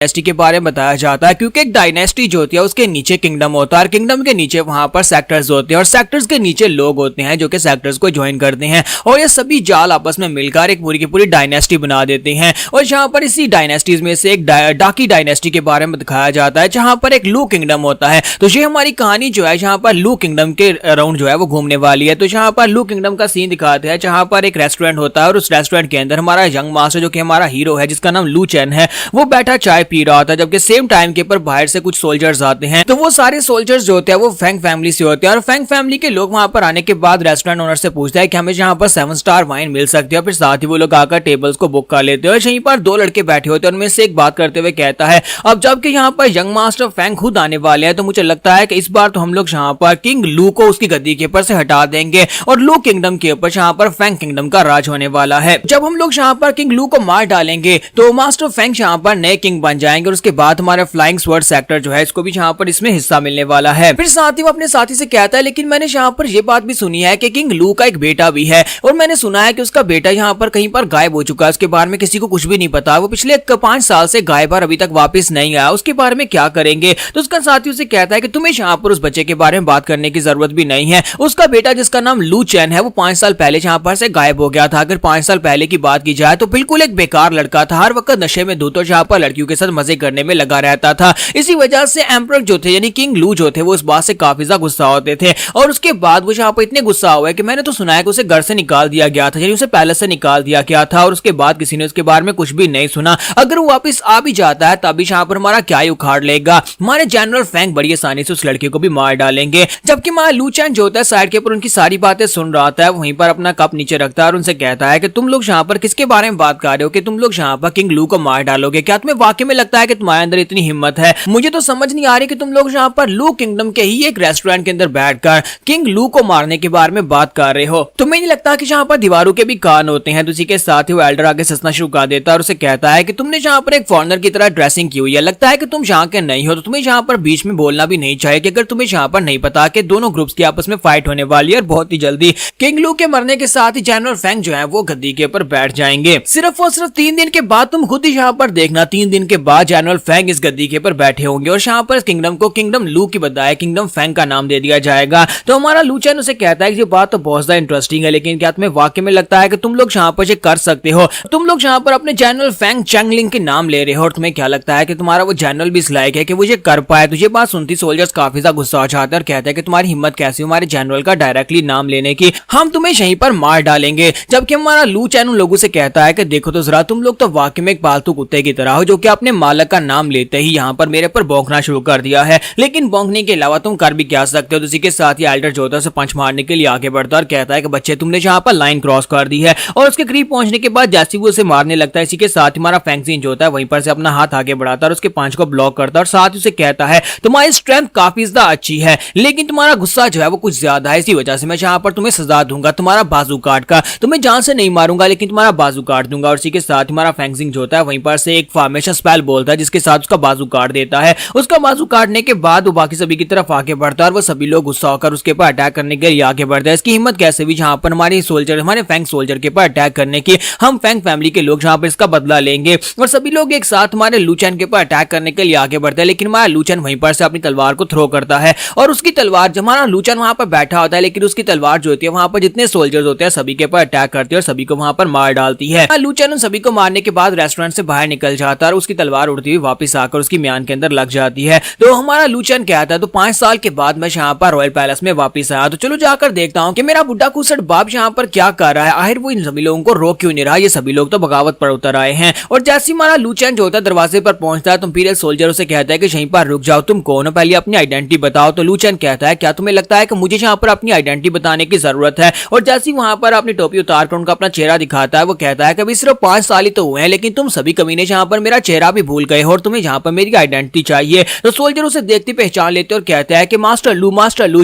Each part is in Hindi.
डायनेस्टी के बारे में बताया जाता है, क्योंकि एक डायनेस्टी जो होती है उसके नीचे किंगडम होता है और किंगडम के नीचे वहां पर सेक्टर्स होते हैं और सेक्टर्स के नीचे लोग होते हैं जो कि सेक्टर्स को ज्वाइन करते हैं और ये सभी जाल आपस में मिलकर एक पूरी की पूरी डायनेस्टी बना देते हैं। और जहां पर इसी डायनेस्टीज में से एक डाकी डायनेस्टी के बारे में दिखाया जाता है जहां पर एक लू किंगडम होता है। तो ये हमारी कहानी जो है जहां पर लू किंगडम के अराउंड जो है वो घूमने वाली है। तो जहां पर लू किंगडम का सीन दिखाते हैं जहां पर एक रेस्टोरेंट होता है और उस रेस्टोरेंट के अंदर हमारा यंग मास्टर जो कि हमारा हीरो है जिसका नाम लू चैन है वो बैठा चाय पी रहा होता है, जबकि सेम टाइम के ऊपर बाहर से कुछ सोल्जर्स आते हैं। तो वो सारे सोल्जर्स जो होते हैं वो फैंग फैमिली से होते हैं और फैंग फैमिली के लोग वहां पर आने के बाद रेस्टोरेंट ओनर से पूछते हैं कि हमें यहाँ पर 7 स्टार वाइन मिल सकती है। फिर साथ ही वो लोग आकर टेबल्स को बुक कर लेते हैं और यहीं पर 2 लड़के बैठे होते हैं। उनमें से एक बात करते हुए कहता है अब जबकि यहाँ पर यंग मास्टर फैंग खुद आने वाले हैं तो मुझे लगता है कि इस बार तो हम लोग यहाँ पर किंग लू को उसकी गद्दी के ऊपर से हटा देंगे और लू किंगडम के ऊपर यहाँ पर फैंग किंगडम का राज होने वाला है। जब हम लोग यहाँ पर किंग लू को मार डालेंगे तो मास्टर फैंग यहाँ पर नए किंग बन जाएंगे और उसके बाद हमारा फ्लाइंग स्वर्ड सेक्टर जो है इसको भी यहाँ पर इसमें हिस्सा मिलने वाला है। फिर साथ ही वो अपने साथी से कहता है लेकिन मैंने यहाँ पर ये बात भी सुनी है कि किंग लू का एक बेटा भी है और मैंने सुना है कि उसका बेटा यहाँ पर कहीं पर गायब हो चुका है, उसके बारे में किसी को कुछ भी नहीं पता, वो पिछले 5 साल से गायब और अभी तक वापस नहीं आया, उसके बारे में क्या करेंगे। तो उसका साथी उसे कहता है कि तुम्हें यहाँ पर उस बच्चे के बारे में बात करने की जरूरत भी नहीं है, उसका बेटा जिसका नाम लू चैन है वो 5 साल पहले यहाँ पर से गायब हो गया था। अगर 5 साल पहले की बात की जाए तो बिल्कुल एक बेकार लड़का था, हर वक्त नशे में धुत और यहाँ पर लड़कियों के साथ मजे करने में लगा रहता था। इसी वजह से एम्परर जो थे यानी किंग लू जो थे वो इस बात से काफी ज्यादा गुस्सा होते थे और उसके बाद वो यहाँ पर इतने गुस्सा हुआ है कि मैंने तो सुना है कि उसे घर से निकाल दिया गया था, यानी उसे पैलेस से निकाल दिया गया था और उसके बाद किसी ने उसके बारे में कुछ भी नहीं सुना। अगर वो वापस आ भी जाता है तभी यहाँ पर हमारा क्या ही उखाड़ लेगा, हमारे जनरल फैंग बड़ी आसानी से उस लड़के को भी मार डालेंगे। जबकि हमारा लू चैन जो होता है साइड के ऊपर उनकी सारी बातें सुन रहा था, वहीं पर अपना कप नीचे रखता है और उनसे कहता है कि तुम लोग यहाँ पर किसके बारे में बात कर रहे हो कि तुम लोग यहाँ पर किंग लू को मार डालोगे, क्या तुम्हें वाकई में लगता है कि तुम्हारे अंदर इतनी हिम्मत है। मुझे तो समझ नहीं आ रही कि तुम लोग यहाँ पर लू किंगडम के ही एक रेस्टोरेंट के अंदर बैठकर किंग लू को मारने के बारे में बात कर रहे हो। तुम्हें नहीं लगता कि यहाँ पर दीवारों के भी कान होते हैं। उसी के साथ ही वो एल्डर आगे ससना शुरू कर देता है और उसे कहता है कि तुमने यहाँ पर एक फॉरेनर की तरह ड्रेसिंग की हुई है, लगता है कि तुम यहाँ के नहीं हो, तो तुम्हें यहाँ पर बीच में बोलना भी नहीं चाहिए कि अगर तुम्हें यहाँ पर नहीं पता कि दोनों ग्रुप्स की आपस में फाइट होने वाली है और बहुत ही जल्दी किंग लू के मरने के साथ ही जनरल फैंग जो है वो गद्दी के ऊपर बैठ जाएंगे। सिर्फ और सिर्फ 3 दिन के बाद तुम खुद ही यहाँ पर देखना, 3 दिन के बाद जनरल फैंग इस गद्दी के ऊपर बैठे होंगे और यहाँ पर किंगडम को किंगडम लू की बजाय किंगडम फैंग का नाम दे दिया जाएगा। तो हमारा लू चैन उसे कहता है कि ये बात तो बहुत ज्यादा इंटरेस्टिंग है, लेकिन क्या तुम्हें वाकई में लगता है कि तुम लोग यहाँ पर ये कर सकते हो? तुम लोग यहाँ पर अपने जनरल फैंग चैंगलिंग के नाम ले रहे हो और तुम्हें क्या लगता है कि तुम्हारा वो जनरल भी इस लायक है कि वो ये कर पाए? तो ये बात सुनती सोल्जर्स काफी ज्यादा गुस्सा हो जाते हैं और कहते हैं कि तुम्हारी हिम्मत कैसी हमारे जनरल का डायरेक्टली नाम लेने की, हम तुम्हें यहीं पर मार डालेंगे। जबकि हमारा लू चैन उन लोगों से कहता है कि देखो तो जरा, तुम लोग तो वाकई में एक पालतू कुत्ते की तरह हो जो कि अपने मालक का नाम लेते ही यहाँ पर मेरे पर भौंकना शुरू कर दिया है, लेकिन भौंकने के अलावा तुम कर भी क्या सकते हो। तो इसी के साथ ही एल्डर जो होता है उसे पंच मारने के लिए आगे बढ़ता है और कहता है कि बच्चे तुमने यहाँ पर लाइन क्रॉस कर दी है और उसके करीब पहुंचने के बाद जैसे वो उसे मारने लगता है, इसी के साथ हमारा फैंगसिन जो होता है वहीं पर से अपना हाथ आगे बढ़ाता है और उसके पंच को ब्लॉक करता है और साथ ही उसे कहता है तुम्हारी स्ट्रेंथ काफी ज्यादा अच्छी है लेकिन तुम्हारा गुस्सा जो है वो कुछ ज्यादा है, इसी वजह से मैं यहाँ पर तुम्हें सजा दूंगा, तुम्हारा बाजू काट का, तुम्हें जान से नहीं मारूंगा लेकिन तुम्हारा बाजू काट दूंगा। और इसी के साथ हमारा फैंगसिंग जो होता है वहीं पर से एक फॉर्मेशन स्पेल बोलता है जिसके साथ उसका बाजू काट देता है। उसका बाजू काटने के बाद वो बाकी सभी की तरफ आगे बढ़ता है और वो सभी लोग गुस्सा होकर उसके ऊपर अटैक करने के लिए आगे बढ़ता है। इसकी हिम्मत कैसे भी जहां पर हमारे सोल्जर हमारे फैंग सोल्जर के ऊपर अटैक करने की, हम फैंग फैमिली के लोग जहां पर इसका बदला लेंगे और सभी लोग एक साथ हमारे लू चैन के ऊपर अटैक करने के लिए आगे बढ़ता है। लेकिन हमारा लू चैन वहीं पर से अपनी तलवार को थ्रो करता है और उसकी तलवार, जब हमारा लू चैन वहां पर बैठा होता है लेकिन उसकी तलवार जो होती है वहां पर जितने सोल्जर्स होते हैं सभी के ऊपर अटैक करती है और सभी को वहां पर मार डालती है। लू चैन उन सभी को मारने के बाद रेस्टोरेंट से बाहर निकल जाता है और उसकी तलवार उड़ती हुई वापस आकर उसकी म्यान के अंदर लग जाती है। तो हमारा लू चैन कहता है तो 5 साल के बाद मैं यहाँ पर रॉयल पैलेस में वापस आया, तो चलो जाकर देखता हूँ कि मेरा बुढ़ा कुसट बाप यहाँ पर क्या कर रहा है, आखिर वो इन सभी लोगों को रोक क्यों नहीं रहा, ये सभी लोग तो बगावत पर उतर आए हैं। और जैसे हमारा लू चैन जो होता है दरवाजे पर पहुंचता है तो इंपीरियल सोल्जर उसे कहता है कि यहीं पर रुक जाओ, तुम कौन हो, पहले अपनी आइडेंटिटी बताओ। तो लू चैन कहता है क्या तुम्हें लगता है कि मुझे यहाँ पर अपनी आइडेंटिटी बताने की जरूरत है? और जैसे वहां पर अपनी टोपी उतार कर उनका अपना चेहरा दिखाता है वो कहता है कि अभी सिर्फ 5 साल ही तो हुए हैं लेकिन तुम सभी कमीने यहाँ पर मेरा चेहरा भी भूल गए हो और तुम्हें यहाँ पर मेरी आइडेंटिटी चाहिए। तो सोल्जर उसे देखते पहचान लेते और कहता है कि मास्टर लू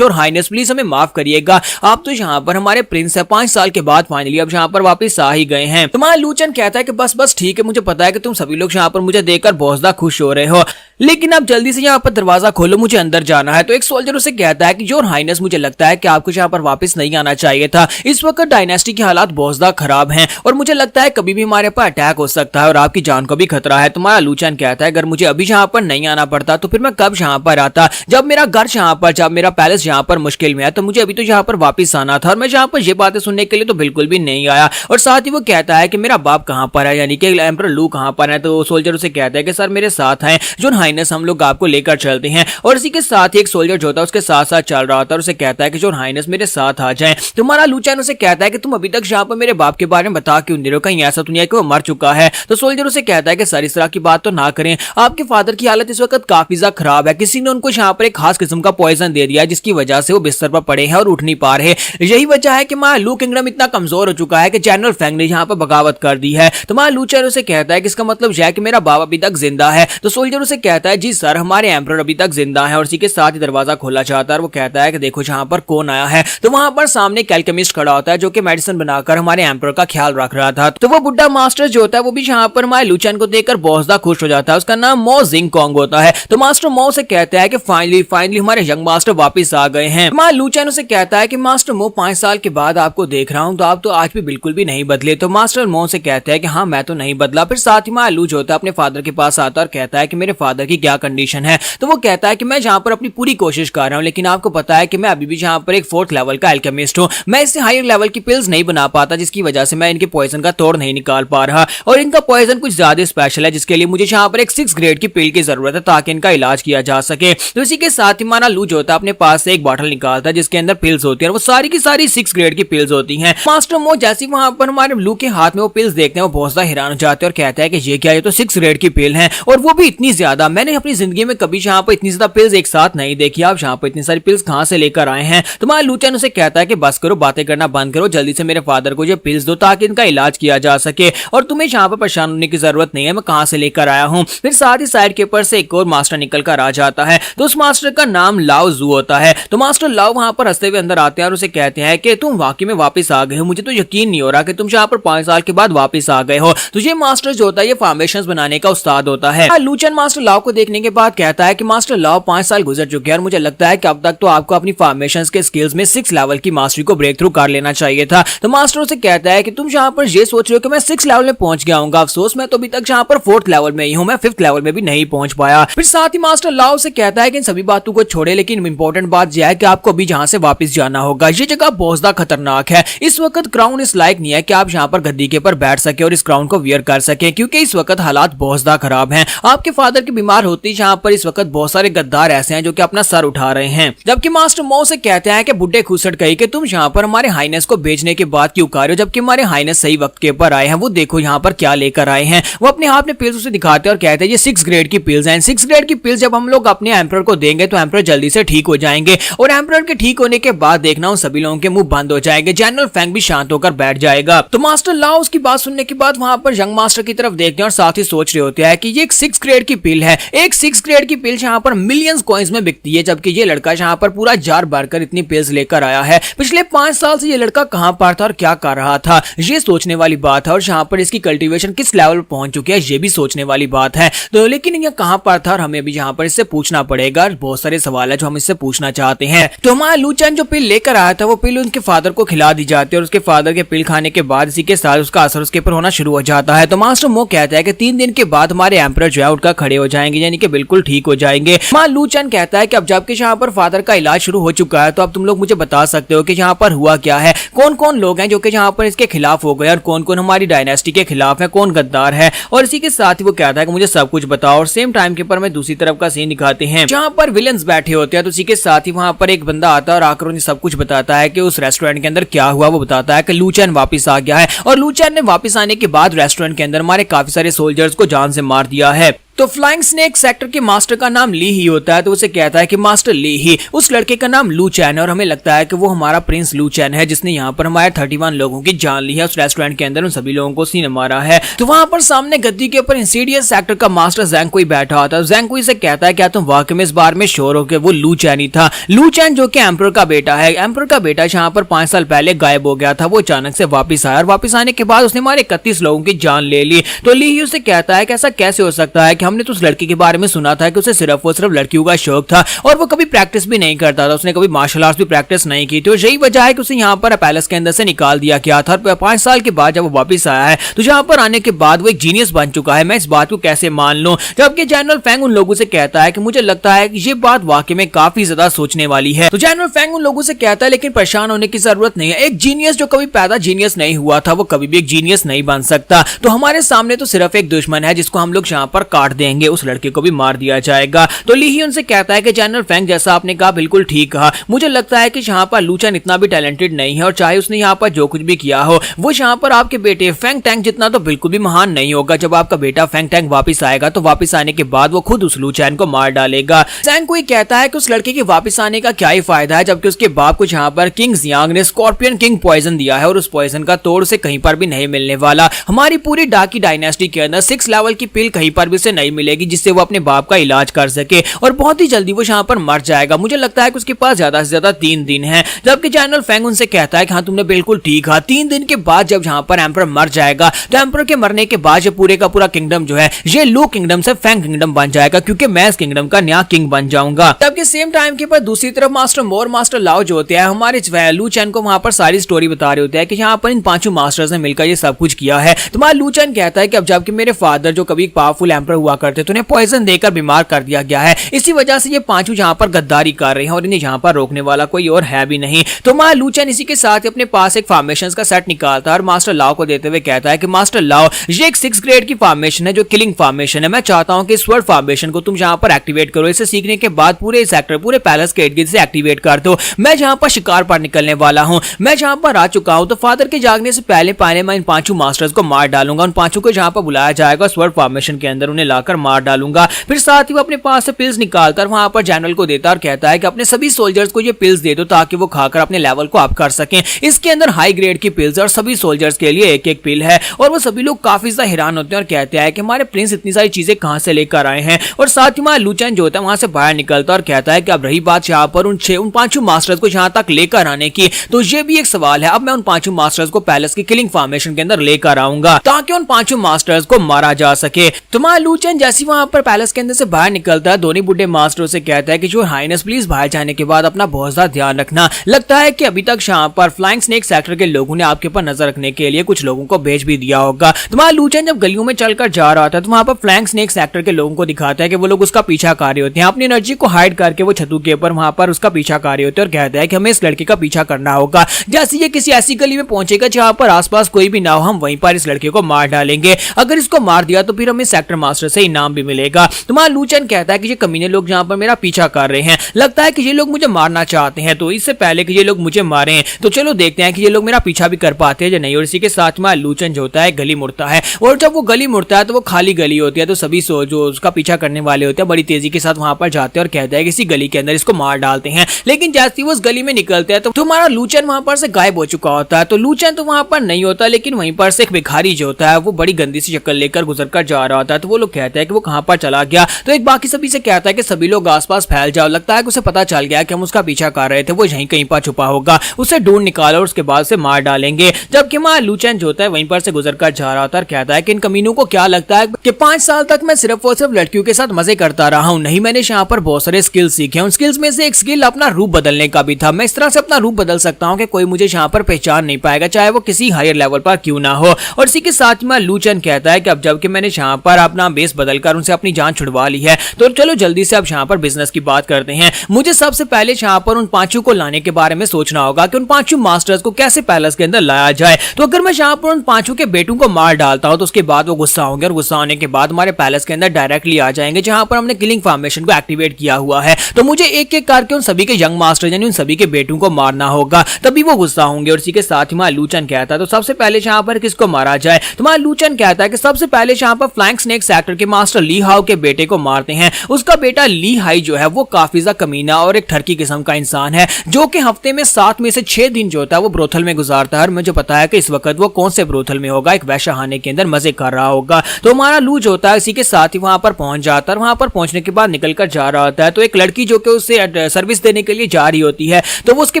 और हाइनेस प्लीज हमें माफ करिएगा, आप तो यहाँ पर हमारे प्रिंस है, 5 साल के बाद फाइनली अब यहाँ पर वापस आ ही गए हैं। तुम्हारा लू चैन कहता है कि बस ठीक है, मुझे पता है कि तुम सभी लोग यहाँ पर मुझे देखकर बहुत ज्यादा खुश हो रहे हो लेकिन आप जल्दी से यहाँ पर दरवाजा खोलो, मुझे अंदर जाना है। तो एक सोल्जर उसे कहता है कि योर हाइनेस, मुझे लगता है कि आपको यहाँ पर वापस नहीं आना चाहिए था। इस वक्त डायनेस्टी के हालात बहुत ज्यादा खराब हैं और मुझे लगता है कभी भी हमारे पर अटैक हो सकता है और आपकी जान को भी खतरा है। तुम्हारा लूचैन कहता है अगर मुझे अभी यहाँ पर नहीं आना पड़ता तो फिर मैं कब यहाँ पर आता, जब मेरा घर यहाँ पर, जब मेरा पैलेस यहाँ पर मुश्किल में है, तो मुझे अभी तो यहाँ पर वापस आना था और मैं यहाँ पर ये बातें सुनने के लिए तो बिल्कुल भी नहीं आया। और साथ ही वो कहता है कि मेरा बाप कहाँ पर है, यानी कि एम्परर लू कहाँ पर है। तो सोल्जर उसे कहता है कि सर मेरे साथ हैं जो हाइनेस, हम लोग आपको लेकर चलते हैं। और इसी के साथ ही एक सोल्जर जो था उसके साथ साथ चल रहा था और उसे कहता है कि जो हाइनेस मेरे साथ आ जाए। तुम्हारा लूचैन उसे कहता है कि तुम अभी तक यहाँ पर मेरे बाप के बारे में बता क्यों नहीं रहे हो, कहीं ऐसा तो नहीं है कि वो मर चुका है। तो सोल्जर उसे कहता है कि सर इस तरह की बात तो ना करें, आपके फादर की हालत इस वक्त काफी ज्यादा खराब है, किसी ने उनको यहाँ पर एक खास किस्म का पॉइजन दे दिया जिसकी वजह से वो बिस्तर पर पड़े हैं और उठ नहीं पा रहे। यही वजह है कि मां लू किंगडम इतना कमजोर हो चुका है कि जनरल फेंग ने यहाँ पर बगावत कर दी है। तो मां लूचैन उसे कहता है कि इसका मतलब यह है कि मेरा बाप अभी तक जिंदा है। तो सोल्जर उसे कहता है जी सर, हमारे एम्परर अभी तक जिंदा है। और इसी के साथ ही दरवाजा खोला जाता है और वो कहता है कि देखो यहाँ पर कौन आया है। तो वहां पर सामने एक एल्केमिस्ट खड़ा होता है जो कि मेडिसिन बनाकर हमारे एम्परर का ख्याल रख रहा था। तो वो बुड्ढा मास्टर जो होता है वो भी यहाँ पर हमारे लूचैन को देखकर बहुत ज्यादा खुश हो जाता है। उसका नाम मो जिंगकोंग होता है। तो मास्टर मो से कहता है कि फाइनली हमारे यंग मास्टर वापस आ गए हैं। हमारे लूचैन उसे कहता है कि मास्टर मो 5 साल के बाद आपको देख रहा हूँ तो आप तो आज भी बिल्कुल भी नहीं बदले। तो मास्टर मो से कहता है कि हाँ मैं तो नहीं बदला। फिर साथ ही हमारा लूच होता है अपने फादर के पास आता है और कहता है कि मेरे फादर की क्या कंडीशन है। तो वो कहता है कि मैं यहाँ पर अपनी पूरी कोशिश कर रहा हूँ, लेकिन आपको पता है कि मैं अभी भी यहाँ पर एक 4th लेवल का एल्केमिस्ट हूँ। मैं इससे हायर लेवल की पिल्स नहीं बना पाता जिसकी वजह से मैं इनके पॉइजन का तोड़ नहीं निकाल पा रहा और इनका पॉइजन कुछ ज्यादा स्पेशल है जिसके लिए मुझे यहाँ पर एक 6 ग्रेड की पिल की जरूरत है ताकि इनका इलाज किया जा सके। तो इसी के साथ ही हमारा लूच होता है अपने पास से एक बॉटल निकालता है जिसके अंदर पिल्स होती है और वो सारी की सारी 6 ग्रेड की पिल्स होती हैं। मास्टर मो जैसे वहां पर हमारे लू के हाथ में वो पिल्स देखते हैं वो बहुत ज्यादा हैरान हो जाते हैं और कहता है कि ये क्या, ये तो 6 ग्रेड की पिल है और वो भी इतनी ज्यादा। मैंने अपनी जिंदगी में कभी यहाँ पर इतनी ज्यादा पिल्स एक साथ नहीं देखी। आप यहाँ पर इतनी सारी पिल्स कहाँ से लेकर आए हैं। तो हमारा लूचैन उसे कहता है कि बस करो, बातें करना बंद करो, जल्दी से मेरे फादर को ये पिल्स दो ताकि इनका इलाज किया जा सके और तुम्हें यहाँ पर परेशान होने की जरूरत नहीं है, मैं कहाँ से लेकर आया हूँ। फिर साथ ही साइड के ऊपर से एक और मास्टर निकल कर आ जाता है। तो उस मास्टर का नाम लाओ जू होता है। तो मास्टर लाओ वहां पर हंसते हुए अंदर आते हैं और उसे कहते हैं कि तुम वाकई में वापस आ गए हो, मुझे तो यकीन नहीं हो रहा कि तुम यहाँ पर 5 साल के बाद वापस आ गए हो। तो ये मास्टर जो होता है ये फॉर्मेशंस बनाने का उस्ताद होता है। लूचैन मास्टर लाओ को देखने के बाद कहता है कि मास्टर लाओ 5 साल गुजर चुके हैं और मुझे लगता है कि अब तक तो आपको अपनी फॉर्मेशंस के स्किल्स में 6 लेवल की मास्टरी को ब्रेक थ्रू कर लेना चाहिए था। तो मास्टर उसे कहता है कि तुम यहाँ पर ये सोच रहे हो कि मैं 6 लेवल में पहुंच गया हूँ, अफसोस मैं तो अभी तक यहाँ पर 4th लेवल में ही हूँ, मैं 5th लेवल में भी नहीं पहुंच पाया। फिर साथ ही मास्टर लाओ से कहता है कि इन सभी बातों को छोड़े, लेकिन इंपॉर्टेंट बात यह है कि आपको अभी जहाँ से वापस जाना होगा। ये जगह बहुत ज्यादा खतरनाक है। इस वक्त क्राउन इस लायक नहीं है कि आप यहाँ पर गद्दी के ऊपर बैठ सके और इस क्राउन को वियर कर सके क्योंकि इस वक्त हालात बहुत ज्यादा खराब हैं। आपके फादर के बीमार होते ही यहाँ पर इस वक्त बहुत सारे गद्दार ऐसे हैं जो कि अपना सर उठा रहे हैं। जबकि मास्टर मो से कहते हैं कि बुड्ढे खुसट कही कि तुम यहाँ पर हमारे हाइनेस को भेजने के बाद क्यों कर रहे हो, जबकि हमारे हाइनेस सही वक्त के ऊपर आए हैं। वो देखो यहाँ पर क्या लेकर आए हैं। वो अपने हाथ में पिल्स उसे दिखाते हैं और कहते हैं ये 6 ग्रेड की पिल्स हैं। 6 ग्रेड की पिल्स जब हम लोग अपने एम्परर को देंगे तो एम्परर जल्दी से ठीक हो जाएंगे और एम्परर के ठीक होने के बाद देखना उन सभी लोगों के मुंह बंद हो जाएंगे, जनरल फेंग भी शांत होकर बैठ जाएगा। तो मास्टर लाओ उसकी बात सुनने के बाद वहां पर यंग मास्टर की तरफ देखते हैं और साथ ही सोच रहे होते हैं कि ये एक 6 ग्रेड की पिल है। एक 6 ग्रेड की पिल यहाँ पर मिलियंस कॉइंस में बिकती है, जबकि ये लड़का यहाँ पर पूरा जार भरकर इतनी पिल्स लेकर आया है। पिछले 5 साल से ये लड़का कहां पर था और क्या कर रहा था, ये सोचने वाली बात है। और यहाँ पर इसकी कल्टीवेशन किस लेवल पर पहुंच चुकी है ये भी सोचने वाली बात है। तो लेकिन ये कहां पर था और हमें भी यहाँ पर इससे पूछना पड़ेगा। बहुत सारे सवाल है जो हम इससे पूछना चाहते हैं। तो हमारा लूचैन जो पिल लेकर आया था वो पिल उनके फादर को खिला दी जाती है और उसके फादर के पिल खाने के बाद इसी के साथ उसका असर उसके ऊपर होना शुरू हो जाता है। तो मास्टर मो कहता है कि 3 दिन के बाद हमारे एम्परर जो है उठकर खड़े हो जाएंगे, यानी कि बिल्कुल ठीक हो जाएंगे। हमारा लूचैन कहता है कि अब जबकि यहाँ पर फादर का इलाज शुरू हो चुका है तो अब तुम लोग मुझे बता सकते हो कि यहाँ पर हुआ क्या है, कौन कौन लोग हैं जो कि यहाँ पर इसके खिलाफ हो गए और कौन कौन हमारी डायनेस्टी के खिलाफ है, कौन गद्दार है। और इसी के साथ ही वो कहता है कि मुझे सब कुछ बताओ। और सेम टाइम के ऊपर में दूसरी तरफ का सीन दिखाते हैं जहाँ पर विलन्स बैठे होते हैं। तो इसी के साथ ही वहां पर एक बंदा आता है और आकर उन्हें सब कुछ बताता है कि उस रेस्टोरेंट के अंदर क्या हुआ। वो बताता है कि लूचैन वापस आ गया है और लूचैन ने वापस आने के बाद रेस्टोरेंट के अंदर हमारे काफी सारे सोल्जर्स को जान से मार दिया है। तो फ्लाइंग स्नेक सेक्टर के मास्टर का नाम ली ही होता है। तो उसे कहता है कि मास्टर ली ही, उस लड़के का नाम लूचैन है और हमें लगता है कि वो हमारा प्रिंस लूचैन है जिसने यहाँ पर हमारे 31 लोगों की जान ली है। उस रेस्टोरेंट के अंदर उन सभी लोगों को सीने मारा है। तो वहां पर सामने गद्दी के ऊपर इंसीडियस सेक्टर का मास्टर ज़ैंगकुई बैठा होता है। ज़ैंगकुई से कहता है क्या तुम वाकई में इस बार में श्योर हो कि वो लूचैन ही था। लूचैन जो कि एम्परर का बेटा है। एम्परर का बेटा यहाँ पर 5 साल पहले गायब हो गया था। वो अचानक से वापस आया और वापस आने के बाद उसने हमारे 31 लोगों की जान ले ली। तो ली ही उसे कहता है कि ऐसा कैसे हो सकता है कि हमने तो उस लड़के के बारे में सुना था कि उसे सिर्फ और सिर्फ लड़कियों का शौक था और वो कभी प्रैक्टिस भी नहीं करता था, उसने कभी मार्शल आर्ट्स भी प्रैक्टिस नहीं की थी। और यही वजह है कि उसे यहाँ पर पैलेस के अंदर से निकाल दिया गया था। 5 साल के बाद जब वो वापस आया है तो यहाँ पर आने के बाद वो एक जीनियस बन चुका है। मैं इस बात को कैसे मान लूं, जबकि जनरल फेंग उन लोगों से कहता है कि मुझे लगता है कि ये बात वाकई में काफी ज्यादा सोचने वाली है। तो जनरल फेंग उन लोगों से कहता है लेकिन परेशान होने की जरूरत नहीं है, एक जीनियस जो कभी पैदा जीनियस नहीं हुआ था वो कभी भी एक जीनियस नहीं बन सकता। तो हमारे सामने तो सिर्फ एक दुश्मन है जिसको हम लोग यहाँ पर काट देंगे, उस लड़के को भी मार दिया जाएगा। तो ली ही उनसे कहता है कि जनरल फेंग जैसा आपने कहा बिल्कुल ठीक कहा, मुझे लगता है कि यहाँ पर लू चेन इतना भी टैलेंटेड नहीं है और चाहे उसने यहाँ पर जो कुछ भी किया हो वो यहाँ पर आपके बेटे फेंग टैंग जितना तो बिल्कुल भी महान नहीं होगा। जब आपका बेटा फेंग टैंग वापस आएगा तो वापस आने के बाद वो खुद उस लू चेन को मार डालेगा। जैंग कुई कहता है कि उस लड़के के वापस आने का क्या ही फायदा है जबकि उसके बाप को यहाँ पर किंग जियांग ने स्कॉर्पियन किंग पॉइजन दिया है और उस पॉइजन का तोड़ से कहीं पर भी नहीं मिलने वाला। हमारी पूरी डाकी डायनेस्टी के अंदर 6 लेवल की पिल कहीं पर भी उसे नहीं मिलेगी जिससे वो अपने बाप का इलाज कर सके और बहुत ही जल्दी वो यहाँ पर मर जाएगा। मुझे लगता है कि उसके पास ज्यादा से ज्यादा 3 दिन है। जबकि जनरल फेंग उनसे कहता है कि हाँ तुमने बिल्कुल ठीक कहा, 3 दिन के बाद जब यहाँ पर एम्परर मर जाएगा तो एम्परर के मरने के बाद ये पूरे का पूरा किंगडम जो है ये लू किंगडम से फेंग किंगडम बन जाएगा क्योंकि मैं इस किंगडम का नया किंग बन जाऊंगा। तब सेम टाइम के बाद दूसरी तरफ मास्टर मोर मास्टर लाओ जो होते हैं हमारे लू चेन को वहां पर सारी स्टोरी बता रहे होते हैं कि यहाँ पर इन 5 मास्टर्स ने मिलकर ये सब कुछ किया है। तो हमारा लू चेन कहता है कि अब जबकि मेरे फादर जो कभी पावरफुल एम्परर हुआ करते तो उन्हें पॉइजन देकर बीमार कर दिया गया है, इसी वजह से ये 5 यहाँ पर गद्दारी कर रहे हैं और इन्हें यहाँ पर रोकने वाला कोई और है भी नहीं। तो हमारा लू चेन इसी के साथ अपने पास एक फॉर्मेशन का सेट निकालता है और मास्टर लाओ को देते हुए कहता है कि मास्टर लाओ ये एक 6 ग्रेड की फॉर्मेशन है जो किलिंग फॉर्मेशन है, मैं चाहता हूं कि स्वर्ड फॉर्मेशन को तुम यहाँ पर एक्टिवेट करो, इसे सीखने के बाद पूरे सेक्टर पूरे पैलेस के इर्द-गिर्द से एक्टिवेट कर दो। मैं जहां पर शिकार पर निकलने वाला हूं, मैं जहां पर आ चुका हूं, तो फादर के जागने से पहले मैं इन 5 मास्टर्स को मार डालूंगा। उन 5 को जहां पर बुलाया जाएगा स्वर्ड फॉर्मेशन के अंदर उन्हें लाकर मार डालूंगा। फिर साथ ही वो अपने पास से पिल्स निकालकर वहां पर जनरल को देता और कहता है कि अपने सभी सोल्जर्स को ये पिल्स दे दो ताकि वो खाकर अपने लेवल को अप कर सकें। इसके अंदर हाई ग्रेड की पिल्स और सभी सोल्जर्स के लिए एक एक पिल है और वो सभी लोग काफी ज्यादा हैरान होते हैं और कहते हैं कि हमारे प्रिंस इतनी सारी चीजें कहां से लेकर आए हैं। और साथ ही लू चेन जो होता है वहां से बाहर निकलता और कहता है कि अब रही बात यहाँ पर उन 5 मास्टर्स को यहाँ तक लेकर आने की, तो ये भी एक सवाल है। अब मैं उन 5 मास्टर्स को पैलेस की किलिंग फॉर्मेशन के अंदर लेकर आऊंगा ताकि उन 5 मास्टर्स को मारा जा सके। तो लू चेन जैसे वहां पर पैलेस के अंदर से बाहर निकलता है दोनों बुढ़े मास्टरों से कहता है कि जो हाइनेस प्लीज बाहर जाने के बाद अपना बहुत ज्यादा ध्यान रखना। लगता है कि अभी तक यहाँ पर फ्लाइंग स्नेक सेक्टर के लोगों ने आपके ऊपर नजर रखने के लिए कुछ लोगों को भेज भी दिया होगा। तो लू चेन जब गलियों में चलकर जा रहा था तो वहां पर फ्लाइंग स्नेक सेक्टर के लोगों को दिखाता है कि वो लोग उसका पीछा कर रहे होते हैं। अपनी एनर्जी को हाइड करके वो छतू के ऊपर वहां पर उसका पीछा कर रहे होते हैं और कहता है कि हमें इस लड़के का पीछा करना होगा। जैसे ये किसी ऐसी गली में पहुंचेगा जहां पर आसपास कोई भी ना हो, हम वहीं पर इस लड़के को मार डालेंगे। अगर इसको मार दिया तो फिर हमें सेक्टर मास्टर से इनाम भी मिलेगा। तो लू चेन कहता है कि ये कमीने लोग जहां पर मेरा पीछा कर रहे हैं, लगता है कि ये लोग मुझे मारना चाहते हैं, तो इससे पहले कि ये लोग मुझे मारें तो चलो देखते हैं कि ये लोग मेरा पीछा भी कर पाते हैं या नहीं। और इसी के साथ में लू चेन जो होता है गली मुड़ता है और जब वो गली मुड़ता है तो वो खाली गली होती है। तो सभी जो उसका पीछा करने वाले होते हैं बड़ी तेजी के साथ वहां पर जाते हैं और कहते हैं कि इसी गली के अंदर इसको मार डालते हैं। लेकिन जैसे वो उस गली में निकलते हैं तो हमारा लू चेन वहां पर से गायब हो चुका होता है। तो लू चेन तो वहां पर नहीं होता, लेकिन वहीं पर से एक भिखारी जो होता है वो बड़ी गंदी सी शक्ल लेकर गुजर कर जा रहा होता है। तो वो लोग कहते हैं कि वो कहां पर चला गया। तो एक बाकी सभी से कहता है कि सभी लोग आसपास फैल जाओ, लगता है कि उसे पता चल गया कि हम उसका पीछा कर रहे थे, वो यहीं कहीं पर छुपा होगा, उसे ढूंढ निकालो और उसके बाद से मार डालेंगे। जबकि हमारा लू चेन जो होता है वहीं पर से गुजर कर जा रहा होता है और कहता है कि इन कमीनों को क्या लगता है कि 5 साल तक मैं सिर्फ और सिर्फ लड़कियों के साथ मजे करता रहा हूं, नहीं मैंने यहाँ पर बहुत सारे स्किल सीखे हैं। उन स्किल्स में से एक स्किल अपना रूप बदलने का भी था। मैं इस तरह से अपना रूप बदल सकता हूं कि कोई मुझे यहाँ पर पहचान नहीं पाएगा, चाहे वो किसी हायर लेवल पर क्यों ना हो। और इसी के साथ में लू चेन कहता है कि अब जबकि मैंने यहाँ पर अपना बेस बदलकर उनसे अपनी जान छुड़वा ली है तो चलो जल्दी से अब यहाँ पर बिजनेस की बात करते हैं। मुझे सबसे पहले यहाँ पर उन 5 को लाने के बारे में सोचना होगा कि उन 5 मास्टर्स को कैसे पैलेस के अंदर लाया जाए। तो अगर मैं यहाँ पर उन 5 के बेटों को मार डालता हूँ तो उसके बाद वो गुस्सा होंगे और गुस्सा होने के बाद हमारे पैलेस के अंदर डायरेक्टली आ जाएंगे जहां पर हमने किलिंग फॉर्मेशन को एक्टिवेट किया हुआ है। तो मुझे एक एक करके उन सभी के यंग मास्टर यानी उन सभी के बेटों को मारना होगा, तभी वो गुस्सा होंगे। और इसी के साथ ही लू चेन कहता है तो सबसे पहले यहाँ पर किसको मारा जाए। तो लू चेन कहता है कि सबसे पहले यहाँ पर फ्लाइंग स्नेक सेक्टर के मास्टर ली हाउ के बेटे को मारते हैं। उसका बेटा ली हाई जो है वो काफी ज्यादा कमीना और एक ठरकी किस्म का इंसान है जो कि हफ्ते में 7 में से 6 दिन जो होता है वो ब्रोथल में गुजारता है। और मुझे पता है कि इस वक्त वो कौन से ब्रोथल में होगा, एक वैशाखाने के अंदर मजे कर रहा होगा। तो हमारा लू जो होता है इसी के साथ ही वहां पर पहुंच जाता है। वहां पर पहुंचने के बाद निकल कर जा रहा होता है तो एक लड़की जो कि उसे सर्विस देने के लिए जा रही होती है तो वो उसके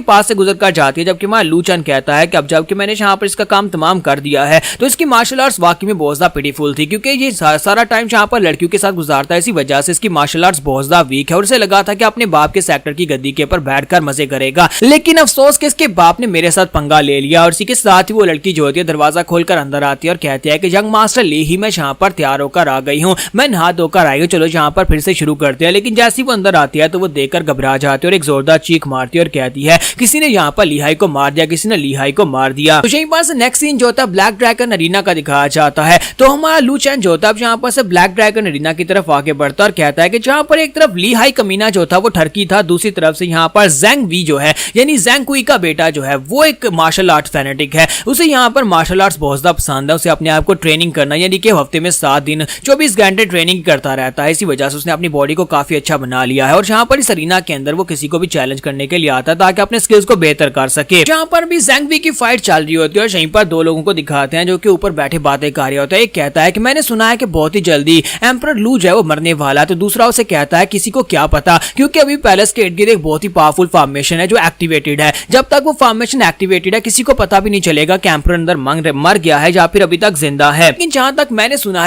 पास से गुजर कर जाती है। जबकि हमारा लू चेन कहता है कि अब जबकि मैंने यहाँ पर इसका काम तमाम कर दिया है तो इसकी मार्शल आर्ट्स वाकई में बहुत ज्यादा पिटीफुल थी, क्योंकि ये सारा टाइम जहाँ पर लड़कियों के साथ गुजारता है, इसी वजह से इसकी मार्शल आर्ट्स बहुत ज्यादा वीक है और उसे लगा था कि अपने बाप के सेक्टर की गद्दी के ऊपर बैठकर मजे करेगा, लेकिन अफसोस कि इसके बाप ने मेरे साथ पंगा ले लिया। और इसी के साथ ही वो लड़की जो होती है दरवाजा खोलकर अंदर आती है और कहती है कि यंग मास्टर ली ही, मैं यहाँ पर तैयार होकर आ गई हूँ, मैं नहा धोकर आई हूँ, चलो यहाँ पर फिर से शुरू करते हैं। लेकिन जैसे ही वो अंदर आती है तो वो देखकर घबरा जाती है और एक जोरदार चीख मारती है और कहती है किसी ने यहाँ पर लिहाई को मार दिया, किसी ने लिहाई को मार दिया। तो यहीं पर से नेक्स्ट सीन जो होता है ब्लैक ड्रैगन अरीना का दिखाया जाता है। तो हमारा लू चैन जो होता है यहाँ पर से ब्लैक ड्रैगन अरीना की तरफ आगे बढ़ता और कहता है कि जहाँ पर एक तरफ लिहाई कमीना जो था वो ठरकी था, दूसरी तरफ से यहाँ पर ज़ैंग वी जो है यानी ज़ैंग कुई का बेटा जो है वो एक मार्शल आर्ट फैनेटिक है, उसे यहाँ पर मार्शल आर्ट्स बहुत ज्यादा पसंद है, उसे अपने आप को ट्रेनिंग करना यानी कि हफ्ते में 7 दिन 24 घंटे ट्रेनिंग करता रहता है। इसी वजह से उसने अपनी बॉडी को काफी अच्छा बना लिया है और जहाँ पर इस अरीना के अंदर वो किसी को भी चैलेंज करने के लिए आता है ताकि अपने स्किल्स को बेहतर कर सके। जहाँ पर भी ज़ैंग वी की फाइट चल रही होती है और यहीं पर दो लोगों को दिखाते हैं जो कि ऊपर बैठे बातें कर रहे होते हैं। एक कहता है कि मैंने सुना है कि बहुत ही जल्दी एम्परर लू जो है वो मरने वाला है, तो दूसरा उसे कहता है किसी को क्या पता, क्योंकि अभी पैलेस के इर्द गिर्द एक बहुत ही पावरफुल फॉर्मेशन है जो एक्टिवेटेड है, जब तक वो फॉर्मेशन एक्टिवेटेड है किसी को पता भी नहीं चलेगा कि एम्परर अंदर मर गया है या फिर अभी तक जिंदा है। लेकिन जहां तक मैंने सुना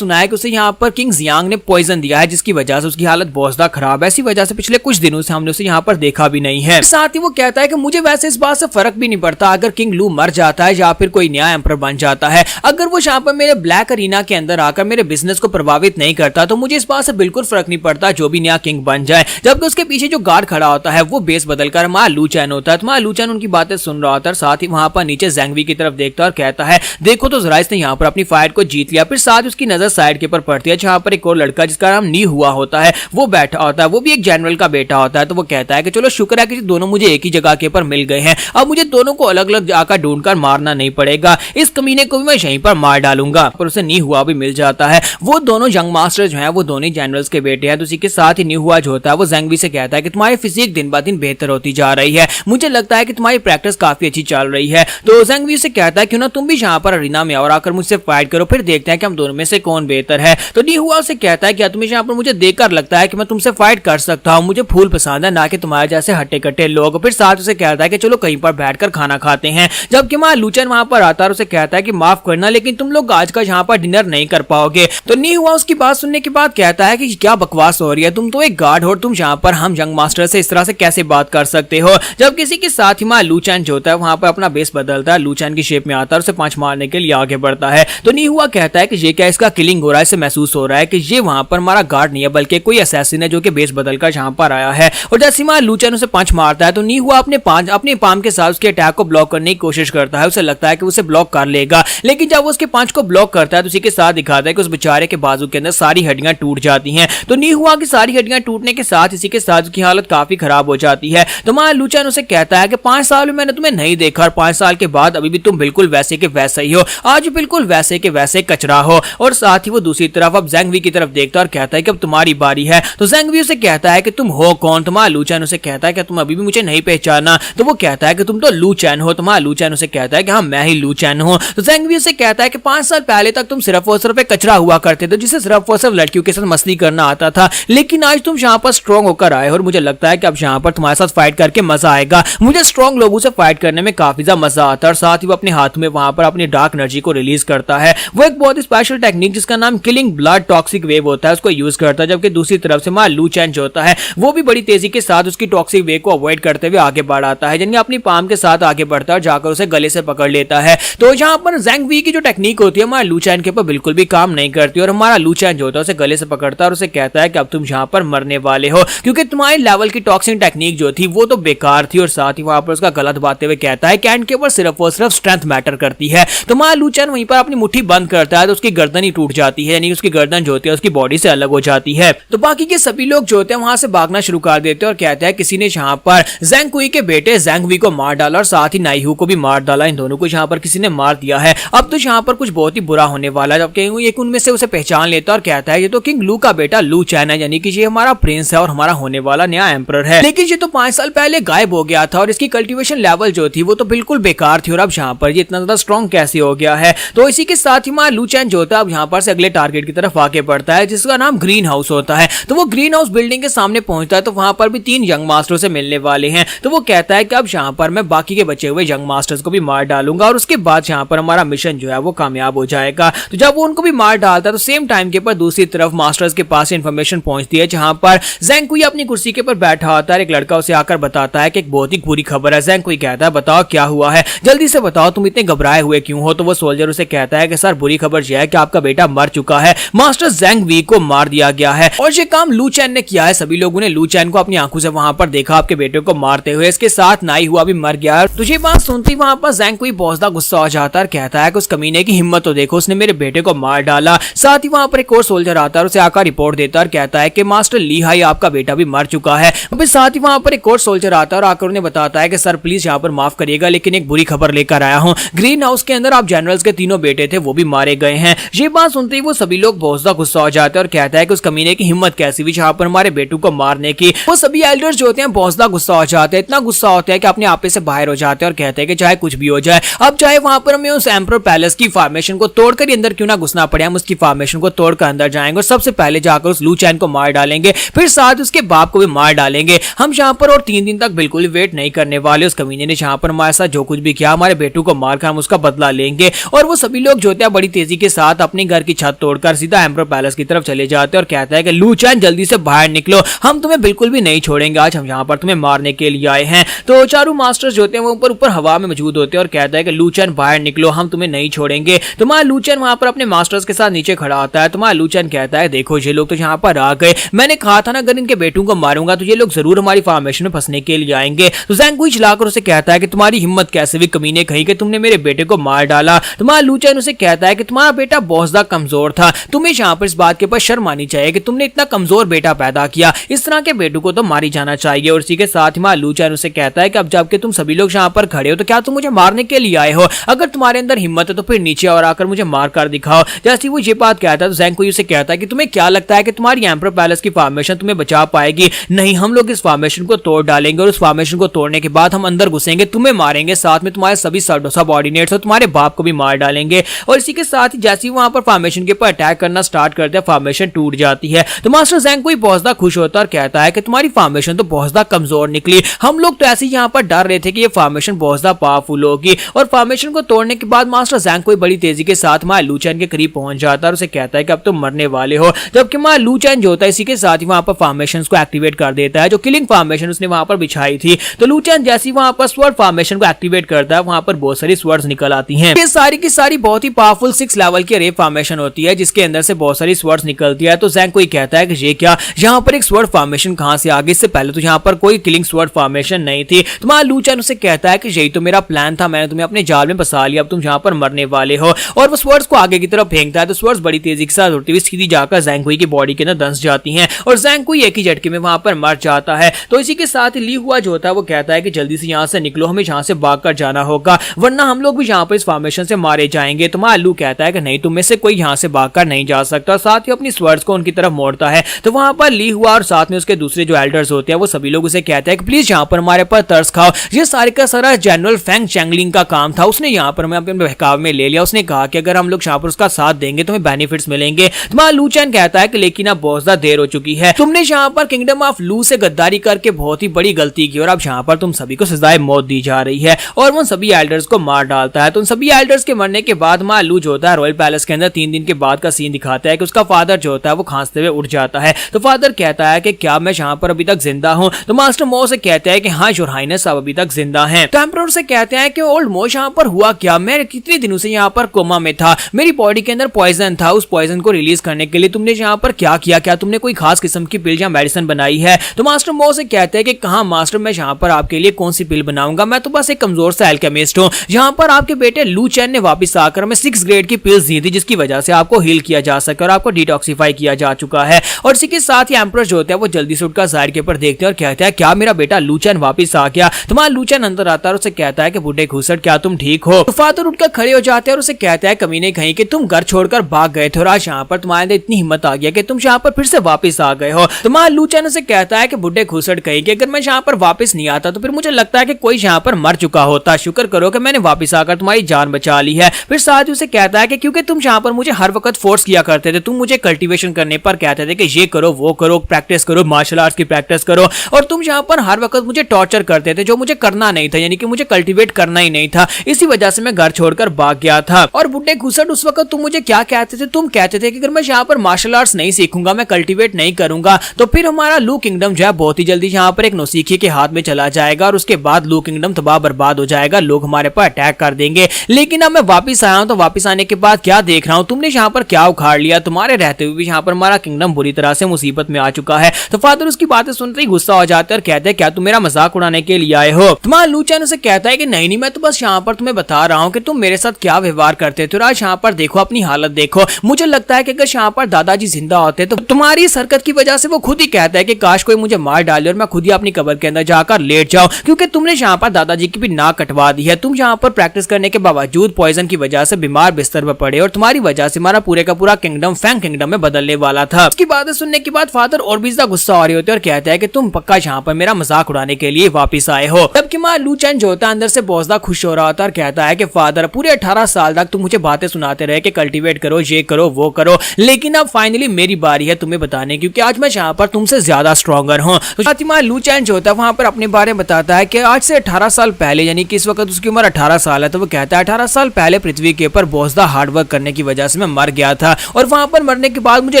है कि उसे यहाँ पर किंग जियांग ने पॉइजन दिया है जिसकी वजह से उसकी हालत बहुत ज्यादा खराब है, इसी वजह से पिछले कुछ दिनों से हमने उसे यहाँ पर देखा भी नहीं है। साथ ही वो कहता है कि मुझे वैसे इस बात से फर्क भी नहीं पड़ता अगर किंग लू मर जाता है या फिर कोई नया एम्परर बन जाता है, अगर वो यहाँ पर मेरे ब्लैक अरीना के अंदर आकर मेरे बिजनेस को प्रभावित नहीं करता तो मुझे इस बात से बिल्कुल फर्क नहीं पड़ता जो भी नया किंग बन जाए। जबकि उसके पीछे जो गार्ड खड़ा होता है वो बेस बदलकर मा लू चैन होता है। मा लू चैन उनकी बातें सुन रहा होता है, साथ ही वहां पर नीचे ज़ैंग वी की तरफ देखता है और कहता है देखो तो जरा इसने यहाँ पर अपनी फाइट को जीत लिया। फिर साथ उसकी नजर साइड के ऊपर पड़ती है जहाँ पर एक और लड़का जिसका नाम नी हुआ होता है वो बैठा होता है, वो भी एक जनरल का बेटा होता है। तो वो कहता है कि चलो शुक्र है कि दोनों मुझे एक ही जगह के ऊपर मिल गए हैं, अब मुझे दोनों को अलग अलग जाकर ढूंढकर मारना नहीं पड़ेगा, इस कमीने को भी मैं यहीं पर मार डालूंगा। पर उसे नी हुआ भी मिल जाता है। वो दोनों यंग मास्टर जो है वो दोनों जनरल्स के बेटे हैं। तो इसी के साथ ही नी हुआ जो होता है वो ज़ैंग वी से कहता है कि तुम्हारी फिजिक दिन ब दिन बेहतर होती जा रही है, मुझे लगता है कि तुम्हारी प्रैक्टिस काफी अच्छी चल रही है। तो ज़ैंग वी से कहता है क्यों ना तुम भी यहाँ पर अरीना में और आकर मुझसे फाइट करो, फिर देखते हैं कि हम दोनों में से कौन बेहतर है। तो नी हुआ उसे कहता है कि तुम्हें यहाँ पर मुझे देखकर लगता है कि मैं तुमसे फाइट कर सकता हूँ, मुझे फूल पसंद है ना कि तुम्हारे जैसे हट्टे कट्टे लोग। फिर साथ उसे कहता है कि चलो कहीं पर बैठकर खाना खाते हैं। जबकि मां लूचन वहां पर आता है और उसे कहता है कि माफ करना लेकिन तुम लोग आज का यहाँ पर डिनर नहीं कर पाओगे। तो नी हुआ उसकी बात सुनने के बाद कहता है कि क्या बकवास हो रही है, तुम तो एक गार्ड हो, तुम यहाँ पर हम यंग मास्टर से इस तरह से कैसे बात कर सकते हो। जब किसी के साथ ही मां लूचैन जो होता है वहां पर अपना बेस बदलता है, लूचैन की शेप में आता है और उसे पंच मारने के लिए आगे बढ़ता है। तो नी हुआ कहता है कि ये क्या इसका किलिंग हो रहा है, इसे महसूस हो रहा है कि ये वहां पर हमारा गार्ड नहीं है बल्कि कोई असैसिन है जो कि बेस बदलकर यहाँ पर आया है। और जैसे मां लूचैन उसे पंच मारता है तो नी हुआ अपने पाम के साथ उसके अटैक को ब्लॉक करने की कोशिश करता है। उसे लगता है कि उसे ब्लॉक कर लेगा, लेकिन जब वो उसके पंच को ब्लॉक करता है तो उसी के साथ दिखाता है कि उस बेचारे के बाजू के अंदर सारी हड्डियां टूट जाती हैं। तो नी हुआ की सारी हड्डियां टूटने के साथ इसी के साथ उसकी हालत काफी खराब हो जाती है। तो मां लूचैन उसे कहता है कि 5 साल में मैंने तुम्हें नहीं देखा और 5 साल के बाद अभी भी तुम बिल्कुल वैसे के वैसे ही हो, आज बिल्कुल वैसे के वैसे कचरा हो। और साथ ही वो दूसरी तरफ अब ज़ैंग वी की तरफ देखता है और कहता है कि अब तुम्हारी बारी है। तो ज़ैंग वी उसे कहता है कि तुम हो कौन। तो मां लूचैन उसे कहता है कि तुम अभी भी मुझे नहीं पहचाना। तो वो कहता है कि तुम तो लूचैन हो। तो मां लूचैन उसे कहता है कि हाँ मैं ही लूचैन हूँ। तो ज़ैंग वी उसे कहता है कि 5 साल पहले तक तुम सिर्फ और सिर्फ कचरा हुआ करते थे जिसे सिर्फ और सिर्फ लड़कियों के साथ मस्ती करना आता था, लेकिन आज तुम यहाँ पर स्ट्रॉन्ग होकर आए और मुझे लगता है कि अब यहाँ पर तुम्हारे साथ फाइट करके मजा आएगा। मुझे स्ट्रॉन्ग लोगों से फाइट करने में काफी ज्यादा मजा आता है। और साथ ही वो अपने हाथ में वहां पर अपनी डार्क एनर्जी को रिलीज करता है। वो एक बहुत ही स्पेशल टेक्निक जिसका नाम किलिंग ब्लड टॉक्सिक वेव होता है उसको यूज करता है। जबकि दूसरी तरफ से मां लूचैन जो होता है वो भी बड़ी तेजी के साथ उसकी टॉक्सिक वेव को अवॉइड करते हुए आगे बढ़ आता है, यानी अपनी पाम के साथ आगे बढ़ता है और जाकर उसे गले से पकड़ लेता है। तो यहाँ पर ज़ैंग वी की जो टेक्निक होती है हमारा लूचैन के ऊपर बिल्कुल भी काम नहीं करती और हमारा लूचैन जो होता है उसे गले से पकड़ता है और उसे कहता है कि अब तुम यहाँ पर मरने वाले हो क्योंकि तुम्हारी लेवल की टॉक्सिक टेक्निक जो थी वो तो बेकार थी। और साथ ही वहां पर उसका गला दबाते हुए कहता है कि एंड के ऊपर सिर्फ और सिर्फ स्ट्रेंथ मैटर करती है। तो हमारा लूचैन वहीं पर अपनी मुट्ठी बंद करता है तो उसकी गर्दन ही टूट जाती है, यानी उसकी गर्दन जो होती है उसकी बॉडी से अलग हो जाती है। तो बाकी के सभी लोग जो होते हैं वहां से भागना शुरू कर देते हैं और कहते हैं किसी ने यहाँ पर ज़ैंग कुई के बेटे ज़ैंग वी को मार डाला और साथ ही नाइहू को भी मार डाला। इन दोनों को यहाँ पर किसी ने मार दिया है। अब तो यहाँ पर कुछ बहुत ही बुरा होने वाला है। जबकि एक उनमें से उसे पहचान लेता और कहता है ये तो किंग लू का बेटा लू चैन है, यानी कि ये हमारा प्रिंस है और हमारा होने वाला नया एम्परर है। लेकिन ये तो 5 साल पहले गायब हो गया था और इसकी कल्टीवेशन लेवल जो थी वो तो बिल्कुल बेकार थी और अब यहाँ पर ये इतना ज्यादा स्ट्रॉन्ग कैसे हो गया है। तो इसी के साथ ही मां लूचैन जो होता है अब यहाँ पर से अगले टारगेट की तरफ आगे बढ़ता है जिसका नाम ग्रीन हाउस होता है। तो वो ग्रीन हाउस बिल्डिंग के सामने पहुंचता है तो वहां पर भी 3 यंग मास्टरों से मिलने वाले हैं। तो वो कहता है कि अब यहाँ पर मैं बाकी के बचे हुए यंग मास्टर्स को भी मार डालूंगा और उसके बाद यहाँ पर हमारा मिशन जो है वो कामयाब हो जाएगा। तो जब वो उनको भी मार डालता है तो सेम टाइम के ऊपर दूसरी तरफ मास्टर्स के पास इन्फॉर्मेशन पहुंचती है जहां पर ज़ैंग कुई अपनी कुर्सी के ऊपर बैठा होता है। एक लड़का उसे आकर बताता है कि एक बहुत ही बुरी खबर है। ज़ैंग कुई कहता है बताओ क्या हुआ है, जल्दी से बताओ, तुम इतने घबराए हुए क्यों हो। तो वो सोल्जर उसे कहता है कि सर बुरी खबर यह है कि आपका बेटा मर चुका है, मास्टर ज़ैंग वी को मार दिया गया है और ये काम लू चैन ने किया है। सभी लोगों ने लू चैन को अपनी आंखों से वहां पर देखा आपके बेटे को मारते हुए, इसके साथ नाई हुआ भी मर गया। तुझे बात सुनती वहां पर ज़ैंग कुई बहुत ज्यादा गुस्सा हो जाता है, कहता है कि उस कमीने की हिम्मत तो देखो, उसने मेरे बेटे को मार डाला। साथ ही वहां पर एक और सोल्जर आता है, उसे आकर रिपोर्ट देता है और कहता है कि मास्टर ली हाई आपका बेटा भी मर चुका है। साथ ही वहां पर एक और सोल्जर आता है और आकर उन्हें बताता है कि सर प्लीज यहाँ पर माफ करिएगा लेकिन एक बुरी खबर लेकर आया हूँ, ग्रीन हाउस के अंदर आप जनरल्स के तीनों बेटे थे वो भी मारे गए हैं। ये बात सुनते ही वो सभी लोग बहुत ज्यादा गुस्सा हो जाते हैं और कहता है कि उस कमीने की हिम्मत कैसी हुई जहाँ पर हमारे बेटू को मारने की। वो सभी एल्डर्स जो होते हैं बहुत ज्यादा गुस्सा हो जाते हैं, इतना गुस्सा होता है कि अपने आपे से बाहर हो जाते हैं और कहते हैं कि चाहे कुछ भी हो जाए, अब चाहे वहां पर हमें उस एम्परर पैलेस की फॉर्मेशन को तोड़कर अंदर क्यों ना घुसना पड़े, हम उसकी फॉर्मेशन को तोड़कर अंदर जाएंगे और सबसे पहले जाकर उस लू चैन को मार डालेंगे, फिर साथ उसके बाप को भी मार डालेंगे। हम यहाँ पर और 3 दिन तक बिल्कुल वेट नहीं करने वाले। उस कमीने ने जहाँ पर हमारे साथ जो कुछ भी किया, हमारे बेटू को मारकर हम उसका बदला लेंगे। और वो सभी लोग जो होते बड़ी तेजी के साथ अपने घर की छत तोड़कर सीधा एम्परर पैलेस की तरफ चले जाते हैं और कहता है कि लू चैन जल्दी से बाहर निकलो, हम तुम्हें बिल्कुल भी नहीं छोड़ेंगे, आज हम यहाँ पर तुम्हें मारने के लिए आए हैं। तो चारों मास्टर्स जो होते हैं वो ऊपर हवा में मौजूद होते हैं और कहता है कि लू चैन बाहर निकलो, हम तुम्हें नहीं छोड़ेंगे। तुम्हारा लू चैन वहां पर अपने मास्टर्स के साथ नीचे खड़ा होता है। तुम्हारा लू चैन कहता है देखो ये लोग तो यहाँ पर आ गए, मैंने कहा था ना अगर इनके बेटों को मारूंगा तो ये लोग जरूर हमारी फॉर्मेशन में फंसने के लिए आएंगे। तो ज़ैंग कुई चिल्लाकर उसे कहता है कि तुम्हारी हिम्मत कैसे भी कमीने कहीं कि तुमने मेरे बेटे को मार डाला। तुम्हारा लू चैन उसे कहता है कि तुम्हारा बेटा बहुत ज्यादा कमजोर था, तुम्हें यहाँ पर इस बात के ऊपर शर्म आनी चाहिए कि तुमने इतना कमजोर बेटा पैदा किया, इस तरह के बेटों को तो मारी जाना चाहिए। और इसी के साथ ही लू चैन उसे कहता है कि अब जबकि तुम सभी लोग यहाँ पर खड़े हो तो क्या तुम मुझे मारने के लिए आए हो, अगर तुम्हारे अंदर हिम्मत है तो फिर नीचे और आकर मुझे मार कर दिखाओ। जैसे वो ये बात कहता है तो ज़ैंग कुई उसे कहता है कि तुम्हें क्या लगता है कि तुम्हारी एम्परर पैलेस की फॉर्मेशन तुम्हें बचा पाएगी? नहीं, हम लोग इस फॉर्मेशन को तोड़ डालेंगे और उस फॉर्मेशन को तोड़ने के बाद हम अंदर घुसेंगे, तुम्हें मारेंगे, साथ में तुम्हारे सभी सबऑर्डिनेट्स और तुम्हारे बाप को भी मार डालेंगे। और इसी के साथ ही जैसे ही वहां पर फॉर्मेशन के ऊपर अटैक करना स्टार्ट करते हैं, फॉर्मेशन टूट जाती है। तो मास्टर ज़ैंग कुई बहुत ज्यादा खुश होता है और कहता है कि तुम्हारी फॉर्मेशन तो बहुत ज्यादा कमजोर निकली, हम लोग तो ऐसे ही यहाँ पर डर रहे थे कि ये फॉर्मेशन बहुत ज्यादा पावरफुल होगी। और फॉर्मेशन को तोड़ने के बाद मास्टर ज़ैंग कुई बड़ी तेजी के साथ लू चैन के करीब पहुंच जाता है और उसे कहता है कि अब तुम मरने वाले हो। जबकि लू चैन जो होता है इसी के साथ ही वहां पर फॉर्मेशन को एक्टिवेट कर देता है, जो किलिंग फॉर्मेशन उसने वहां पर बिछाई थी। तो लू चैन जैसे वहां पर स्वर्ड फॉर्मेशन को एक्टिवेट करता है, वहां पर बहुत सारी स्वर्ड्स निकल आती हैं। ये सारी की सारी बहुत ही पावरफुल 6 लेवल की रे फॉर्मेशन होती है जिसके अंदर से बहुत सारी स्वर्ड्स निकलती है। तो ज़ैंग कुई कहता है कि ये क्या, यहाँ पर एक स्वर्ड फॉर्मेशन कहां से आ गई, इससे पहले तो यहाँ पर कोई किलिंग स्वर्ड फॉर्मेशन नहीं थी। तो लू चैन उसे कहता है कि यही तो मेरा प्लान था, मैंने तुम्हें अपने जाल में फंसा लिया, अब तुम यहाँ पर मरने वाले हो। और वो स्वर्ड्स को आगे की तरफ फेंकता है तो स्वर्ड्स बड़ी तेजी के साथ उड़ती हुई सीधी जाकर ज़ैंग कुई की बॉडी के अंदर दंस जाती हैं और ज़ैंग कुई एक ही झटके में वहां पर मर जाता है। तो इसी के साथ ही ली हुआ जो होता है वो कहता है कि जल्दी से यहाँ से निकलो, हमें यहाँ से भागकर जाना होगा वरना हम लोग भी यहाँ पर इस फॉर्मेशन से मारे जाएंगे। तो लू कहता है कि नहीं, तुम में से कोई यहाँ से भागकर नहीं जा सकता। साथ ही अपनी स्वर्ड्स को उनकी तरफ मोड़ता है तो वहां पर ली हुआ और साथ में उसके दूसरे जो एल्डर्स होते हैं वो सभी लोग उसे कहते हैं कि प्लीज यहाँ पर हमारे पर तरस खाओ, ये सारे का सारा जनरल फेंग चैंगलिंग का काम था, उसने यहाँ पर हमें अपने बहकाव में ले लिया। उसने कहा कि अगर हम लोग यहाँ पर उसका साथ देंगे तो हमें बेनिफिट्स मिलेंगे। तो लू चैन कहता है कि लेकिन अब बहुत ज्यादा देर हो चुकी है, तुमने यहाँ पर किंगडम ऑफ लू से गद्दारी करके बहुत ही बड़ी गलती की और अब यहाँ पर तुम सभी को सजाए मौत दी जा रही है। और वो सभी एल्डर्स को मार डालता है। तो उन सभी एल्डर्स के मरने के बाद लू जो होता है रॉयल पैलेस के अंदर 3 दिन के बाद का सीन दिखाता है कि उसका फादर जो होता है वो खांसते हुए उठ जाता है। तो फादर कहता है कि क्या मैं यहाँ पर अभी तक जिंदा हूँ? तो मास्टर मो से कहते हैं कि हाँ योर हाइनेस आप अभी तक जिंदा हैं। तो एम्परर से कहते हैं कि ओल्ड मो यहाँ पर हुआ क्या, मैं कितने दिनों से यहाँ पर कोमा में था, मेरी बॉडी के अंदर पॉइजन था, उस पॉइजन को रिलीज करने के लिए तुमने यहाँ पर क्या किया, क्या तुमने कोई खास किस्म की पिल या मेडिसिन बनाई है? तो मास्टर मो से कहते हैं कि कहाँ मास्टर, मैं यहाँ पर आपके लिए कौन सी पिल बनाऊंगा, मैं तो बस एक कमजोर सा एल्केमिस्ट हूँ। यहाँ पर आपके बेटे लू चैन ने वापस आकर हमें 6 ग्रेड की पिल्स दी थी जिसकी वजह से आपको हील किया जा सके और आपको डिटॉक्सिफाई किया जा चुका है। और इसी के साथ ही एम्परर जो होता है वो जल्दी से उठकर जाहिर के ऊपर देखते हैं और कहता है क्या मेरा बेटा लू चैन वापस आ गया? तुम्हारा लू चैन अंदर आता है और उसे कहता है कि बूढ़े घुसट क्या तुम ठीक हो? तो फादर उठकर खड़े हो जाते हैं और उसे कहता है कमीने कहीं कि तुम घर छोड़कर भाग गए थे और आज यहाँ पर तुम्हारे अंदर इतनी हिम्मत आ गया कि तुम यहाँ पर फिर से वापस आ गए हो। तुम्हारा लू चैन उसे कहता है कि बूढ़े घुसट कहीं कि अगर मैं यहाँ पर वापस नहीं आता तो फिर मुझे लगता है कि कोई यहाँ पर मर चुका होता, शुक्र करो कि मैंने वापस आकर तुम्हारी जान बचा ली है। फिर साथ ही उसे कहता है कि क्योंकि तुम यहाँ पर मुझे हर वक्त फोर्स किया करते थे, तुम मुझे कल्टीवेशन करने पर कहते थे कि ये करो वो करो, प्रैक्टिस करो, मार्शल आर्ट्स की प्रैक्टिस करो, और तुम यहाँ पर हर वक्त मुझे टॉर्चर करते थे जो मुझे करना नहीं था, यानी कि मुझे कल्टीवेट करना ही नहीं था। इसी वजह से मैं घर छोड़कर भाग गया था। और बुड्ढे घुसट उस वक्त तुम मुझे क्या कहते थे, तुम तुम कहते थे कि अगर मैं यहाँ पर मार्शल आर्ट्स नहीं सीखूंगा, मैं कल्टीवेट नहीं करूंगा, तो फिर हमारा लू किंगडम जो है बहुत ही जल्दी यहाँ पर एक नौसिखिए के हाथ में चला जाएगा और उसके बाद लू किंगडम तबाह बर्बाद हो जाएगा, लोग हमारे पर अटैक कर देंगे। लेकिन अब मैं वापिस आया हूँ, तो वापिस आने के बाद क्या देख रहा हूँ, तुमने यहाँ पर क्या उखाड़ लिया, तुम्हारे रहते हुए भी यहाँ पर हमारा किंगडम बुरी तरह से मुसीबत में आ चुका है। तो फादर उसकी बातें सुनते ही गुस्सा हो जाते हैं और कहते हैं क्या तुम मेरा मजाक उड़ाने के लिए आए हो। तुम्हारा लू चैन उसे कहता है कि नहीं, मैं तो बस यहाँ पर तुम्हें बता रहा हूँ कि तुम मेरे साथ क्या व्यवहार करते थे और आज यहाँ पर देखो अपनी हालत देखो। मुझे लगता है कि अगर यहाँ पर दादाजी जिंदा होते तो तुम्हारी इस हरकत की वजह से वो खुद ही कहता है कि काश कोई मुझे मार डाले और मैं खुद ही अपनी कब्र के अंदर जाकर लेट जाऊं, क्योंकि तुमने यहाँ पर दादाजी की भी नाक कटवा दी है। तुम यहाँ पर प्रैक्टिस करने के बावजूद पॉइजन की वजह से बीमार बिस्तर पर पड़े और तुम्हारी वजह से हमारा पूरे का पूरा किंगडम फैंग किंगडम में बदलने वाला था। उसकी बातें सुनने के बाद फादर और भी ज्यादा गुस्सा हो रहे होते और कहते हैं कि तुम पक्का यहाँ पर मेरा मजाक उड़ाने के लिए वापिस आए हो। तब हमारा लू चैन जो होता है अंदर से बहुत ज्यादा खुश हो रहा होता है और कहता है कि फादर पूरे 18 साल तक तुम मुझे बातें सुनाते रहे कि कल्टीवेट करो, ये करो, वो करो, लेकिन अब फाइनली मेरी बारी है तुम्हें बताने, क्योंकि आज मैं यहाँ पर तुमसे ज्यादा स्ट्रॉन्गर हूँ। तो फातिमा लू चैन जो होता है वहां पर अपने बारे में बताता है कि आज से 18 साल पहले, यानी कि इस वक्त उसकी उम्र 18 साल है, तो वो कहता है 18 साल पहले पृथ्वी के ऊपर बहुत ज्यादा हार्ड वर्क करने की वजह से मैं मर गया था और वहां पर मरने के बाद मुझे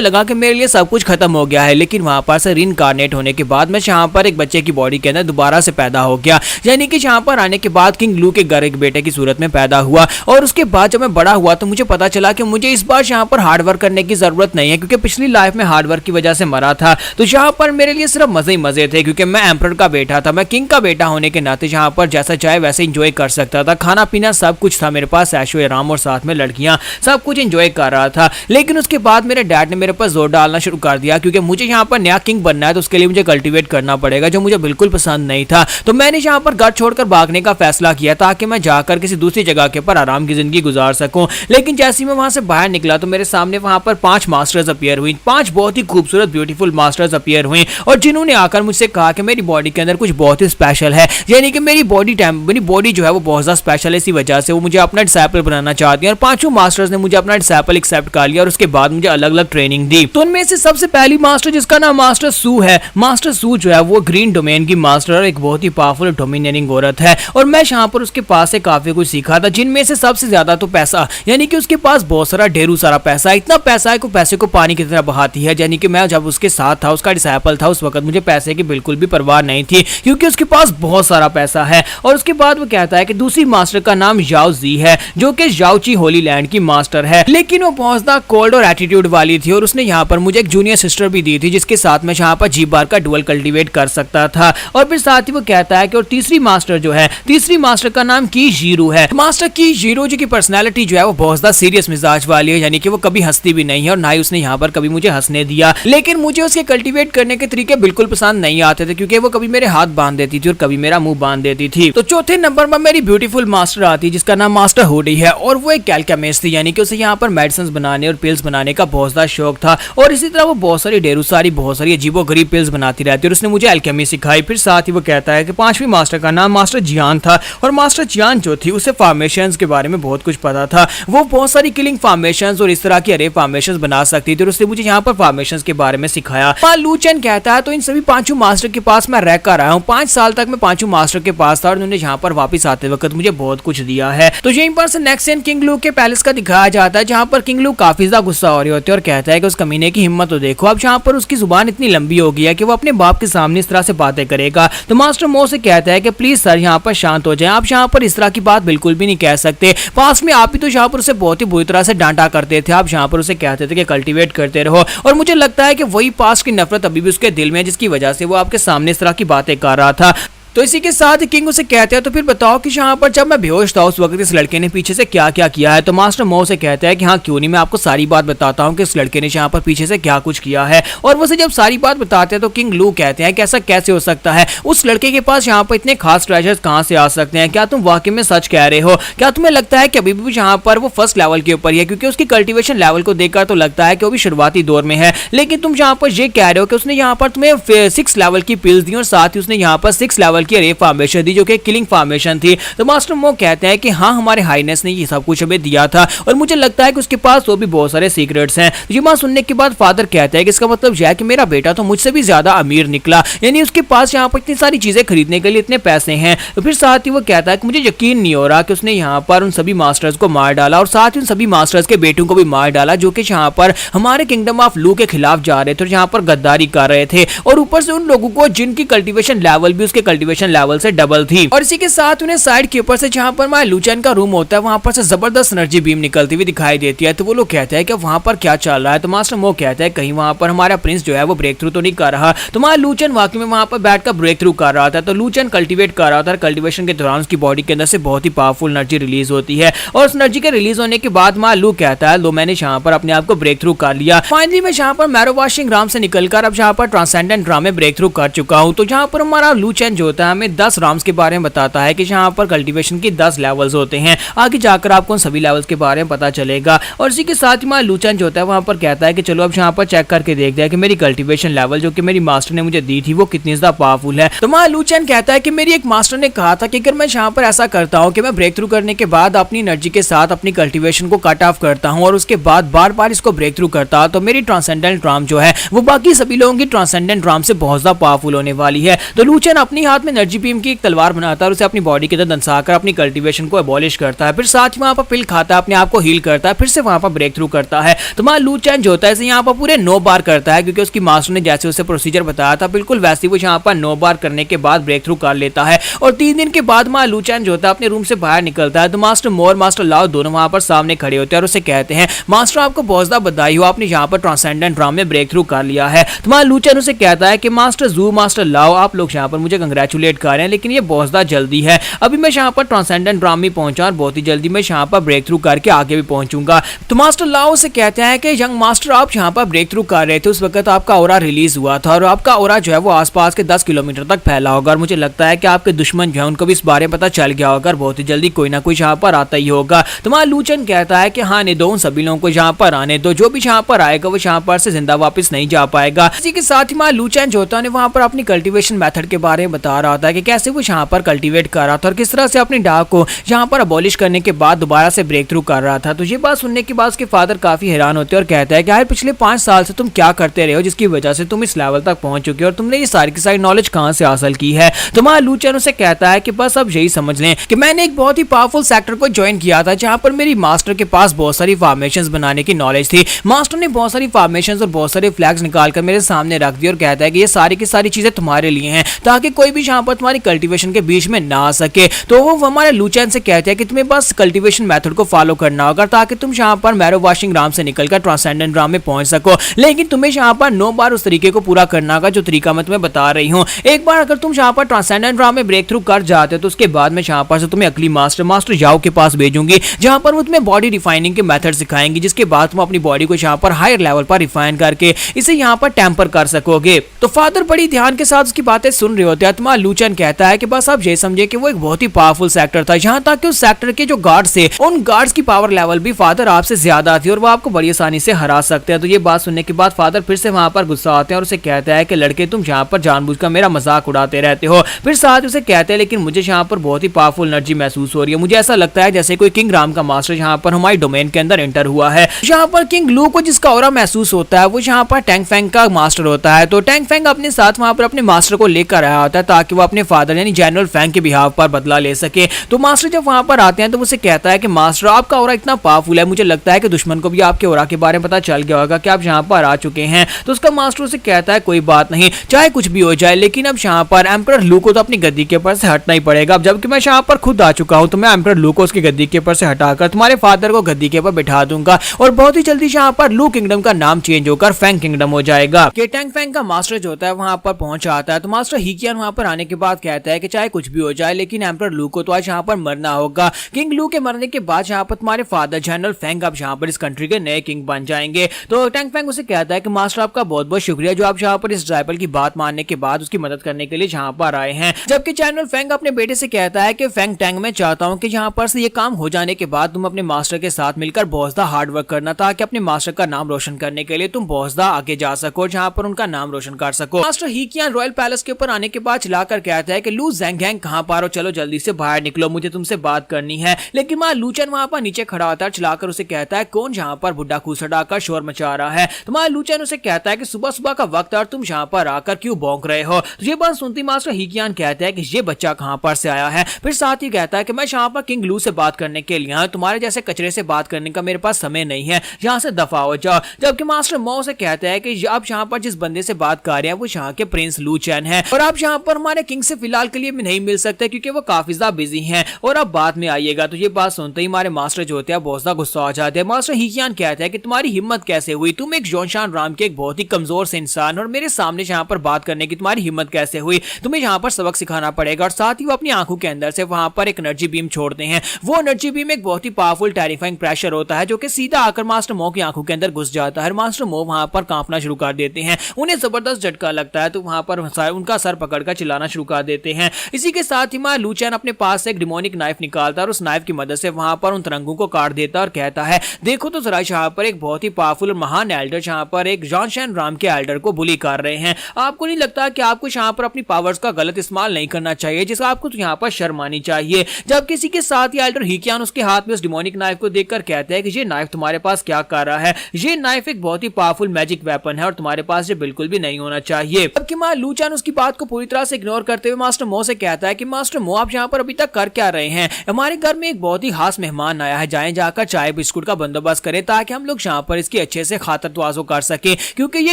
लगा कि मेरे लिए सब कुछ खत्म हो गया है, लेकिन वहां पर से रीइंकार्नेट होने के बाद मैं यहाँ पर एक बच्चे की बॉडी के अंदर दोबारा से पैदा हो गया, यानी कि यहाँ पर आने के बाद किंग लू के घर एक बेटे की सूरत में पैदा हुआ। और उसके बाद जब मैं बड़ा हुआ तो मुझे पता चला कि मुझे इस बार यहाँ पर हार्ड वर्क करने की जरूरत नहीं है, क्योंकि पिछली लाइफ में हार्ड वर्क की वजह से मरा था। तो यहाँ पर मेरे लिए सिर्फ मजे ही मजे थे, क्योंकि मैं एम्परर का बेटा था, मैं किंग का बेटा होने के नाते यहाँ पर जैसा चाहे वैसे एंजॉय कर सकता था, खाना पीना सब कुछ था मेरे पास, ऐशो आराम और साथ में लड़कियां, सब कुछ एंजॉय कर रहा था। लेकिन उसके बाद मेरे डैड ने मेरे पर जोर डालना शुरू कर दिया, क्योंकि मुझे यहाँ पर नया किंग बनना है, तो उसके लिए मुझे कल्टीवेट करना पड़ेगा, जो मुझे बिल्कुल पसंद नहीं था। तो मैंने यहाँ पर घर छोड़कर भागने का फैसला किया ताकि मैं जाकर किसी दूसरी जगह के पर आराम की जिंदगी गुजार सकूं। लेकिन जैसे ही मैं वहां से बाहर निकला तो मेरे सामने वहां पर 5 मास्टर्स अपीयर हुई, 5 बहुत ही खूबसूरत ब्यूटीफुल मास्टर्स अपीयर हुए और जिन्होंने आकर मुझसे कहा कि मेरी बॉडी के अंदर कुछ बहुत ही स्पेशल है, यानी कि मेरी बॉडी जो है वो बहुत ज्यादा स्पेशल है, इसी वजह से वो मुझे अपना डिसाइपल बनाना चाहती है। और 5 मास्टर्स ने मुझे अपना डिसाइपल एक्सेप्ट कर लिया और उसके बाद मुझे अलग अलग ट्रेनिंग दी। तो उनमें से सबसे पहली मास्टर जिसका नाम मास्टर सू है, मास्टर सू जो है वो ग्रीन डोमेन की मास्टर और एक बहुत ही पावरफुल डोमिनियरिंग औरत है और मैं यहाँ पर उसके पास से काफी कुछ सीखा था, जिनमें से सबसे ज्यादा तो पैसा, यानी कि उसके पास बहुत सारा ढेरों सारा पैसा, इतना पैसा है कि पैसे को पानी की तरह बहाती है। यानी कि मैं जब उसके साथ था, उसका डिसाइपल था, उस वक्त मुझे पैसे की बिल्कुल भी परवाह नहीं थी, क्योंकि उसके पास बहुत सारा पैसा है। और उसके बाद वो कहता है कि दूसरी मास्टर का नाम याओ जी है, जो कि याओची होली लैंड की मास्टर है, लेकिन वो बहुत ज्यादा कोल्ड और एटीट्यूड वाली थी और उसने यहाँ पर मुझे एक जूनियर सिस्टर भी दी थी, जिसके साथ मैं यहाँ पर जी बार का डुअल कल्टीवेट कर सकता था। और फिर साथ ही वो कहता है कि और तीसरी मास्टर जो है, तीसरी मास्टर का नाम की जीरो है। मास्टर की जीरो जी की पर्सनैलिटी जो है वो बहुत ज्यादा सीरियस मिजाज वाली है, यानी कि वो कभी हंसती भी नहीं है और ना ही उसने यहाँ पर कभी मुझे हंसने दिया। लेकिन मुझे उसके कल्टीवेट करने के तरीके बिल्कुल पसंद नहीं आते थे, क्योंकि वो कभी मेरे हाथ बांध देती थी और कभी मेरा मुंह बांध देती थी। तो चौथे नंबर पर मेरी ब्यूटीफुल मास्टर आती, जिसका नाम मास्टर हुडी है और वो एक एल्केमिस्ट थी, यानी कि उसे यहाँ पर मेडिसिन बनाने और पिल्स बनाने का बहुत ज्यादा शौक था और इसी तरह वो बहुत सारी ढेरों सारी बहुत सारी अजीबोगरीब पिल्स बनाती रहती और उसने मुझे एल्केमी सिखाई। फिर साथ ही वो कहता है कि 5वीं मास्टर का नाम मास्टर जियान था और मास्टर जियान जो थी उसे फॉर्मेशंस के बारे में बहुत कुछ पता था, वो बहुत सारी किलिंग फॉर्मेशंस और इस तरह की अरे फॉर्मेशंस बना सकती थी और उसने मुझे यहाँ पर फॉर्मेशंस के बारे में सिखाया। लू चैन कहता है तो इन सभी 5 मास्टर के पास मैं रह कर आया हूँ, 5 साल तक मैं 5 मास्टर के पास था और उन्होंने यहाँ पर वापस आते वक्त मुझे बहुत कुछ दिया है। तो यहीं पर से नेक्स्ट सीन किंग लू के पैलेस का दिखाया जाता है, जहाँ पर किंग लू काफी ज्यादा गुस्सा हो रहे होते हैं और कहता है कि उस कमीने की हिम्मत तो देखो, अब यहाँ पर उसकी जुबान इतनी लंबी हो गई है कि वो अपने बाप के सामने इस तरह से बातें करेगा। तो मास्टर मो से कहता है कि प्लीज सर यहाँ पर शांत हो जाएं, आप यहाँ पर इस तरह की बात बिल्कुल भी नहीं कह सकते, पास में आप ही तो यहाँ पर उसे बहुत ही बुरी तरह से डांटा करते थे, आप यहाँ पर उसे कहते थे कि कल्टीवेट करते रहो और मुझे लगता है कि वही पास्ट की नफरत अभी भी उसके दिल में है, जिसकी वजह से वो आपके सामने इस तरह की बातें कर रहा था। तो इसी के साथ किंग उसे कहते हैं तो फिर बताओ कि यहाँ पर जब मैं बेहोश था उस वक्त इस लड़के ने पीछे से क्या क्या किया है। तो मास्टर मो से कहता है कि हाँ क्यों नहीं, मैं आपको सारी बात बताता हूँ कि इस लड़के ने यहाँ पर पीछे से क्या कुछ किया है। और वो जब सारी बात बताते हैं तो किंग लू कहते हैं कि ऐसा कैसे हो सकता है, उस लड़के के पास यहाँ पर इतने खास ट्रेजर्स कहाँ से आ सकते हैं, क्या तुम वाकई में सच कह रहे हो, क्या तुम्हें लगता है कि अभी भी यहाँ पर वो फर्स्ट लेवल के ऊपर ही है, क्योंकि उसकी कल्टीवेशन लेवल को देखकर तो लगता है कि वो भी शुरुआती दौर में है, लेकिन तुम यहाँ पर ये कह रहे हो कि उसने यहाँ पर तुम्हें 6 लेवल की पिल्स दी और साथ ही उसने यहाँ पर 6 लेवल बल्कि रेप फॉर्मेशन थी जो कि किलिंग फॉर्मेशन थी। तो मास्टर मो कहते हैं कि हाँ, हमारे हाईनेस ने ये सब कुछ हमें दिया था और मुझे लगता है कि उसके पास तो भी बहुत सारे सीक्रेट्स हैं। ये बात सुनने के बाद फादर कहता है कि इसका मतलब यह है कि मेरा बेटा तो मुझसे भी ज्यादा अमीर निकला, यानी उसके पास यहाँ पर इतनी सारी चीजें खरीदने के लिए इतने पैसे हैं। तो फिर साथ ही वो कहता है कि मुझे यकीन नहीं हो रहा कि उसने यहाँ पर उन सभी मास्टर्स को मार डाला और साथ ही उन सभी मास्टर्स के बेटों को भी मार डाला जो कि यहाँ पर हमारे किंगडम ऑफ लू के खिलाफ जा रहे थे और यहाँ पर गद्दारी कर रहे थे, और ऊपर से उन लोगों को जिनकी कल्टीवेशन लेवल भी उसके कल्टीवेशन लेवल से डबल थी। और इसी के साथ उन्हें साइड के ऊपर से जहाँ पर माय लूचेन का रूम होता है वहां पर से जबरदस्त एनर्जी बीम निकलती हुई दिखाई देती है। तो वो लोग कहते हैं कि वहां पर क्या चल रहा है। तो मास्टर मो कहता है कहीं वहां पर हमारा प्रिंस जो है वो ब्रेक थ्रू तो नहीं कर रहा। तो माय लूचेन वाकई में वहां पर बैठकर ब्रेक थ्रू कर रहा था। तो लूचेन कल्टीवेट कर रहा था, कल्टीवेशन के दौरान उसकी बॉडी के अंदर से बहुत ही पावरफुल एनर्जी रिलीज होती है और उस एनर्जी के रिलीज होने के बाद माय लू कहता है लो मैंने यहाँ पर अपने आप को ब्रेक थ्रू कर लिया। फाइनली मैं यहाँ पर मैरो वॉशिंग राम से निकलकर अब यहाँ पर ट्रांसेंडेंट राम में ब्रेक थ्रू कर चुका हूँ। तो जहाँ पर हमारा लूचेन जो होता है हमें 10 राम्स के बारे में बताता है कि यहाँ पर कल्टीवेशन की 10 लेवल्स होते हैं। आगे जाकर आपको उन सभी लेवल्स के बारे में पता चलेगा। और इसी के साथ ही लूचेन जो होता है वहां पर कहता है कि चलो अब यहाँ पर चेक करके देखते हैं कि मेरी कल्टीवेशन लेवल जो कि मेरी मास्टर ने मुझे दी थी वो कितनी ज्यादा पावरफुल है। तो लूचेन कहता है कि मेरी एक मास्टर ने कहा था कि अगर मैं यहाँ पर ऐसा करता हूँ कि मैं ब्रेक थ्रू करने के बाद अपनी एनर्जी के साथ अपनी कल्टीवेशन को कट ऑफ करता हूँ और उसके बाद बार बार इसको ब्रेक थ्रू करता तो मेरी ट्रांसेंडेंट राम जो है वो बाकी सभी लोगों की ट्रांसेंडेंट राम से बहुत ज्यादा पावरफुल होने वाली है। तो लूचेन अपने हाथ में एनर्जी बीम की एक तलवार बनाता है और उसे अपनी बॉडी के अंदर दंसाकर अपनी कल्टीवेशन को एबॉलिश करता है। फिर साथ ही वहां पर पिल खाता है, अपने आप को हील करता है, फिर से वहां पर ब्रेक थ्रू करता है। तो लूचेन जो होता है यहाँ पर पूरे 9 बार करता है क्योंकि उसकी मास्टर ने जैसे उसे प्रोसीजर बताया था बिल्कुल वैसे वो यहाँ पर 9 बार करने के बाद ब्रेक थ्रू कर लेता है। और 3 दिन के बाद लूचेन जो होता है अपने रूम से बाहर निकलता है। तो मास्टर मो और मास्टर लाओ दोनों वहां पर सामने खड़े होते हैं और उसे कहते हैं मास्टर आपको बहुत ज्यादा बधाई हो, आपने यहाँ पर ट्रांसेंडेंट राम में ब्रेक थ्रू कर लिया है। तो लूचेन उसे कहता है कि मास्टर जू मास्टर लाओ आप लोग यहाँ पर मुझे कंग्रेचुलेट कर रहे हैं लेकिन ये बहुत ज्यादा जल्दी है, अभी मैं यहाँ पर ट्रांसेंडेंट राम में पहुंचा और बहुत ही जल्दी मैं यहाँ पर ब्रेक थ्रू करके आगे भी पहुंचूंगा। तो मास्टर लाओ से कहते हैं कि यंग मास्टर आप यहाँ पर ब्रेक थ्रू कर रहे थे उस वक्त आपका ओरा रिलीज हुआ था और आपका ओरा जो है वो आसपास के 10 किलोमीटर तक फैला होगा और मुझे लगता है कि आपके दुश्मन जो है उनको भी इस बारे में पता चल गया होगा, बहुत ही जल्दी कोई ना कोई यहाँ पर आता ही होगा। तो लूचेन कहता है कि हाँ ने दो उन सभी लोगों को यहाँ पर आने दो, जो भी यहाँ पर आएगा वो यहाँ पर से जिंदा वापस नहीं जा पाएगा। इसी के साथ ही लूचेन जो होता है वहां पर अपनी कल्टीवेशन मेथड के बारे में बता रहा था कि कैसे वो यहाँ पर कल्टीवेट कर रहा था और किस तरह से अपनी डाक को यहाँ पर अबॉलिश करने के बाद दोबारा से ब्रेक थ्रू कर रहा था। तो ये बात सुनने के बाद उसके फादर काफी हैरान होते हैं और कहता है कि यार पिछले 5 साल से तुम क्या करते रहे हो जिसकी वजह से तुम इस लेवल तक पहुंच चुके हो और तुमने ये सारी की सारी नॉलेज कहां से हासिल की है। तो लूचेन उसे कहता है कि बस अब यही समझ लें कि मैंने एक बहुत ही पावरफुल सेक्टर को ज्वाइन किया था जहां पर मेरी मास्टर के पास बहुत सारी फॉर्मेशंस बनाने की नॉलेज थी। मास्टर ने बहुत सारी फॉर्मेशंस और बहुत सारे फ्लैग्स निकालकर मेरे सामने रख दी और कहता है कि ये सारी की सारी चीजें तुम्हारे लिए हैं ताकि कोई भी यहाँ पर तुम्हारी कल्टीवेशन के बीच में ना आ सके। तो वो हमारे लूचेन से कहते हैं कि तुम्हें बस कल्टीवेशन मेथड को फॉलो करना होगा ताकि तुम यहाँ पर मैरो वॉशिंग राम से निकलकर ट्रांसेंडेंट राम में पहुंच सको, लेकिन तुम्हें यहाँ पर 9 बार उस तरीके को पूरा करना होगा जो तरीका मैं तुम्हें बता रही हूँ। एक बार अगर तुम यहाँ पर ट्रांसेंडेंट राम में ब्रेक थ्रू कर जाते हो तो उसके बाद में यहाँ पर से तुम्हें अगली मास्टर याओ के पास भेजूंगी जहाँ पर वो तुम्हें बॉडी रिफाइनिंग के मेथड सिखाएंगी, जिसके बाद तुम अपनी बॉडी को यहाँ पर हायर लेवल पर रिफाइन करके इसे यहाँ पर टेम्पर कर सकोगे। तो फादर बड़ी ध्यान के साथ उसकी बातें सुन रहे होते हैं। तो लूचेन कहता है कि बस आप ये समझे कि वो एक बहुत ही पावरफुल सेक्टर था, यहाँ तक कि उस सेक्टर के जो गार्ड्स थे उन गार्ड्स की पावर लेवल भी फादर आपसे ज्यादा थी और वो आपको बड़ी आसानी से हरा सकते हैं। तो ये बात सुनने के बाद फादर फिर से वहां पर गुस्सा आते हैं और उसे कहता है कि लड़के तुम यहाँ पर जानबूझकर मेरा मजाक उड़ाते रहते हो। फिर साथ उसे कहते हैं लेकिन मुझे यहाँ पर बहुत ही पावरफुल एनर्जी महसूस हो रही है, मुझे ऐसा लगता है जैसे कोई किंग राम का मास्टर यहाँ पर हमारे डोमेन के अंदर एंटर हुआ है। यहाँ पर किंग लू को जिसका ऑरा महसूस होता है वो यहाँ पर टैंग फैंग का मास्टर होता है। तो टैंग फैंग अपने साथ वहां पर अपने मास्टर को लेकर आया होता है ताकि वो अपने फादर यानी जनरल फैंग के बिहाव पर बदला ले सके। तो मास्टर जब वहां पर आते हैं तो उसे कहता है कि मास्टर आपका ऑरा इतना पावरफुल है, मुझे लगता है कि दुश्मन को भी आपके ऑरा के बारे में पता चल गया होगा कि आप यहाँ पर आ चुके हैं। तो उसका मास्टर उसे कहता है कोई बात नहीं, चाहे कुछ भी हो जाए लेकिन अब यहाँ पर एम्परर लू को तो अपनी गद्दी के ऊपर से हटना ही पड़ेगा। अब जबकि मैं यहाँ पर खुद आ चुका हूँ तो मैं एम्परर लू को उसकी गद्दी के ऊपर से हटाकर तुम्हारे फादर को गद्दी के ऊपर बिठा दूंगा और बहुत ही जल्दी यहाँ पर लू किंगडम का नाम चेंज होकर फैंग किंगडम हो जाएगा। टैंग फैंग का मास्टर जो होता है वहां पर पहुंच आता है। तो मास्टर हीकियन वहां पर आने के बाद कहता है कि चाहे कुछ भी हो जाए लेकिन एम्परर लू को तो आज यहाँ पर मरना होगा। किंग लू के मरने के बाद यहाँ पर तुम्हारे फादर जनरल फैंग अब यहाँ पर इस कंट्री के नए किंग बन जाएंगे। तो टैंग फैंग उसे कहता है कि मास्टर आपका बहुत बहुत शुक्रिया जो आप यहाँ पर इस ड्राइबल की बात मानने के बाद उसकी मदद करने के लिए यहाँ पर आए हैं। जबकि जनरल फैंग अपने बेटे से कहता है कि फैंग टैंग मैं चाहता हूँ कि यहाँ पर से ये काम हो जाने के बाद तुम अपने मास्टर के साथ मिलकर बहुत ज्यादा हार्ड वर्क करना ताकि अपने मास्टर का नाम रोशन करने के लिए तुम बहुत ज्यादा आगे जा सको, जहाँ पर उनका नाम रोशन कर सको। मास्टर हीकियन रॉयल पैलेस के ऊपर आने के बाद चिल्लाकर आकर कहता है कि लू ज़ेंगहेंग कहां पर हो, चलो जल्दी से बाहर निकलो, मुझे तुमसे बात करनी है। लेकिन वहां लूचन वहां पर नीचे खड़ा होता है, चलाकर उसे कहता है कौन जहां पर बुड्ढा खूसड़ाकर शोर मचा रहा है। तुम्हारा लूचन उसे कहता है कि सुबह सुबह का वक्त है और तुम यहाँ पर आकर क्यों भौंक रहे हो। तो ये बात सुनती मास्टर हीकियान कहता है कि ये बच्चा कहां पर से आया है। फिर साथ ही कहता है कि मैं यहाँ पर किंग लू से बात करने के लिए आया, तुम्हारे जैसे कचरे से बात करने का मेरे पास समय नहीं है, यहाँ से दफा हो जाओ। जबकि मास्टर मो से कहता है कि आप यहाँ पर जिस बंदे से बात कर रहे हैं वो यहाँ के प्रिंस लू चैन है और आप यहाँ पर हमारे किंग से फिलहाल के लिए भी नहीं मिल सकते क्योंकि वो काफी ज्यादा बिजी हैं और अब बाद में आइएगा। तो ये बात सुनते ही हमारे मास्टर जो होते हैं बहुत ज्यादा गुस्सा हो जाते हैं। मास्टर हीकियान कहता है कि तुम्हारी हिम्मत कैसे हुई, तुम एक जोनशान राम के एक बहुत ही कमजोर से इंसान और मेरे सामने यहाँ पर बात करने की तुम्हारी हिम्मत कैसे हुई, तुम्हें यहाँ पर सबक सिखाना पड़ेगा। और साथ ही वो अपनी आंखों के अंदर से वहां पर एक एनर्जी बीम छोड़ते हैं। वो एनर्जी बीम एक बहुत ही पावरफुल टेरिफाइंग प्रेशर होता है जो कि सीधा आकर मास्टर मो की आंखों के अंदर घुस जाता है। मास्टर मो वहां पर कांपना शुरू कर देते हैं, उन्हें जबरदस्त झटका लगता है तो वहां पर उनका सर पकड़कर चिल्लाना शुरू कर देते हैं। इसी के साथ ही मां लूचैन अपने पास से एक डिमोनिक नाइफ निकालता है और उस नाइफ की मदद से वहां पर उन तरंगों को काट देता है और कहता है देखो तो जरा यहाँ पर एक बहुत ही पावरफुल और महान एल्डर यहाँ पर एक जॉनशन राम के एल्डर को बुली कर रहे हैं। आपको नहीं लगता कि आपको यहाँ पर अपनी पावर्स का गलत इस्तेमाल नहीं करना चाहिए, जिसका आपको तो यहाँ पर शर्म आनी चाहिए। जब किसी के साथ ही एल्डर हीकियान उसके हाथ में उस डिमोनिक नाइफ को देखकर कहते हैं कि ये नाइफ तुम्हारे पास क्या कर रहा है, ये नाइफ एक बहुत ही पावरफुल मैजिक वेपन है और तुम्हारे पास ये बिल्कुल भी नहीं होना चाहिए। जबकि मां लूचैन उसकी बात को पूरी तरह से इग्नोर करते हुए मास्टर मो से कहता है कि मास्टर मो आप यहाँ पर अभी तक कर क्या रहे हैं, हमारे घर में एक बहुत ही खास मेहमान आया है, जाएं जाकर चाय बिस्कुट का बंदोबस्त करें ताकि हम लोग यहाँ पर इसकी अच्छे से खातर तवाज़ो कर सके क्योंकि ये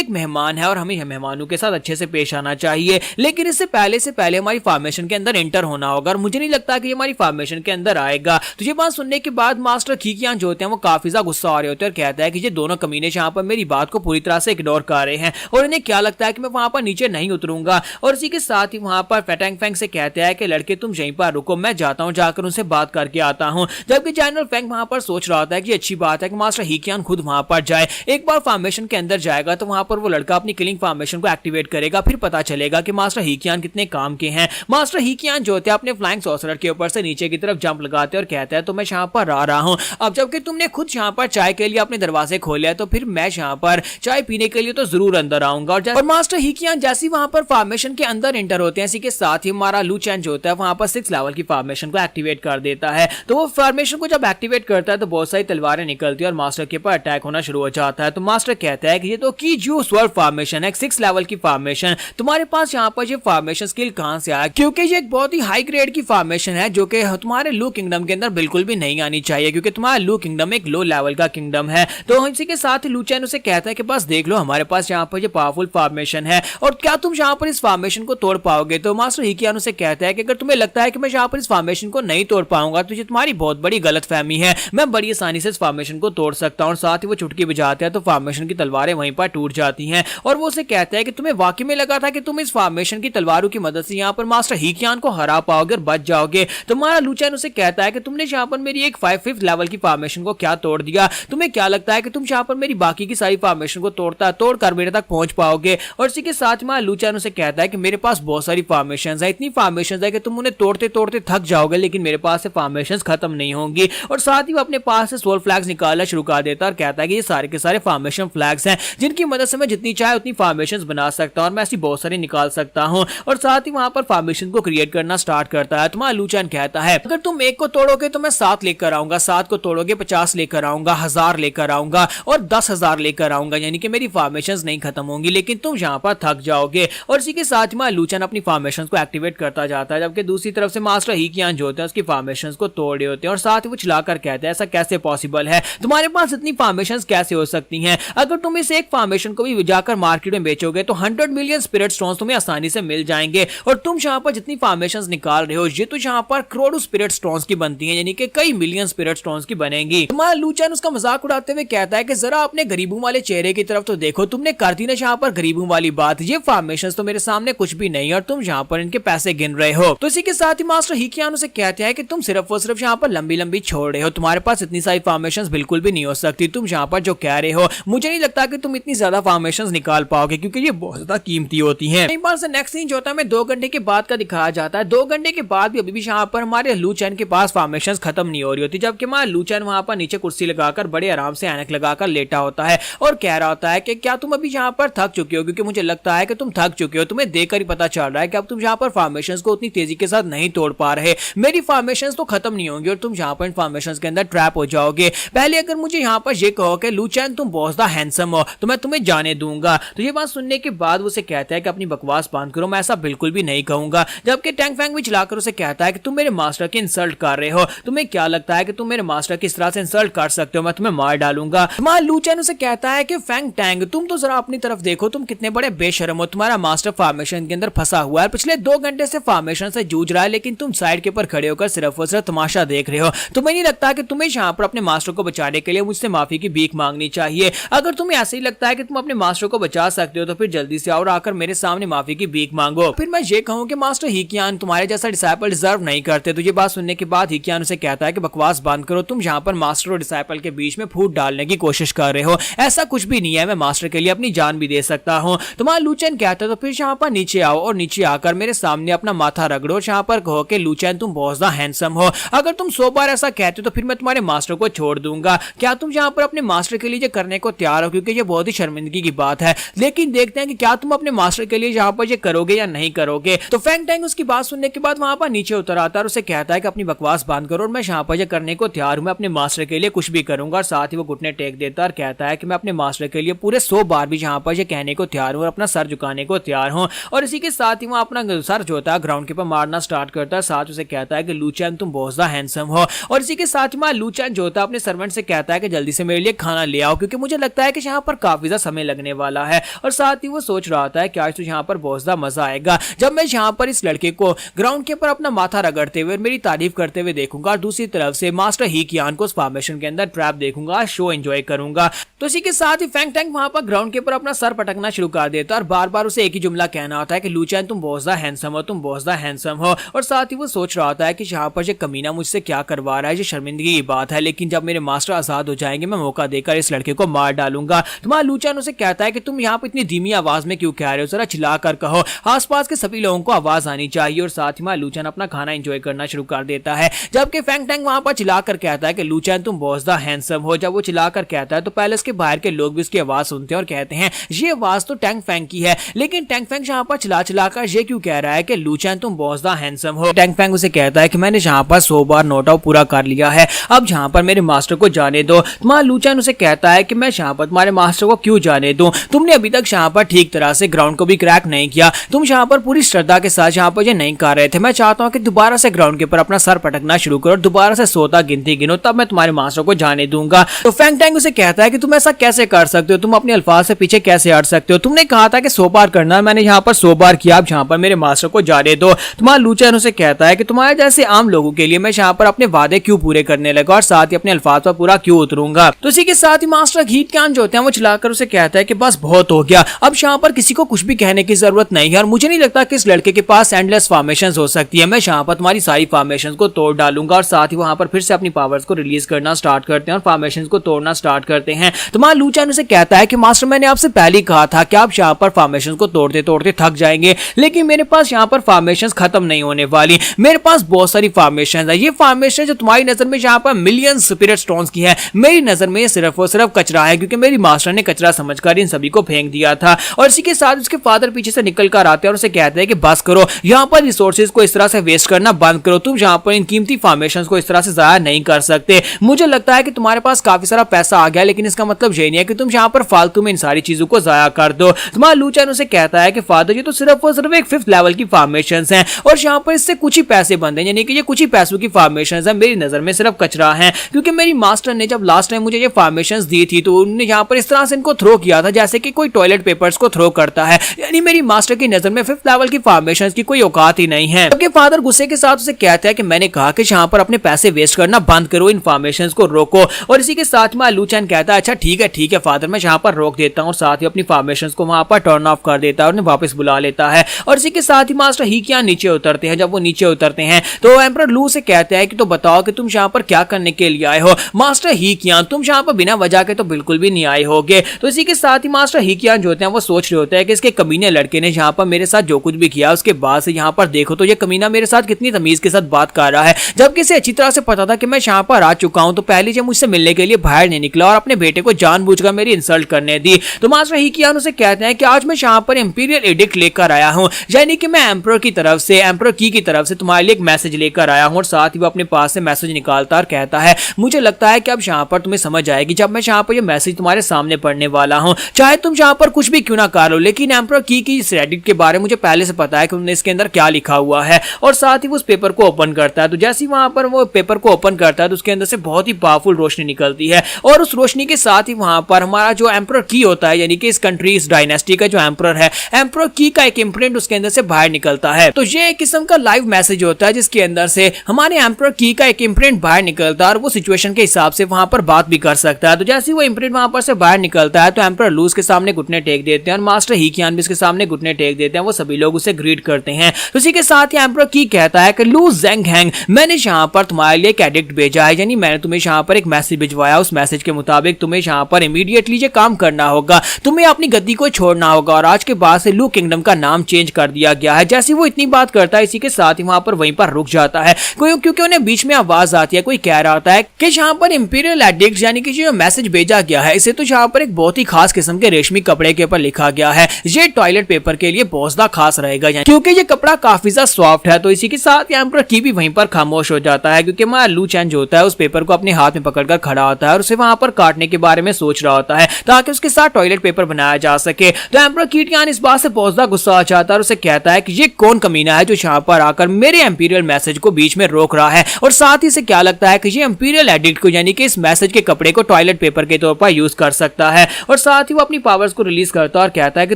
एक मेहमान है और हमें मेहमानों के साथ अच्छे से पेश आना चाहिए। लेकिन इससे पहले हमारी फॉर्मेशन के अंदर एंटर होना होगा और मुझे नहीं लगता कि ये हमारी फॉर्मेशन के अंदर आएगा। तो ये बात सुनने के बाद मास्टर हीकियान जो होते हैं वो काफी ज्यादा गुस्सा आ रहे होते हैं और कहता है कि ये दोनों कमीने यहाँ पर मेरी बात को पूरी तरह से इग्नोर कर रहे हैं और इन्हें क्या लगता है कि मैं वहां पर नीचे नहीं उतरूंगा। और इसी के साथ ही वहां पर फेटेंग फेंग से कहता है कि लड़के तुम यहीं पर रुको, मैं जाता हूं, जाकर उनसे बात करके आता हूं। जबकि जनरल फेंग वहां पर सोच रहा होता है कि अच्छी बात है कि मास्टर हीकियान खुद वहां पर जाए, एक बार फॉर्मेशन के अंदर जाएगा तो वहां पर वो लड़का अपनी किलिंग फॉर्मेशन को एक्टिवेट करेगा, फिर पता चलेगा कि मास्टर हीकियान कितने काम के हैं। मास्टर हीकियान जो होते हैं अपने फ्लाइंग सॉसरर के ऊपर से नीचे की तरफ जंप लगाते और कहता है तो मैं यहाँ पर आ रहा हूँ। अब जबकि तुमने खुद यहाँ पर चाय के लिए अपने दरवाजे खोले हैं तो फिर मैं यहाँ पर चाय पीने के लिए तो जरूर अंदर आऊंगा। और मास्टर हीकियान जैसे वहां पर फॉर्मेशन के अंदर एंटर होते हैं इसी के साथ ही हमारा लूचैन जो होता है वहां पर 6 लेवल की फॉर्मेशन को एक्टिवेट कर देता है। तो वो फॉर्मेशन को जब एक्टिवेट करता है तो बहुत सारी तलवारें निकलती है और मास्टर के ऊपर अटैक होना शुरू हो जाता है। तो मास्टर कहता है कि ये तो कीजू स्वर्ड फॉर्मेशन है, 6 लेवल की फॉर्मेशन, तुम्हारे पास यहाँ पर ये फॉर्मेशन स्किल कहां से आया, क्योंकि ये एक बहुत ही हाई ग्रेड की फॉर्मेशन है जो कि तुम्हारे लू किंगडम के अंदर बिल्कुल भी नहीं आनी चाहिए क्योंकि तुम्हारा लू किंगडम एक लो लेवल का किंगडम है। तो इसी के साथ ही लूचैन उसे कहता है कि बस देख लो हमारे पास यहाँ पर ये पावरफुल फॉर्मेशन है और क्या तुम यहाँ पर इस फॉर्मेशन को तोड़ पाओगे। तो मास्टर हीकियान उसे कहता है कि अगर तुम्हें लगता है कि मैं यहाँ पर इस फॉर्मेशन को नहीं तोड़ पाऊंगा तो ये तुम्हारी बहुत बड़ी गलतफहमी है, मैं बड़ी आसानी से इस फॉर्मेशन को तोड़ सकता हूँ। और साथ ही वो चुटकी बजाते हैं तो फॉर्मेशन की तलवारें वहीं पर टूट जाती हैं और वो उसे कहता है कि तुम्हें वाकई में लगा था कि तुम इस फॉर्मेशन की तलवारों की मदद से यहाँ पर मास्टर हीकियान को हरा पाओगे और बच जाओगे। तुम्हारा लूचैन उसे कहता है कि तुमने यहाँ पर मेरी एक 5th लेवल की फॉर्मेशन को क्या तोड़ दिया, तुम्हें क्या लगता है कि तुम यहाँ पर मेरी बाकी की सारी फॉर्मेशन को तोड़ कर मेरे तक पहुंच पाओगे। और इसी के साथ में लूचैन उसे कहता है कि मेरे पास बहुत सारी फॉर्मेशंस है, इतनी फॉर्मेशंस है कि तुम उन्हें तोड़ते तोड़ते थक जाओगे लेकिन मेरे पास से फॉर्मेशंस खत्म नहीं होंगी। और साथ ही वो अपने पास से सोल फ्लैग्स निकालना शुरू कर देता है और कहता है कि ये सारे के सारे फॉर्मेशन फ्लैग्स हैं जिनकी मदद से मैं जितनी चाहे उतनी फॉर्मेशंस बना सकता हूं और मैं ऐसी बहुत सारी निकाल सकता हूं। और साथ ही वहां पर फॉर्मेशन को क्रिएट करना स्टार्ट करता है। तुम्हारा लूचैन कहता है अगर तुम एक को तोड़ोगे तो मैं 7 लेकर आऊंगा, 7 को तोड़ोगे 50 लेकर आऊंगा, 1000 लेकर आऊंगा और 10,000 लेकर आऊंगा, यानी कि मेरी फॉर्मेशंस नहीं खत्म होंगी लेकिन तुम यहाँ पर थक जाओगे। और इसी के साथ में लूचैन अपनी फॉर्मेशंस को एक्टिवेट करता जाता है जबकि दूसरी तरफ से मास्टर हीकियान जो होते हैं उसकी फॉर्मेशंस को तोड़ रहे होते हैं और साथ ही वो चिल्लाकर कहते हैं ऐसा कैसे पॉसिबल है, तुम्हारे पास इतनी फॉर्मेशंस कैसे हो सकती हैं, अगर तुम इस एक फॉर्मेशन को भी जाकर मार्केट में बेचोगे तो 100 मिलियन स्पिरिट स्टोन्स तुम्हें आसानी से मिल जाएंगे और तुम यहाँ पर जितनी फॉर्मेशंस निकाल रहे हो ये तो यहाँ पर करोड़ों स्पिरिट स्टोन्स की बनती हैं, यानी कि कई मिलियन स्पिरिट स्टोन्स की बनेंगी। तुम्हारा लूचैन उसका मजाक उड़ाते हुए कहता है कि जरा अपने गरीबों वाले चेहरे की तरफ तो देखो, तुमने कर दी ना यहाँ पर गरीबों वाली बात, ये फॉर्मेशंस तो मेरे सामने कुछ भी नहीं है और तुम यहाँ पर इनके पैसे गिन रहे हो। तो इसी के साथ ही मास्टर हीकियान उसे कहते हैं कि तुम सिर्फ और सिर्फ यहाँ पर लंबी लंबी छोड़ रहे हो, तुम्हारे पास इतनी सारी फॉर्मेशंस बिल्कुल भी नहीं हो सकती, तुम यहाँ पर जो कह रहे हो मुझे नहीं लगता कि तुम इतनी ज्यादा फॉर्मेशंस निकाल पाओगे क्योंकि ये बहुत ज्यादा कीमती होती हैं। एक बार से नेक्स्ट सीन जो होता है 2 घंटे के बाद का दिखाया जाता है। 2 घंटे के बाद भी अभी भी यहाँ पर हमारे लूचैन के पास फॉर्मेशंस खत्म नहीं हो रही होती, जबकि हमारा लूचैन वहां पर नीचे कुर्सी लगाकर बड़े आराम से ऐनक लगाकर लेटा होता है और कह रहा होता है कि क्या तुम अभी यहाँ पर थक चुके हो, क्योंकि मुझे लगता है कि तुम थक चुके हो, तुम्हें देखकर ही पता चल रहा है कि अब तुम यहाँ पर फॉर्मेशंस को उतनी तेजी के साथ नहीं तोड़ पा रहे, मेरी फॉर्मेशंस तो खत्म नहीं होंगी और तुम यहाँ पर फॉर्मेशंस के अंदर ट्रैप हो जाओगे। पहले अगर मुझे यहाँ पर ये कहो कि लू चैन तुम बहुत ज्यादा हैंडसम हो तो मैं तुम्हें जाने दूंगा। तो ये बात सुनने के बाद उसे कहता है कि अपनी बकवास बंद करो, मैं ऐसा बिल्कुल भी नहीं कहूंगा। जबकि टैंग फैंग भी चिल्लाकर उसे कहता है कि तुम मेरे मास्टर की इंसल्ट कर रहे हो, तुम्हें क्या लगता है कि तुम मेरे मास्टर की इस तरह से इंसल्ट कर सकते हो, मैं तुम्हें मार डालूंगा। लू चैन उसे कहता है कि फैंग टैंग तुम तो जरा अपनी तरफ देखो, तुम कितने बड़े बेशरम हो, तुम्हारा मास्टर फॉर्मेशन के अंदर फंसा हुआ है, पिछले 2 घंटे से फॉर्मेशन से जूझ रहा है, लेकिन तुम साइड के ऊपर खड़े होकर सिर्फ और सिर्फ तमाशा देख रहे हो। तुम्हें नहीं लगता कि तुम्हें यहाँ पर अपने मास्टर को बचाने के लिए मुझसे माफी की भीख मांगनी चाहिए? अगर तुम्हें ऐसे ही लगता है कि तुम अपने मास्टर को बचा सकते हो तो फिर जल्दी से आओ और आकर मेरे सामने माफी की भीख मांगो। फिर मैं ये कहूँ कि मास्टर हीकियान तुम्हारे जैसा डिसाइपल डिजर्व नहीं करते। तो ये बात सुनने के बाद हीकियान उसे कहता है कि बकवास बंद करो, तुम यहाँ पर मास्टर और डिसाइपल के बीच में फूट डालने की कोशिश कर रहे हो, ऐसा कुछ भी नहीं है, मैं मास्टर के लिए अपनी जान भी दे सकता हूँ। तुम्हारा लू चैन कहता है तो फिर यहाँ पर नीचे आओ और नीचे आकर मेरे सामने अपना माथा रगड़ो, यहाँ पर कहो कि लू चैन तुम बहुत ज्यादा हैंडसम हो। अगर तुम 100 बार ऐसा कहते हो तो फिर मैं तुम्हारे मास्टर को छोड़ दूंगा। क्या तुम यहाँ पर अपने मास्टर के लिए करने को तैयार हो? क्योंकि ये बहुत ही शर्मिंदगी की बात है, लेकिन देखते हैं कि क्या तुम अपने मास्टर के लिए यहाँ पर ये करोगे या नहीं करोगे। तो फैंग टैंग उसकी बात सुनने के बाद वहां पर नीचे उतर आता है और उसे कहता है कि अपनी बकवास बंद करो और मैं यहाँ पर ये करने को तैयार हूं, मैं अपने मास्टर के लिए कुछ भी करूंगा। और साथ ही वो घुटने टेक देता है और कहता है कि मैं अपने मास्टर के लिए पूरे 100 बार भी यहाँ पर ये कहने को तैयार हूं और अपना सर झुकाने को तैयार हूं। और इसी के साथ ही वो अपना सर जो होता है ग्राउंड के ऊपर मारना स्टार्ट करता है। साथ उसे कहता है कि लू चैन तुम बहुत ज्यादा हैंडसम हो। और इसी के साथ ही लू चैन जो होता है अपने सर्वेंट से कहता है कि जल्दी से मेरे लिए खाना ले आओ, क्योंकि मुझे लगता है कि यहाँ पर काफी ज्यादा समय लगने वाला है। और साथ ही वो सोच रहा था कि आज तो यहाँ पर बहुत ज्यादा मजा आएगा जब मैं यहाँ पर इस लड़के को ग्राउंड के ऊपर अपना माथा रगड़ते हुए मेरी तारीफ करते हुए देखूंगा और दूसरी तरफ से मास्टर हीकियान को उस फॉर्मेशन के अंदर ट्रैप देखूंगा, शो एंजॉय करूंगा। तो इसी के साथ ही फैंग टैंग वहां पर ग्राउंड के ऊपर अपना सर पटकना शुरू कर देता है और बार बार उसे एक ही जुमला कहना होता है कि लू चैन तुम बहुत ज्यादा हैंडसम हो, तुम बहुत ज्यादा हैंडसम हो। और साथ ही वो सोच रहा होता है कि यहाँ पर ये कमीना मुझसे क्या करवा रहा है, ये शर्मिंदगी की बात है, लेकिन जब मेरे मास्टर आजाद हो जाएंगे मैं मौका देकर इस लड़के को मार डालूंगा। तुम्हारा लू चैन उसे कहता है कि तुम यहाँ पर इतनी धीमी आवाज में क्यों कह रहे हो, जरा चिल्ला कर कहो, आसपास के सभी लोगों को आवाज आनी चाहिए। और साथ ही लू चैन अपना खाना एंजॉय करना शुरू कर देता है, जबकि फैंग टैंग वहां पर चिल्लाकर कहता है कि लू चैन तुम बहुत ज्यादा हैंडसम हो। जब वो चिल्लाकर कहता है तो पैलेस के बाहर के लोग भी उसकी आवाज सुनते हैं और कहते हैं ये आवाज तो टैंग फैंग की है, लेकिन टैंग फैंग यहाँ पर चिल्लाकर ये क्यों कह रहा है कि लू चैन तुम बहुत ज्यादा हैंडसम हो। टैंग फैंग उसे कहता है कि मैंने यहाँ पर 100 बार नोट आउट पूरा कर लिया है, अब यहाँ पर मेरे मास्टर को जाने दो। तुम्हारा लू चैन उसे कहता है कि मैं यहाँ पर तुम्हारे मास्टर को क्यों जाने दूं, तुमने अभी तक यहाँ पर ठीक तरह से ग्राउंड को भी क्रैक नहीं किया, तुम यहाँ पर पूरी श्रद्धा के साथ यहाँ पर ये नहीं कर रहे थे। मैं चाहता हूँ कि दोबारा से ग्राउंड के ऊपर अपना सर पटकना शुरू करो और दोबारा से 100 तक गिनती गिनो, तब मैं तुम्हारे मास्टर को जाने दूंगा। तो फैंग टैंग उसे कहता है कि तुम ऐसा कैसे कर सकते हो, तुम अपने अल्फाज से पीछे कैसे हट सकते हो, तुमने कहा था कि 100 बार करना, मैंने यहाँ पर 100 बार किया, अब यहाँ पर मेरे मास्टर को जाने दो। तुम्हारा लू चैन उसे कहता है कि तुम्हारे जैसे आम लोगों के लिए मैं यहाँ पर अपने वादे क्यों पूरे करने लगा और साथ ही अपने अल्फाज पर पूरा क्यों उतरूंगा। तो इसी के साथ ही मास्टर हीकियान जो होते हैं वो चिल्लाकर उसे कहता है कि बस बहुत हो गया, अब यहाँ पर किसी को कुछ भी कहने की जरूरत नहीं है और मुझे नहीं लगता कि इस लड़के के पास एंडलेस फॉर्मेशंस हो सकती है। मैं यहाँ पर तुम्हारी सारी फॉर्मेशंस को तोड़ डालूंगा। और साथ ही वहां पर फिर से अपनी पावर्स को रिलीज करना स्टार्ट करते हैं और फॉर्मेशंस को तोड़ना स्टार्ट करते हैं। तुम्हारा लू चैन उसे कहता है कि मास्टर मैंने आपसे पहले ही कहा था कि आप यहाँ पर फॉर्मेशंस को तोड़ते तोड़ते थक जाएंगे, लेकिन मेरे पास यहाँ पर फॉर्मेशंस खत्म नहीं होने वाली, मेरे पास बहुत सारी फॉर्मेशंस है। ये फॉर्मेशन जो तुम्हारी नजर में यहाँ पर मिलियन स्पिरिट स्टोन्स की है, मेरी नजर में ये सिर्फ और सिर्फ कचरा है, क्योंकि मेरी मास्टर ने कचरा समझकर इन सभी को फेंक दिया था। और इसी के साथ उसके फादर पीछे से निकल कर आते हैं और उसे कहते हैं कि बस करो, यहाँ पर रिसोर्सेज को इस तरह से वेस्ट करना बंद करो, तुम यहाँ पर इन कीमती फॉर्मेशंस को इस तरह से जाया नहीं कर सकते। मुझे लगता है कि तुम्हारे पास काफी सारा पैसा आ गया, लेकिन इसका मतलब ये नहीं है कि तुम यहाँ पर फालतू में इन सारी चीजों को जाया कर दो। तुम्हारा लू चैन उसे कहता है कि फादर ये तो सिर्फ और सिर्फ एक 5th लेवल की फॉर्मेशंस हैं और यहाँ पर इससे कुछ ही पैसे बनते हैं, यानी कि ये कुछ ही पैसों की फॉर्मेशंस हैं, मेरी नजर में सिर्फ कचरा है। क्योंकि मेरी मास्टर ने जब लास्ट टाइम मुझे ये फॉर्मेशंस दी थी तो उन्होंने यहाँ पर इस तरह से इनको थ्रो किया था जैसे कि कोई टॉयलेट पेपर्स को थ्रो करता है, यानी मेरी मास्टर की नजर में 5th लेवल की फॉर्मेशंस की कोई औकात ही नहीं है। जबकि फादर गुस्से के साथ उसे कहता है कि मैंने कहा कि यहाँ पर अपने पैसे वेस्ट करना बंद करो, इन फॉर्मेशंस को रोको। और इसी के साथ में लू चैन कहता है अच्छा ठीक है फादर, मैं यहाँ पर रोक देता हूँ, और साथ ही अपनी फॉर्मेशंस को वहां पर टर्न ऑफ कर देता है और उन्हें वापस बुला लेता है। और इसी के साथ ही मास्टर हीकियान नीचे उतरते हैं। जब वो नीचे उतरते हैं तो एम्परर लू से कहते हैं कि तो बताओ कि तुम यहाँ पर क्या करने के लिए आए हो। मास्टर हीकियान तुम यहाँ पर बिना वजह के तो बिल्कुल भी नहीं आए होगे। तो इसी के साथ ही मास्टर हीकियान जो होते हैं वो सोच रहे होते हैं कि इसके कमीने लड़के ने यहाँ पर मेरे साथ जो कुछ भी किया उसके बाद से यहाँ पर देखो तो ये कमीना मेरे साथ कितनी तमीज के साथ बात कर रहा है, जबकि इसे अच्छी तरह से पता था कि मैं यहाँ पर आ चुका हूँ, तो पहले जब मुझसे मिलने के लिए बाहर नहीं निकला और अपने बेटे को जानबूझकर मेरी इंसल्ट करने दी। तो मास्टर हीकियान उसे कहते हैं कि आज मैं यहाँ पर इंपीरियल एडिक्ट लेकर आया हूँ, यानी कि मैं एम्परर की तरफ से, एम्परर की तरफ से तुम्हारे लिए एक मैसेज लेकर आया हूं। और साथ ही वो अपने पास से मैसेज निकालता और कहता है मुझे लगता है कि अब यहाँ पर तुम्हें समझ आएगी जब मैं यहाँ पर ये मैसेज तुम्हारे सामने पढ़ने वाला हूँ, चाहे तुम यहाँ पर कुछ भी क्यों ना कर लो, लेकिन एम्परर की इस रेडिट के बारे में मुझे पहले से पता है कि उन्होंने इसके अंदर क्या लिखा हुआ है। और साथ ही वो उस पेपर को ओपन करता है। तो जैसे ही वहां पर वो पेपर को ओपन करता है तो उसके अंदर से बहुत ही पावरफुल रोशनी निकलती है और उस रोशनी के साथ ही वहां पर हमारा जो एम्परर की होता है, यानी कि इस कंट्री, इस डायनेस्टी का जो एम्परर है, एम्परर की का एक इम्प्रिंट उसके अंदर से बाहर निकलता है। तो ये एक किस्म का लाइव मैसेज होता है जिसके अंदर से हमारे एम्परर की का एक इम्प्रिंट बाहर निकलता है और वो सिचुएशन के हिसाब से वहां पर बात भी कर सकता है। तो जैसे वो इम्प्रिंट वहां पर से बाहर निकलता है तो एम्परर लूज के सामने घुटने टेक देते हैं और मास्टर ही कियान भी इसके सामने घुटने टेक देते हैं। वो सभी लोग उसे ग्रीट करते हैं। तो इसी के साथ ही एम्परर की कहता है कि लू ज़ेंगहेंग, मैंने यहाँ पर तुम्हारे लिए एक एडिक्ट भेजा है, यानी मैंने तुम्हें यहाँ पर एक मैसेज भिजवाया। उस मैसेज के मुताबिक तुम्हें यहाँ पर इमीडिएटली ये काम करना होगा, तुम्हें अपनी गद्दी को छोड़ना होगा और आज के बाद से लू किंगडम का नाम चेंज कर दिया गया है। जैसे वो इतनी बात करता है इसी के साथ ही वहां पर वहीं पर रुक जाता है क्योंकि उन्हें बीच में आवाज आती है, कोई कह रहा होता है कि यहाँ पर इंपीरियल एडिक्ट यानी कि जो मैसेज भेजा गया है इसे तो यहाँ पर एक बहुत ही खास किस्म के रेशमी कपड़े के ऊपर लिखा गया है, ये टॉयलेट पेपर के लिए बहुत ज्यादा खास रहेगा क्योंकि ये कपड़ा काफी ज्यादा सॉफ्ट है। तो इसी के साथ एम्परर की भी वहीं पर खामोश हो जाता है क्योंकि हमारा लू चैन जो होता है उस पेपर को अपने हाथ में पकड़कर खड़ा होता है और उसे वहां पर काटने के बारे में सोच रहा होता है ताकि उसके साथ टॉयलेट पेपर बनाया जा सके। तो एम्परर कीटियान इस बात से बहुत ज्यादा गुस्सा आ जाता है और उसे कहता है कि ये कौन कमीना है जो यहाँ पर आकर मेरे इंपीरियल मैसेज को बीच में रोक रहा है। और साथ ही से क्या लगता है कि ये इंपीरियल एडिक्ट को यानी कि इस मैसेज के कपड़े को टॉयलेट पेपर के तौर पर यूज कर सकता है। और साथ ही वो अपनी पावर्स को रिलीज करता है और कहता है कि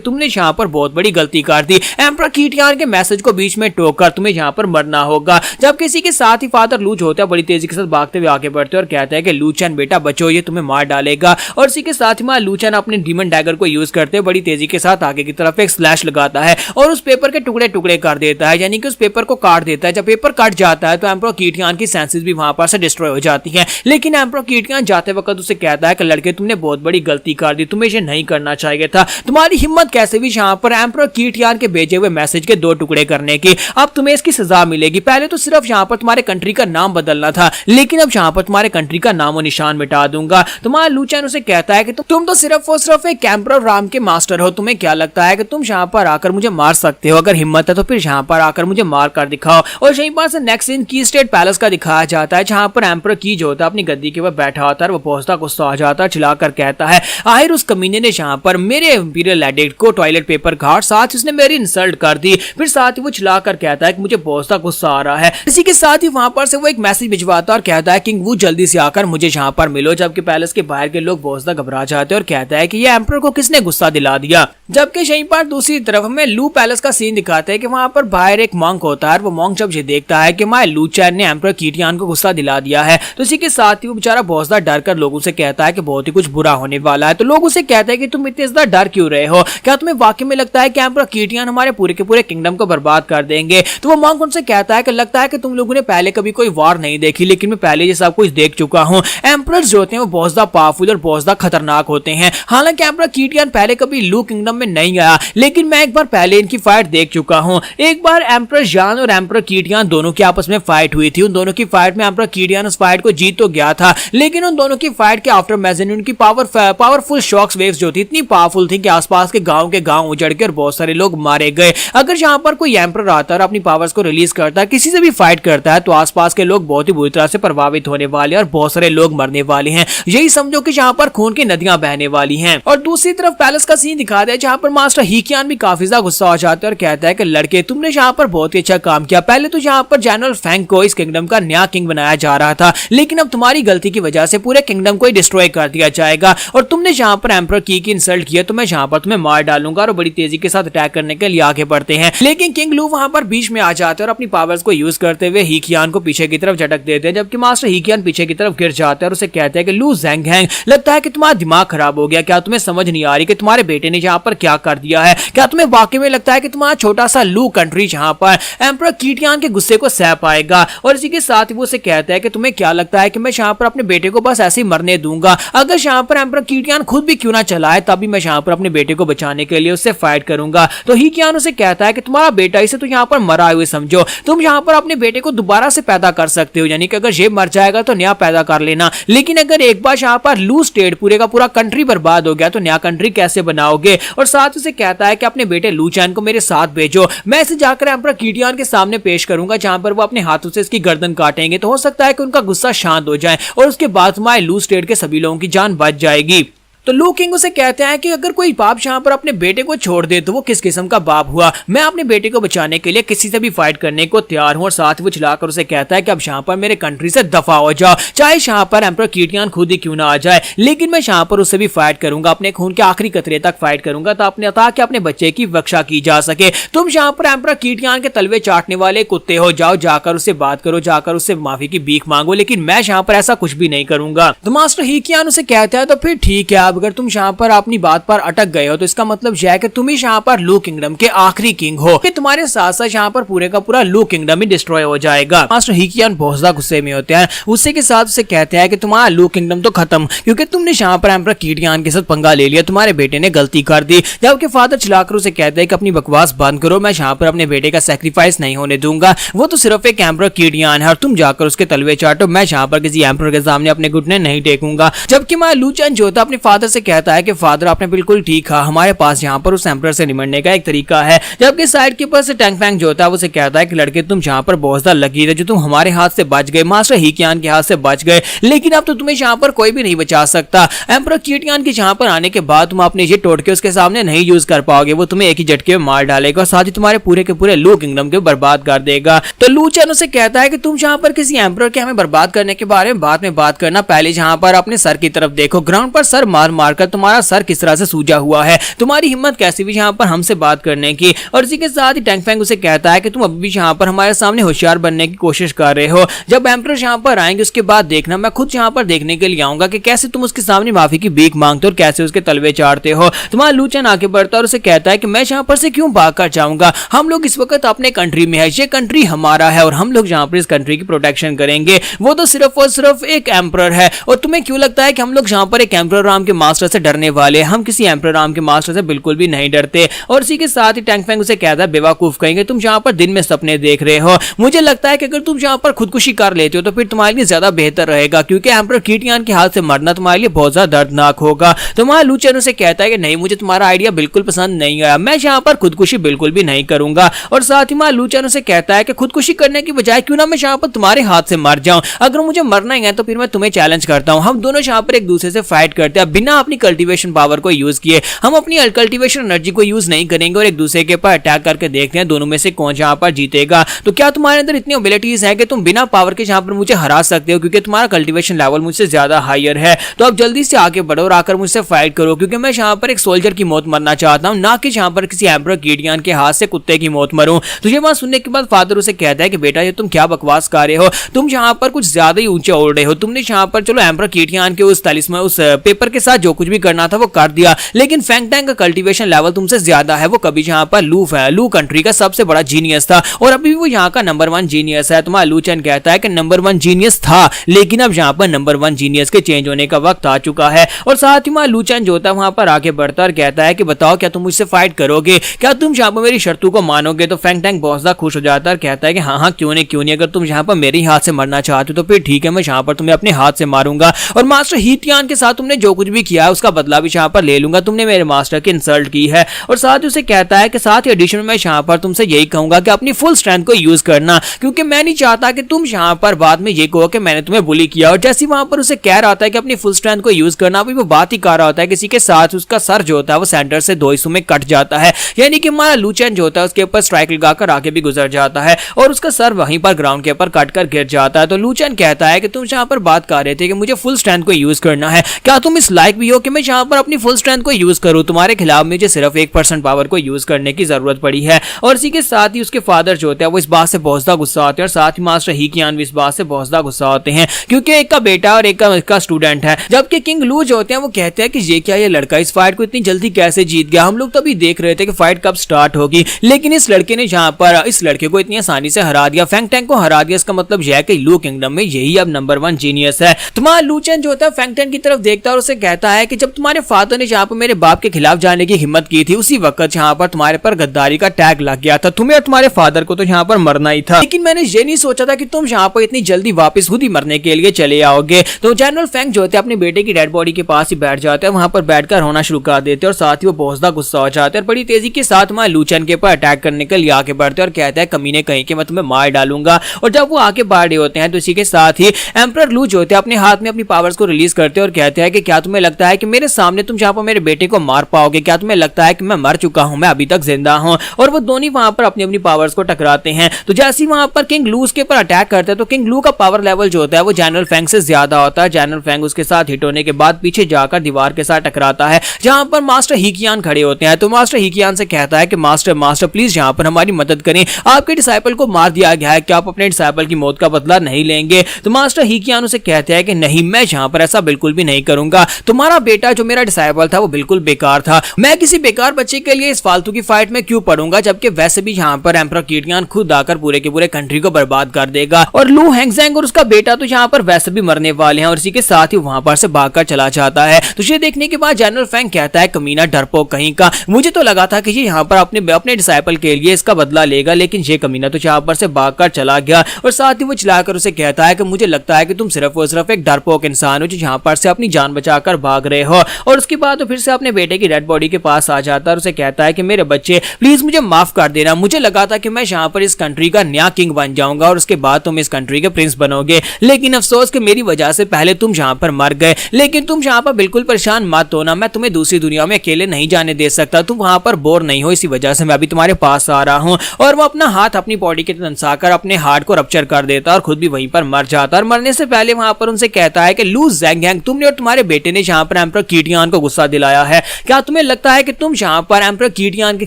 तुमने यहाँ पर बहुत बड़ी गलती कर दी, एम्परर कीटियान के मैसेज को बीच में टोककर तुम्हें यहाँ पर मरना होगा। जब किसी के साथ ही फादर लूच होता है बड़ी तेजी के साथ भागते हुए आगे बढ़ते हैं और कहता है कि लूचन बेटा बचो, ये तुम्हें मार डालेगा। और इसी के साथ ही मां लूचन अपने डीमन डैगर को यूज करते हुए बड़ी तेजी के साथ आगे की तरफ एक स्लैश लगाता है और उस पेपर के टुकड़े टुकड़े कर देता है, यानी कि उस पेपर को काट देता है। जब पेपर कट जाता है तो एम्परर कीटियान की सेंसेस भी वहां पर से डिस्ट्रॉय हो जाती हैं। लेकिन एम्परर कीटियान जाते वक्त उसे कहता है कि लड़के तुमने बहुत बड़ी गलती कर दी, तुम्हें ये नहीं करना चाहिए था, तुम्हारी हिम्मत कैसे भी यहाँ पर एम्परर कीटियान के भेजे हुए मैसेज के 2 टुकड़े करने की, अब तुम्हें इसकी सजा मिलेगी। पहले तो सिर्फ यहाँ पर तुम्हारे कंट्री का नाम बदलना था, लेकिन अब यहाँ पर तुम्हारे कंट्री का नाम और निशान मिटा दूंगा। तुम्हारा लूचन उसे कहता है कि तुम तो सिर्फ और सिर्फ एक एम्परर राम के मास्टर हो, तुम्हें क्या लगता है कि तुम यहाँ पर आकर मुझे मार सकते हो? अगर हिम्मत है तो फिर यहाँ पर आकर मुझे मार कर दिखाओ। और यहीं पर से नेक्स्ट सीन की स्टेट पैलेस का दिखाया जाता है जहाँ पर एम्परर की जो होता है अपनी गद्दी के ऊपर बैठा होता है, वो बहुत ज्यादा गुस्सा आ जाता है, चिल्लाकर कहता है आखिर उस कमीने ने यहाँ पर मेरे इंपीरियल एडिक्ट को टॉयलेट पेपर घाट, साथ उसने मेरी इंसल्ट कर दी। फिर साथ ही वो चिल्लाकर कहता है कि मुझे बहुत ज्यादा गुस्सा आ रहा है। इसी के साथ ही वहां पर से वो एक मैसेज भिजवाता है और कहता है किंग वू जल्दी से आकर मुझे यहाँ पर मिलो। जबकि पैलेस के बाहर के लोग बहुत ज्यादा घबरा जाते हैं और कहता है कि ये एम्परर को किसने गुस्सा दिला दिया। जबकि यहीं पर दूसरी तरफ हमें लू पैलेस का सीन दिखाते हैं कि वहां पर बाहर एक मॉन्क होता है। वो मॉन्क जब ये देखता है कि माय लू चैन ने एम्परर कीटियान को गुस्सा दिला दिया है तो इसी के साथ ही वो बेचारा बहुत ज्यादा डर कर लोगों से कहता है कि बहुत ही कुछ बुरा होने वाला है। तो लोग उसे कहते हैं कि तुम इतने ज्यादा डर क्यों रहे हो, क्या तुम्हें वाकई में लगता है कि एम्परर कीटियान हमारे पूरे के पूरे किंगडम को बर्बाद कर देंगे? तो वो मॉन्क उनसे कहता है कि लगता है कि तुम लोगों ने पहले कभी कोई वार नहीं देखी, लेकिन मैं पहले ये सब कुछ देख चुका हूँ। एम्परर्स जो होते हैं वो बहुत ज्यादा पावरफुल और बहुत ज्यादा खतरनाक होते हैं। हालांकि एम्परर कीटियान पहले कभी लू किंगडम में नहीं गया, लेकिन मैं एक बार पहले इनकी फाइट देख चुका हूँ। एक बार एम्परर जान और एम्परर कीटियान दोनों की आपस में फाइट हुई थी। उन दोनों की फाइट में एम्परर कीटियान उस फाइट को जीत तो गया था, लेकिन उन दोनों की फाइट के आफ्टर मैसेज उनकी पावरफुल शॉक्स वेव्स जो थी इतनी पावरफुल थी कि आसपास के गांव उजड़ के और बहुत सारे लोग मारे गए। अगर यहाँ पर कोई एम्परर आता है और अपनी पावर्स को रिलीज करता है, किसी से भी फाइट करता है, तो आसपास के लोग बहुत ही बुरी तरह से प्रभावित होने वाले हैं और बहुत सारे लोग मरने वाले हैं। यही समझो कि यहाँ पर खून की नदियां बहने वाली हैं। और दूसरी तरफ पैलेस का सीन दिखा दिया जहाँ पर मास्टर ही कियान भी काफी ज्यादा गुस्सा हो जाता है और कहता है कि लड़के तुमने यहाँ पर बहुत ही अच्छा काम किया। पहले तो यहाँ पर जनरल फैंग को इस किंगडम का नया किंग बनाया जा रहा था, लेकिन अब तुम्हारी गलती की वजह से पूरे किंगडम को डिस्ट्रॉय कर दिया जाएगा। और तुमने यहाँ पर एम्परर की इंसल्ट किया तो मैं यहाँ पर तुम्हें मार डालूंगा। और बड़ी तेजी के साथ अटैक करने के लिए आगे बढ़ते हैं, लेकिन किंग लू वहां पर बीच में आ जाते हैं और अपनी पावर्स को यूज करते हुए ही कियान को पीछे की तरफ झटक देते हैं। जबकि मास्टर ही कियान पीछे की तरफ गिर जाते हैं और उसे कहते हैं कि लू ज़ेंगहेंग, लगता है कि तुम्हारा दिमाग खराब हो गया, क्या तुम्हें समझ नहीं आ रही कि तुम्हारे बेटे ने यहाँ पर क्या कर दिया है? क्या तुम्हें वाकई में लगता है कि तुम्हारा छोटा सा लू कंट्री यहाँ पर एम्परर कीटियान के गुस्से को सह पाएगा? और इसी के साथ वो उसे कहता है कि तुम्हें क्या लगता है कि मैं यहाँ पर अपने बेटे को बस ऐसे ही मरने दूंगा? अगर यहाँ पर एम्परर कीटियान खुद भी क्यों ना चलाए, तभी मैं यहाँ पर अपने बेटे को बचाने के लिए उससे फाइट करूंगा। तो ही कियान उसे कहता है कि तुम्हारा बेटा, इसे तो यहाँ पर मरा हुए समझो, तुम यहाँ पर अपने बेटे को दोबारा से पैदा कर सकते हो, यानी कि अगर ये मर जाएगा तो नया पैदा कर लेना। लेकिन अगर एक बार यहाँ पर लू स्टेट पूरे का पूरा कंट्री बर्बाद हो गया तो नया कंट्री कैसे बनाओगे? और साथ उसे कहता है कि अपने बेटे लू चैन को मेरे साथ भेजो। मैं इसे जाकर एम्परर कीटियान के सामने पेश करूंगा, जहां पर वो अपने हाथों से इसकी गर्दन काटेंगे। तो हो सकता है कि उनका गुस्सा शांत हो जाए और उसके बाद तुम्हारे लू स्टेट के सभी लोगों की जान बच जाएगी। तो लू किंग उसे कहते हैं कि अगर कोई बाप यहाँ पर अपने बेटे को छोड़ दे तो वो किस किस्म का बाप हुआ। मैं अपने बेटे को बचाने के लिए किसी से भी फाइट करने को तैयार हूँ। और साथ वो चिल्लाकर उसे कहता है कि अब यहाँ पर मेरे कंट्री से दफा हो जाओ, चाहे यहाँ पर एम्परर कीटियान खुद ही क्यों ना आ जाए, लेकिन मैं यहाँ पर उससे भी फाइट करूंगा, अपने खून के आखिरी कतरे तक फाइट करूंगा ताकि अपने बच्चे की रक्षा की जा सके। तुम यहाँ पर एम्परर कीटियान के तलवे चाटने वाले कुत्ते हो, जाओ जाकर उससे बात करो, जाकर उससे माफी की भीख मांगो, लेकिन मैं यहाँ पर ऐसा कुछ भी नहीं करूंगा। तो मास्टर हीकियान उसे कहता है तो फिर ठीक है, अगर तुम यहाँ पर अपनी बात पर अटक गए हो तो इसका मतलब यह है कि तुम ही यहाँ पर लू किंगडम के आखिरी किंग हो, कि तुम्हारे साथ साथ यहाँ पर पूरे का पूरा लू किंगडम ही डिस्ट्रॉय हो जाएगा। मास्टर हीकियान बहुत ज्यादा गुस्से में होते हैं। उससे के साथ उसे कहते हैं कि तुम्हारा लू किंगडम तो खत्म, क्योंकि तुमने यहाँ पर एम्परर कीटियान के साथ पंगा ले लिया, तुम्हारे बेटे ने गलती कर दी। जबकि फादर चिल्लाकर उसे कहते हैं कि अपनी बकवास बंद करो, मैं यहाँ पर अपने बेटे का सैक्रिफाइस नहीं होने दूंगा, वो तो सिर्फ एक एम्परर कीटियान है और तुम जाकर उसके तलवे चाटो, मैं यहाँ पर किसी एम्परर के सामने अपने घुटने नहीं टेकूंगा। जबकि मैं लू चैन जोता अपने फादर से कहता है कि फादर आपने बिल्कुल ठीक कहा, हमारे पास यहाँ पर उस एम्परर से निमटने का एक तरीका है। जबकि साइड के पास टैंग फैंग जो होता है उसे कहता है कि लड़के तुम यहाँ पर बहुत ज्यादा लगी थे, जो तुम हमारे हाथ से बच गए, मास्टर हीकियान के हाथ से बच गए, लेकिन अब तो तुम्हें यहाँ पर कोई भी नहीं बचा सकता। एम्परर कीटियान के यहाँ पर आने के बाद तुम अपने ये टोटके उसके सामने नहीं यूज कर पाओगे, वो तुम्हें एक ही झटके में मार डालेगा और साथ ही तुम्हारे पूरे के पूरे लू किंगडम को बर्बाद कर देगा। तो लू चैन उसे कहता है कि तुम यहाँ पर किसी एम्परर के हमें बर्बाद करने के बारे में बाद में बात करना, पहले यहाँ पर अपने सर की तरफ देखो, ग्राउंड पर सर मार मार कर तुम्हारा सर किस तरह से सूजा हुआ है, तुम्हारी हिम्मत कैसी भी यहाँ पर हमसे बात करने की। और इसी के साथ ही टैंग फैंग उसे कहता है कि तुम अभी भी यहाँ पर हमारे सामने होशियार बनने की कोशिश कर रहे हो, जब एम्परर यहाँ पर आएंगे उसके बाद देखना, मैं खुद यहाँ पर देखने के लिए आऊंगा कि कैसे तुम उसके सामने माफी की भीख मांगते हो और कैसे उसके तलवे चाटते हो। तुम्हारा लू चैन आगे बढ़ता है और उसे कहता है कि मैं यहाँ पर से क्यों भाग कर जाऊंगा, हम लोग इस वक्त अपने कंट्री में है, ये कंट्री हमारा है और हम लोग यहाँ पर इस कंट्री की प्रोटेक्शन करेंगे, वो तो सिर्फ और सिर्फ एक एम्परर है। और तुम्हें क्यों लगता है कि हम लोग यहाँ पर एक एम्परर राम के मास्टर से डरने वाले, हम किसी एम्परर राम के मास्टर से बिल्कुल भी नहीं डरते। और इसी के साथ ही टैंग फैंग उसे कहता है बेवकूफ कहेंगे, तुम यहाँ पर दिन में सपने देख रहे हो, मुझे लगता है कि अगर तुम यहाँ पर खुदकुशी कर लेते हो तो फिर तुम्हारे लिए ज्यादा बेहतर रहेगा, क्योंकि एम्परर कीटियान के हाथ से मरना तुम्हारे लिए बहुत ज्यादा दर्दनाक होगा। तुम्हारा लू चैन उसे कहता है कि नहीं, मुझे तुम्हारा आइडिया बिल्कुल पसंद नहीं आया, मैं यहाँ पर खुदकुशी बिल्कुल भी नहीं करूंगा। और साथ ही मां लू चैन उसे कहता है कि खुदकुशी करने की बजाय क्यों ना मैं यहाँ पर तुम्हारे हाथ से मर जाऊं, अगर मुझे मरना ही है तो फिर मैं तुम्हें चैलेंज करता हूँ, हम दोनों यहाँ पर एक दूसरे से फाइट करते हैं बिना अपनी कल्टीवेशन पावर को यूज किए, हम अपनी कल्टीवेशन एनर्जी को यूज नहीं करेंगे और एक दूसरे के ऊपर अटैक करके देखते हैं दोनों में से कौन यहाँ पर जीतेगा। तो क्या तुम्हारे अंदर इतनी एबिलिटीज है कि तुम बिना पावर के यहाँ पर मुझे हरा सकते हो, क्योंकि तुम्हारा कल्टीवेशन लेवल मुझसे ज्यादा हायर है, तो अब जल्दी से आगे बढ़ो और आकर मुझसे फाइट करो, क्योंकि मैं यहाँ पर एक सोल्जर की मौत मरना चाहता हूँ, ना कि यहाँ पर किसी एम्परर कीटियान के हाथ से कुत्ते की मौत मरूं। तो ये बात सुनने के बाद फादर उसे कहता है कि बेटा ये तुम क्या बकवास कर रहे हो, तुम यहाँ पर कुछ ज्यादा ही ऊंचे उड़ रहे हो, तुमने यहाँ पर चलो एम्परर कीटियान के उस तलिस्मा उस पेपर के साथ जो कुछ भी करना था वो कर दिया, लेकिन फैंग टैंग का कल्टीवेशन लेवल तुमसे ज्यादा है, वो कभी यहाँ पर लू कंट्री का सबसे बड़ा जीनियस था और अभी भी वो यहाँ का नंबर 1 जीनियस है। तुम्हारा लू चैन कहता है कि नंबर 1 जीनियस था, लेकिन अब यहाँ पर नंबर 1 जीनियस के चेंज होने का वक्त आ चुका है। और साथ ही लू चैन जो होता है वहां पर आगे बढ़ता और कहता है कि बताओ क्या तुम मुझसे फाइट करोगे, क्या तुम यहाँ पर मेरी शर्तों को मानोगे। तो फैंग टैंग बहुत ज्यादा खुश हो जाता है और कहता है कि हाँ क्यों नहीं, अगर तुम यहाँ पर मेरे हाथ से मरना चाहते हो तो फिर ठीक है, मैं यहाँ पर तुम्हें अपने हाथ से मारूंगा और मास्टर हीटियान के साथ तुमने जो कुछ भी किया है उसका बदला भी यहाँ पर ले लूंगा, तुमने मेरे मास्टर की इंसल्ट की है। और साथ ही उसे कहता है कि साथ ही एडिशन में यहाँ पर तुमसे यही कहूंगा कि अपनी फुल स्ट्रेंथ को यूज करना, क्योंकि मैं नहीं चाहता कि तुम यहाँ पर बाद में ये कहो कि मैंने तुम्हें बुली किया। और जैसे वहां पर उसे कह रहा होता है कि अपनी फुल स्ट्रेंथ को यूज करना, अभी वो बात ही कर रहा होता है किसी के साथ उसका सर जो होता है वो सेंटर से 2 हिस्सों में कट जाता है, यानी कि हमारा लू चैन जो होता है उसके ऊपर स्ट्राइक लगाकर आगे भी गुजर जाता है और उसका सर वहीं पर ग्राउंड के ऊपर कट कर गिर जाता है। तो लू चैन कहता है कि तुम यहाँ पर बात कर रहे थे कि मुझे फुल स्ट्रेंथ को यूज करना है, क्या तुम इस लायक भी हो कि मैं यहाँ पर अपनी फुल स्ट्रेंथ को यूज करूं, तुम्हारे खिलाफ मुझे सिर्फ 1% पावर को यूज करने की जरूरत पड़ी है। और इसी के साथ ही उसके फादर जो होते हैं वो इस बात से बहुत ज्यादा गुस्सा होते हैं और साथ ही मास्टर हीकियान भी इस बात से बहुत ज्यादा गुस्सा होते हैं, क्योंकि एक का बेटा और एक का स्टूडेंट है। जबकि किंग लू जो होते हैं वो कहते हैं कि ये क्या, ये लड़का इस फाइट को इतनी जल्दी कैसे जीत गया, हम लोग तो अभी देख रहे थे कि फाइट कब स्टार्ट होगी, लेकिन इस लड़के ने यहाँ पर इस लड़के को इतनी आसानी से हरा दिया, फैंग टैंग को हरा दिया। इसका मतलब यह है कि लू किंगडम में यही अब नंबर 1 जीनियस है। तुम्हारा लू चैन जो होता है फैंग टैंग की तरफ देखता है और उसे कहता कहता है कि जब तुम्हारे फादर ने जहाँ पर मेरे बाप के खिलाफ जाने की हिम्मत की थी उसी वक्त जहाँ पर तुम्हारे पर गद्दारी का टैग लग गया था। तुम्हें और तुम्हारे फादर को तो यहाँ पर मरना ही था, लेकिन मैंने ये नहीं सोचा था कि तुम यहाँ पर इतनी जल्दी वापस खुद ही मरने के लिए चले आओगे। तो जनरल फेंग जो होते अपने बेटे की डेड बॉडी के पास ही बैठ जाते हैं, वहां पर बैठकर रोना शुरू कर देते हैं और साथ ही वो बहुत ज्यादा गुस्सा हो जाते हैं और बड़ी तेजी के साथ वहां लूचन के ऊपर अटैक करने के लिए आगे बढ़ते हैं और कहते हैं कमीने कहीं के मैं तुम्हें मार डालूंगा। और जब वो आगे बढ़ रहे होते हैं तो इसी के साथ ही एम्परर लू जो होते हैं अपने हाथ में अपनी पावर्स को रिलीज करते हैं और कहते हैं कि क्या तुम्हें लगता है कि मेरे सामने तुम जहाँ पर मेरे बेटे को मार पाओगे? क्या तुम्हें लगता है कि मैं मर चुका हूँ? मैं अभी तक जिंदा हूँ। और वो दोनों वहां पर अपनी अपनी पावर्स को टकराते हैं। तो जैसे ही वहां पर किंग लू उसके ऊपर अटैक करते हैं तो किंग लू का पावर लेवल जो होता है वो जनरल फेंग से ज्यादा होता है। जनरल फेंग उसके साथ हिट होने के बाद पीछे जाकर दीवार के साथ टकराता है जहां पर मास्टर हीकियान खड़े होते हैं। तो मास्टर हीकियान से कहता है कि मास्टर प्लीज यहाँ पर हमारी मदद करें, आपके डिसाइपल को मार दिया गया है, क्या आप अपने डिसाइपल की मौत का बदला नहीं लेंगे? तो मास्टर हीकियान उसे कहते हैं कि नहीं, मैं यहाँ पर ऐसा बिल्कुल भी नहीं करूंगा। तुम्हारा बेटा जो मेरा डिसाइपल था वो बिल्कुल बेकार था, मैं किसी बेकार बच्चे के लिए इस फालतू की फाइट में क्यों पड़ूंगा, जबकि वैसे भी यहाँ पर एम्परर कीटियान खुद आकर पूरे के पूरे कंट्री को बर्बाद कर देगा और लू हैंगजैंग और उसका बेटा तो यहाँ पर वैसे भी मरने वाले हैं। और इसी के साथ ही वहां पर से भागकर चला जाता है। तो ये देखने के बाद जनरल फेंग कहता है कमीना डरपोक कहीं का, मुझे तो लगा था कि ये यहाँ पर अपने डिसाइपल के लिए इसका बदला लेगा, लेकिन ये कमीना तो यहाँ पर से भागकर चला गया। और साथ ही वो चिल्लाकर उसे कहता है कि मुझे लगता है कि तुम सिर्फ और सिर्फ एक डरपोक इंसान हो जो यहाँ पर से अपनी जान बचाकर भाग रहे हो। और उसके बाद तो फिर से अपने बेटे की डेड बॉडी के पास आ जाता है और उसे कहता है कि मेरे बच्चे प्लीज मुझे माफ कर देना, मुझे लगा था कि मैं यहाँ पर इस कंट्री का नया किंग बन जाऊंगा और उसके बाद तुम इस कंट्री के प्रिंस बनोगे, लेकिन अफसोस कि मेरी वजह से पहले तुम यहाँ पर मर गए। लेकिन तुम यहाँ पर बिल्कुल परेशान मत होना, मैं तुम्हें दूसरी दुनिया में अकेले नहीं जाने दे सकता, तुम वहां पर बोर नहीं हो, इसी वजह से मैं अभी तुम्हारे पास आ रहा हूँ। और वो अपना हाथ अपनी बॉडी के तंसाकर अपने हार्ट को रप्चर कर देता और खुद भी वहीं पर मर जाता। और मरने से पहले वहां पर उनसे कहता है कि लू ज़ेंगहैंग, तुमने और तुम्हारे बेटे ने यहाँ पर एम्परर कीटियान को गुस्सा दिलाया है, क्या तुम्हें लगता है कि तुम यहाँ पर एम्परर कीटियान के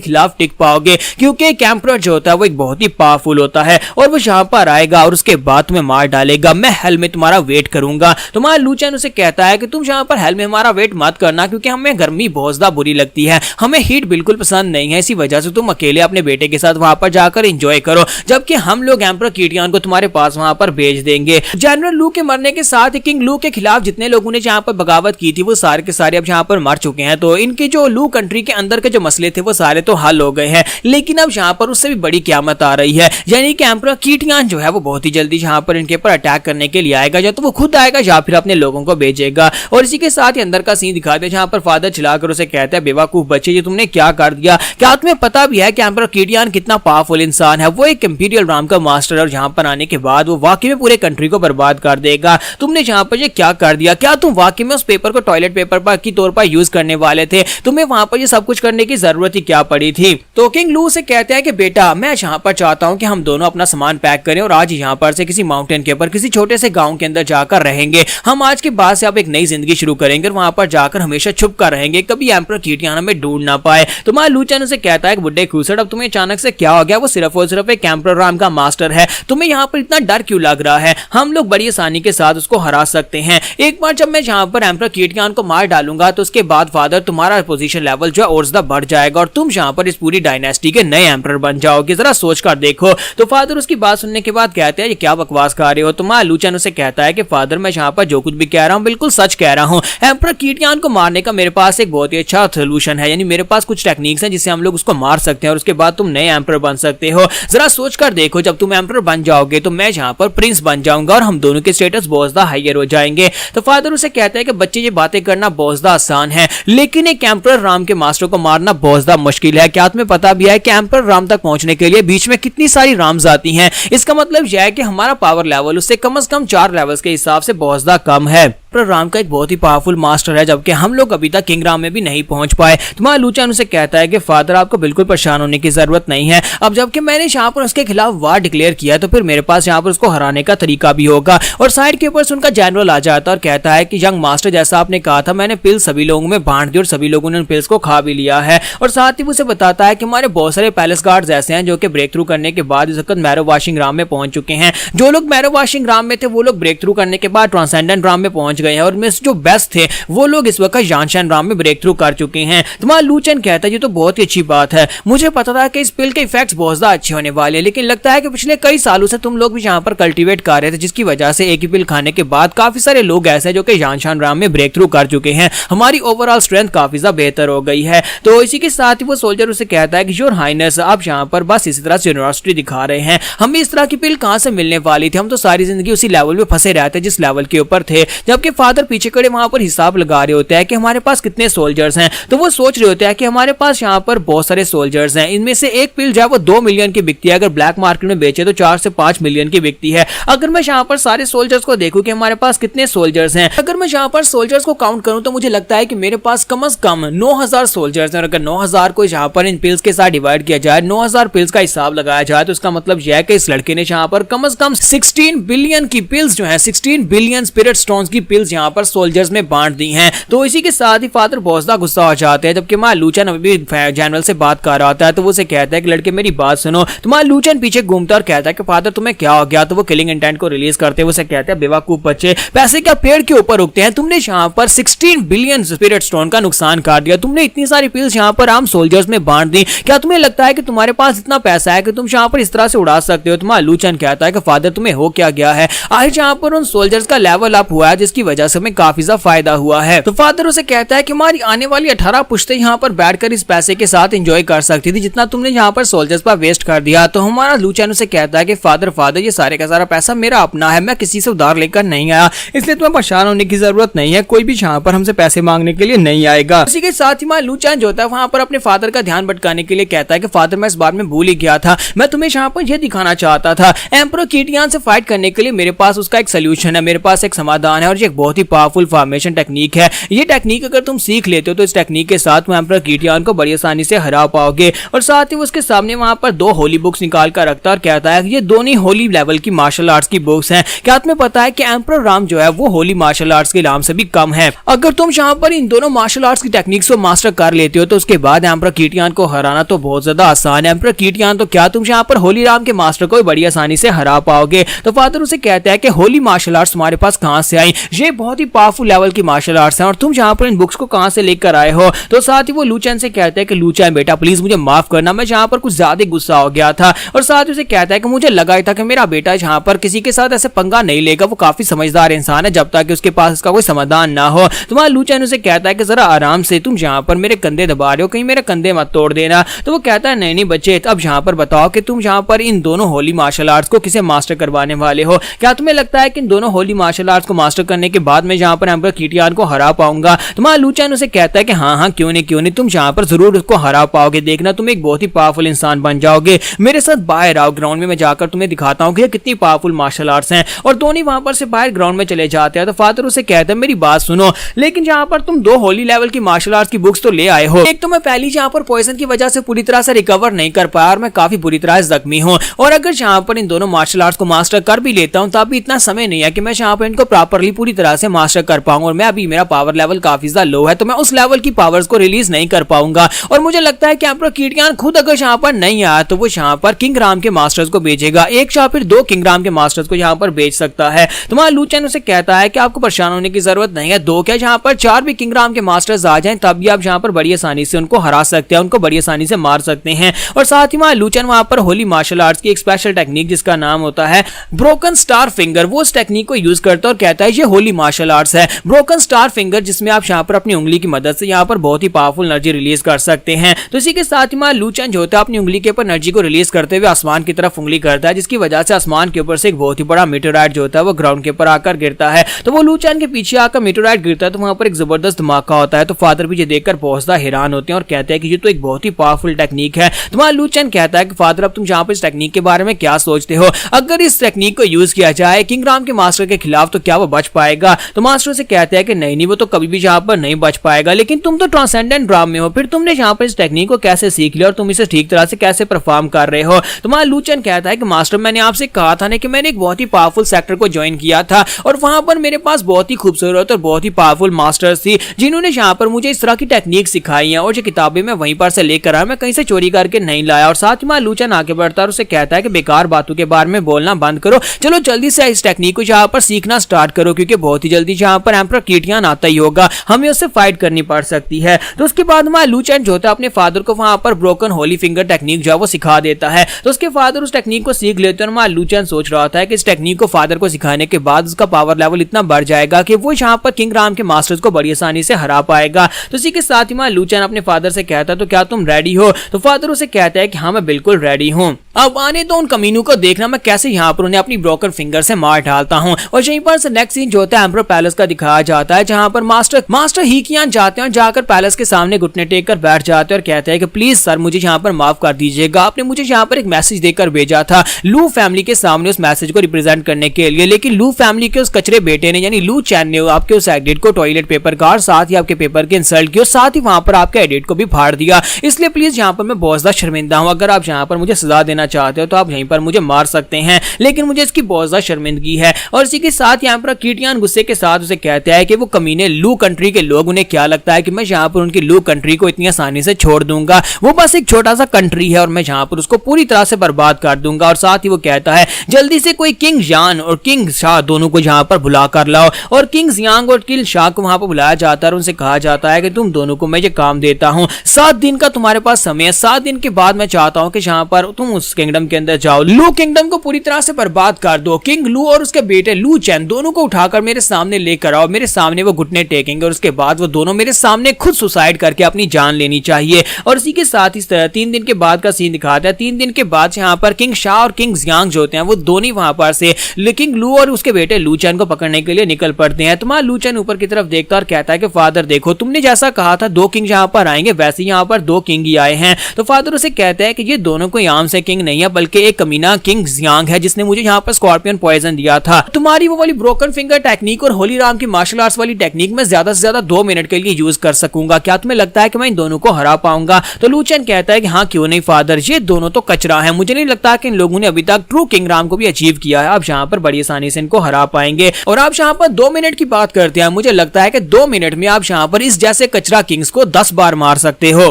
खिलाफ टिक पाओगे? क्योंकि एक एम्परर जो होता है वो एक बहुत ही पावरफुल होता है और वो यहाँ पर आएगा और उसके बाद तुम्हें मार डालेगा, मैं हेल में तुम्हारा वेट करूंगा। तुम्हारा लूचन उसे कहता है कि तुम यहाँ पर हेल में हमारा वेट मत करना, क्योंकि हमें गर्मी बहुत ज्यादा बुरी लगती है, हमें हीट बिल्कुल पसंद नहीं है, इसी वजह से तुम अकेले अपने बेटे के साथ वहां पर जाकर एंजॉय करो, जबकि हम लोग एम्परर कीटियान को तुम्हारे पास वहां पर भेज देंगे। जनरल लू के मरने के साथ किंग लू के खिलाफ जितने लोगों ने यहाँ पर बगावत की थी वो सारे के सारे अब यहाँ पर मर चुके हैं। तो इनके जो लू कंट्री के अंदर के जो मसले थे वो सारे तो हल हो गए हैं, लेकिन अब यहाँ पर उससे भी बड़ी क़यामत आ रही है, यानी कि एम्परर कीटियान जो है वो बहुत ही जल्दी यहाँ पर इनके ऊपर अटैक करने के लिए आएगा, या तो वो खुद आएगा या फिर अपने लोगों को भेजेगा। और इसी के साथ ही अंदर का सीन दिखाते हैं जहाँ पर फादर चिल्लाकर उसे कहता है बेवकूफ बच्चे, ये तुमने क्या कर दिया? क्या तुम्हें पता भी है कि एम्परर कीटियान कितना पावरफुल इंसान है? वो एक इंपीरियल राम का मास्टर है और यहाँ पर आने के बाद वो वाकई में पूरे कंट्री को बर्बाद कर देगा। तुमने यहाँ पर ये क्या कर दिया? क्या तुम वाकई में उस पेपर को टॉयलेट पेपर पर की तौर पर यूज करने वाले थे? तुम्हें वहां पर ये सब कुछ करने की जरूरत ही क्या पड़ी थी? तो किंग लू से कहते हैं कि बेटा मैं यहाँ पर चाहता हूँ कि हम दोनों अपना सामान पैक करें और आज यहाँ पर से किसी माउंटेन के ऊपर किसी छोटे से गांव के अंदर जाकर रहेंगे। हम आज के बाद से अब एक नई जिंदगी शुरू करेंगे और वहां पर जाकर हमेशा छुप कर रहेंगे, कभी एम्परर कीटियान हमें ढूंढ ना पाए। तो मां लूचन से कहता है कि बुड्ढे खूसड़, अब तुम्हें अचानक से क्या हो गया? वो सिर्फ और सिर्फ एक एम्परर राम का मास्टर है, तुम्हें यहाँ पर इतना डर क्यों लग रहा है? हम लोग बड़ी आसानी के साथ उसको हरा सकते हैं। एक बार जब मैं यहाँ पर एम्परर कीटियान को मार डालूंगा तो उसके बाद फादर तुम्हारा पोजीशन लेवल जो है और ज्यादा बढ़ जाएगा और तुम यहाँ पर इस पूरी डायनेस्टी के नए एम्परर बन जाओगे, जरा सोच कर देखो। तो फादर उसकी बात सुनने के बाद कहते हैं ये क्या बकवास कर रहे हो? तो मां लूचन उसे कहता है कि फादर मैं यहाँ पर जो कुछ भी कह रहा हूँ बिल्कुल सच कह रहा हूँ। एम्परर कीटियान को मारने का मेरे पास एक बहुत ही अच्छा सोल्यूशन है, यानी मेरे पास कुछ टेक्निक्स हैं जिससे हम लोग उसको मार सकते हैं और उसके बाद तुम नए एम्परर बन सकते हो। जरा सोच कर देखो, जब तुम एम्परर बन जाओगे तो मैं यहाँ पर प्रिंस बन जाऊंगा और हम दोनों के स्टेटस बहुत ज्यादा हायर हो जाएंगे। तो फादर उसे कहता है कि बच्चे ये बातें करना बहुत ज्यादा आसान है, लेकिन एक एम्परर राम के मास्टर को मारना बहुत ज्यादा मुश्किल है। क्या तुम्हें पता भी है कि एम्परर राम तक पहुंचने के लिए बीच में कितनी सारी राम्स आती हैं? इसका मतलब यह है कि हमारा पावर लेवल उससे कम से कम 4 लेवल्स के हिसाब से बहुत ज्यादा कम है। पर राम का एक बहुत ही पावरफुल मास्टर है, जबकि हम लोग अभी तक किंग राम में भी नहीं पहुंच पाए। तुम्हारा लूचन उसे कहता है कि फादर आपको बिल्कुल परेशान होने की जरूरत नहीं है, अब जबकि मैंने यहाँ पर उसके खिलाफ वार डिक्लेयर किया तो फिर मेरे पास यहाँ पर उसको हराने का तरीका भी होगा। और साइड के ऊपर से उनका जनरल आ जाता है और कहता है कि यंग मास्टर जैसा आपने कहा था मैंने पिल सभी लोगों में बांट दी और सभी लोगों ने उन पिल्स को खा भी लिया है। और साथ ही उसे बताता है कि हमारे बहुत सारे पैलेस गार्ड्स ऐसे हैं जो कि ब्रेक थ्रू करने के बाद इस वक्त मैरो वाशिंग राम में पहुंच चुके हैं। जो लोग मैरो वाशिंग राम में थे वो लोग ब्रेक थ्रू करने के बाद ट्रांसेंडेंट राम में पहुंच गए हैं और में जो बेस्ट थे वो लोग इस वक्त यानशान राम में ब्रेक थ्रू कर चुके हैं। तुम्हारा लूचन कहता है ये तो बहुत ही अच्छी बात है, मुझे पता था कि इस पिल के इफेक्ट्स बहुत ज्यादा अच्छे होने वाले हैं, लेकिन लगता है कि पिछले कई सालों से तुम लोग भी यहाँ पर कल्टीवेट कर रहे थे, जिसकी वजह से एक ही पिल खाने के बाद काफी सारे लोग ऐसे हैं जो कि यानशान राम में ब्रेक थ्रू कर चुके हैं, हमारी ओवरऑल स्ट्रेंथ काफी ज्यादा बेहतर हो गई है। तो इसी के साथ ही वो सोल्जर उसे कहता है कि योर हाइनेस आप यहाँ पर बस इसी तरह से यूनिवर्सिटी दिखा रहे हैं, हमें इस तरह की पिल कहाँ से मिलने वाली थी, हम तो सारी जिंदगी उसी लेवल में फंसे रहते जिस लेवल के ऊपर थे। जबकि फादर पीछे खड़े वहां पर हिसाब लगा रहे होते हैं कि हमारे पास कितने सोल्जर्स हैं, तो वो सोच रहे होते हैं कि हमारे पास यहाँ पर बहुत सारे सोल्जर्स हैं, इनमें से एक पिल जो है वो 2 मिलियन की बिकती है, अगर ब्लैक मार्केट में बेचे तो 4 से 5 मिलियन की बिकती है। अगर मैं यहाँ पर सारे सोल्जर्स को देखूं कि हमारे पास कितने सोल्जर्स हैं, अगर मैं यहाँ पर सोल्जर्स को काउंट करूं तो मुझे लगता है कि मेरे पास कम से कम 9000 सोल्जर्स हैं, और अगर 9000 को यहाँ पर इन पिल्स के साथ डिवाइड किया जाए, 9000 पिल्स का हिसाब लगाया जाए, तो इसका मतलब यह है कि इस लड़के ने यहाँ पर कम से कम 16 बिलियन की पिल्स जो है 16 बिलियन स्पिरिट स्टोन्स की पिल्स यहाँ पर सोल्जर्स में बांट दी हैं। तो इसी के साथ ही फादर बहुत ज्यादा गुस्सा हो जाते हैं। जबकि मां लूचन अभी जनरल से बात कर रहा होता है, तो वो उसे कहता है कि लड़के मेरी बात सुनो। तो मां लूचन पीछे घूमता और कहता है कि फादर तुम्हें क्या हो गया, तो वो किलिंग इंटेंट को रिलीज करते हुए उसे कहते हैं बेवकूफ बच्चे, पैसे क्या पेड़ के ऊपर उगते हैं, तुमने यहाँ पर 16 बिलियन स्पिरिट स्टोन का नुकसान कर दिया, तुमने इतनी सारी पिल्स यहाँ पर आम सोल्जर्स में बांट दी, क्या तुम्हें लगता है कि तुम्हारे पास इतना पैसा है कि तुम यहाँ पर इस तरह से उड़ा सकते हो। तो मां लूचन कहता है कि फादर तुम्हें हो क्या गया है, आज यहाँ पर उन सोल्जर्स का लेवल अप हुआ है जिसकी वजह से हमें काफी ज्यादा फायदा हुआ है। तो फादर उसे कहता है कि हमारी आने वाली 18 पुश्तें यहाँ पर बैठकर इस पैसे के साथ एंजॉय कर सकती थी जितना तुमने यहाँ पर सोल्जर्स पर वेस्ट कर दिया। तो हमारा लूचन उसे कहता है कि फादर ये सारे का सारा पैसा मेरा अपना है, मैं किसी से उधार लेकर नहीं आया, इसलिए तुम्हें परेशान होने की जरूरत नहीं है, कोई भी यहाँ पर हमसे पैसे मांगने के लिए नहीं आएगा। इसी के साथ ही हमारा लूचन जो होता है वहां पर अपने फादर का ध्यान भटकाने के लिए कहता है कि फादर मैं इस बात में भूल ही गया था, मैं तुम्हें यहाँ पर यह दिखाना चाहता था, एम्परर कीटियान से फाइट करने के लिए मेरे पास उसका एक सोल्यूशन है, मेरे पास एक समाधान है, और ये एक बहुत ही पावरफुल फॉर्मेशन टेक्निक है। ये टेक्निक अगर तुम सीख लेते हो तो इस टेक्निक के साथ तुम एम्परर कीटियान को बड़ी आसानी से हरा पाओगे। और साथ ही उसके सामने वहां पर 2 होली बुक्स निकाल कर रखता है और कहता है ये दोनों होली लेवल की मार्शल आर्ट्स की बुक्स हैं, क्या तुम्हें पता है कि एम्परर राम जो है वो होली मार्शल आर्ट्स के नाम से भी कम है, अगर तुम यहाँ पर इन दोनों मार्शल आर्ट्स की टेक्निक्स को मास्टर कर लेते हो तो उसके बाद एम्परर कीटियान को हराना तो बहुत ज्यादा आसान है। एम्परर कीटियान तो क्या तुम यहाँ पर होली राम के मास्टर को बड़ी आसानी से हरा पाओगे। तो फादर उसे कहता है कि होली मार्शल आर्ट्स तुम्हारे पास कहां से आई, ये बहुत ही पावरफुल लेवल की मार्शल आर्ट्स हैं और तुम यहाँ पर इन बुक्स को कहां से लेकर आए हो। तो साथ ही वो लूचन से कहता है कि लूचन बेटा प्लीज मुझे माफ करना, मैं यहाँ पर कुछ ज्यादा गुस्सा हो गया था। और साथ ही उसे कहता है कि मुझे लगा था कि मेरा बेटा यहाँ पर किसी के साथ ऐसे पंगा नहीं लेगा, वो काफी समझदार इंसान है जब तक कि उसके पास इसका कोई समाधान ना हो। तुम्हारा लूचन उसे कहता है कि जरा आराम से, तुम यहाँ पर मेरे कंधे दबा रहे हो, कहीं मेरे कंधे मत तोड़ देना। तो वो कहता है नहीं बच्चे, अब यहाँ पर बताओ कि तुम यहाँ पर इन दोनों होली मार्शल आर्ट्स को किसे मास्टर करवाने वाले हो, क्या तुम्हें लगता है कि इन दोनों होली मार्शल आर्ट्स को मास्टर करने के बाद मैं यहाँ पर एम्परर कीटियान को हरा पाऊंगा। तुम्हारा लूचन उसे कहता है कि हाँ क्यों नहीं, तुम यहाँ पर जरूर उसको हरा पाओगे, देखना तुम एक बहुत ही पावरफुल इंसान बन जाओगे, मेरे साथ बाहर आओ ग्राउंड में, मैं जाकर तुम्हें दिखाता हूँ कि कितनी पावरफुल मार्शल आर्ट्स हैं। और दोनों वहां पर से बाहर ग्राउंड में चले जाते हैं। तो फादर उसे कहता है मेरी बात सुनो, लेकिन यहाँ पर तुम 2 होली लेवल की मार्शल आर्ट्स की बुक्स तो ले आए हो, एक तो मैं पहली यहाँ पर पॉइजन की वजह से पूरी तरह से रिकवर नहीं कर पाया और मैं काफी बुरी तरह जख्मी हूँ, और अगर यहाँ पर इन दोनों मार्शल आर्ट्स को मास्टर कर भी लेता हूँ तब भी इतना समय नहीं है कि मैं यहाँ पर इनको प्रॉपरली पूरी तरह से मास्टर कर पाऊंगा, और मैं अभी मेरा पावर लेवल काफी ज्यादा लो है, तो मैं उस लेवल की पावर्स को रिलीज नहीं कर पाऊंगा। और मुझे लगता है कि एम्परर कीटियान खुद अगर यहाँ पर नहीं आया तो वो यहाँ पर किंग राम के मास्टर्स को भेजेगा, एक या फिर 2 किंग राम के मास्टर्स को यहाँ पर भेज सकता है। तुम्हारा लूचन उसे कहता है कि आपको परेशान होने की जरूरत नहीं है, 2 क्या यहाँ पर 4 भी किंग राम के मास्टर्स आ जाएं तब भी आप यहाँ पर बड़ी आसानी से उनको हरा सकते हैं, उनको बड़ी आसानी से मार सकते हैं। और साथ ही वहां लूचन वहां पर होली मार्शल आर्ट्स की एक स्पेशल टेक्निक जिसका नाम होता है ब्रोकन स्टार फिंगर, वो उस टेक्निक को यूज करता है और कहता है ये होली मार्शल आर्ट्स है ब्रोकन स्टार फिंगर, जिसमें आप यहाँ पर अपनी उंगली की मदद से यहाँ पर बहुत ही पावरफुल एनर्जी रिलीज कर सकते हैं। तो इसी के साथ ही वहां लूचन जो होता है अपनी उंगली के ऊपर एनर्जी को रिलीज करते हुए आसमान की तरफ उंगली करता है, जिसकी वजह से आसमान के ऊपर से एक बहुत ही बड़ा मीटरराइट जो होता है वो ग्राउंड के ऊपर आकर गिरता है। तो वो लूचन के पीछे आकर मीटरराइट गिरता है तो वहां पर एक जबरदस्त धमाका होता है। तो फादर भी ये देखकर बहुत ज्यादा हैरान होते हैं और कहते हैं कि ये तो एक बहुत ही पावरफुल टेक्निक है। तुम्हारा लूचन कहता है कि फादर अब तुम यहाँ पर इस टेक्निक के बारे में क्या सोचते हो, अगर इस टेक्निक को यूज किया जाए किंग राम के मास्टर के खिलाफ तो क्या वो बच पाएगा। तो मास्टर से कहते हैं कि नहीं वो तो कभी भी यहाँ पर नहीं बच पाएगा, लेकिन तुम तो ट्रांसेंडेंट ड्राम में हो, फिर तुमने यहाँ पर इस टेक्निक को कैसे सीख लिया और तुम इसे ठीक तरह से कैसे परफॉर्म कर रहे हो। तुम्हारा लूचन कहता है कि मास्टर मैंने आपसे कहा था ना कि मैंने एक बहुत ही पावरफुल सेक्टर को ज्वाइन किया था और वहां पर मेरे पास बहुत ही खूबसूरत और बहुत ही पावरफुल मास्टर्स थी जिन्होंने यहाँ पर मुझे इस तरह की टेक्निक सिखाई है, और जो किताबें मैं वहीं पर से लेकर आया, मैं कहीं से चोरी करके नहीं लाया। और साथ ही लूचन आगे बढ़ता है और उसे कहता है कि बेकार बातों के बारे में बोलना बंद करो, चलो जल्दी से इस टेक्निक को यहाँ पर सीखना स्टार्ट करो क्योंकि बहुत ही जल्दी जहाँ पर एम्परर कीटियान आता ही होगा, हमें उससे फाइट करनी पड़ सकती है। तो उसके बाद हमारा लू चैन जो होता है अपने फादर को वहां पर ब्रोकन होली फिंगर टेक्निक जो है वो सिखा देता है। तो उसके फादर उस टेक्निक को सीख लेते हैं और हमारा लू चैन सोच रहा होता है कि इस टेक्निक को फादर को सिखाने के बाद उसका पावर लेवल इतना बढ़ जाएगा कि वो यहाँ पर किंग राम के मास्टर्स को बड़ी आसानी से हरा पाएगा। तो इसी के साथ ही हमारा लू चैन अपने फादर से कहता है तो क्या तुम रेडी हो? तो फादर उसे कहता है कि हाँ मैं बिल्कुल रेडी हूँ। अब आने तो उन कमीनों को देखना मैं कैसे यहाँ पर उन्हें अपनी ब्रोकन फिंगर से मार डालता हूँ। और यहीं पर नेक्स्ट सीन जो होता है एम्परर पैलेस का दिखाया जाता है, जहाँ पर मास्टर हीकियान जाते हैं और जाकर पैलेस के सामने घुटने टेक कर बैठ जाते हैं और कहते हैं कि प्लीज सर मुझे यहाँ पर माफ कर दीजिएगा, आपने मुझे यहाँ पर एक मैसेज देकर भेजा था लू फैमिली के सामने उस मैसेज को रिप्रेजेंट करने के लिए, लेकिन लू फैमिली के उस कचरे बेटे ने यानी लू चैन ने आपके उस एडिट को टॉयलेट पेपर का और साथ ही आपके पेपर के इंसल्ट किया और साथ ही वहां पर आपके एडिट को भी फाड़ दिया। इसलिए प्लीज यहाँ पर मैं बहुत ज्यादा शर्मिंदा हूँ, अगर आप यहाँ पर मुझे सजा देना चाहते हो तो आप यहीं पर मुझे मार सकते हैं, लेकिन मुझे इसकी बहुत ज्यादा शर्मिंदगी है। और इसी के साथ यहाँ पर कीटियान गुस्से के साथ उसे कहता है कि वो कमीने लू कंट्री के लोग, उन्हें क्या लगता है कि मैं यहाँ पर उनकी लू कंट्री को इतनी आसानी से छोड़ दूंगा, वो बस एक छोटा सा कंट्री है और मैं यहाँ पर उसको पूरी तरह से बर्बाद कर दूंगा। और साथ ही वो कहता है जल्दी से कोई किंग जान और किंग शाह दोनों को यहाँ पर बुला कर लाओ। और किंग जियांग और किंग शाह को वहां पर बुलाया जाता है और उनसे कहा जाता है कि तुम दोनों को मैं ये काम देता हूँ, 7 दिन का तुम्हारे पास समय है, 7 दिन के बाद मैं चाहता हूँ कि यहाँ पर तुम उस किंगडम के अंदर जाओ, लू किंगडम को पूरी तरह से बर्बाद कर दो, किंग लू और उसके बेटे लू चैन दोनों को उठाकर मेरे सामने लेकर आओ, मेरे सामने वो घुटने टेकेंगे और उसके बाद वो दोनों मेरे सामने खुद सुसाइड करके अपनी जान लेनी चाहिए। और इसी के साथ ही 3 दिन के बाद का सीन दिखाता है। 3 दिन के बाद यहाँ पर किंग शाह और किंग जियांग जो होते हैं वो दोनों वहां पर से किंग लू और उसके बेटे लू चैन को पकड़ने के लिए निकल पड़ते हैं। तुम्हारा लू चैन ऊपर की तरफ देखता और कहता है कि फादर देखो तुमने जैसा कहा था 2 किंग यहाँ पर आएंगे, वैसे यहाँ पर 2 किंग ही आए हैं। तो फादर उसे कहता है कि ये दोनों कोई आम से किंग नहीं है बल्कि एक कमीना किंग जियांग है जिसने मुझे यहाँ पर स्कॉर्पियन पॉइजन दिया था। तुम्हारी वो वाली ब्रोकन फिंगर टेक्निक और होली राम की मार्शल आर्ट्स वाली टेक्निक में ज्यादा से ज्यादा 2 मिनट के लिए यूज कर सकूंगा, क्या तुम्हें लगता है कि मैं इन दोनों को हरा पाऊंगा? तो लू चैन कहता है कि हाँ क्यों नहीं फादर, ये दोनों तो कचरा है, मुझे नहीं लगता कि इन लोगों ने अभी तक ट्रू किंग राम को भी अचीव किया है, आप यहाँ पर बड़ी आसानी से इनको हरा पाएंगे। और आप यहाँ पर 2 मिनट की बात करते हैं, मुझे लगता है कि 2 मिनट में आप यहाँ पर इस जैसे कचरा किंग्स को 10 बार मार सकते हो।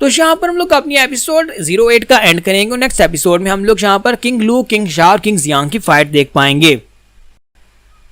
तो यहाँ पर हम लोग अपनी एपिसोड 08 का एंड करेंगे। नेक्स्ट एपिसोड में हम लोग यहाँ पर किंग लू, किंग शाह और किंग जियांग की फाइट देख पाएंगे।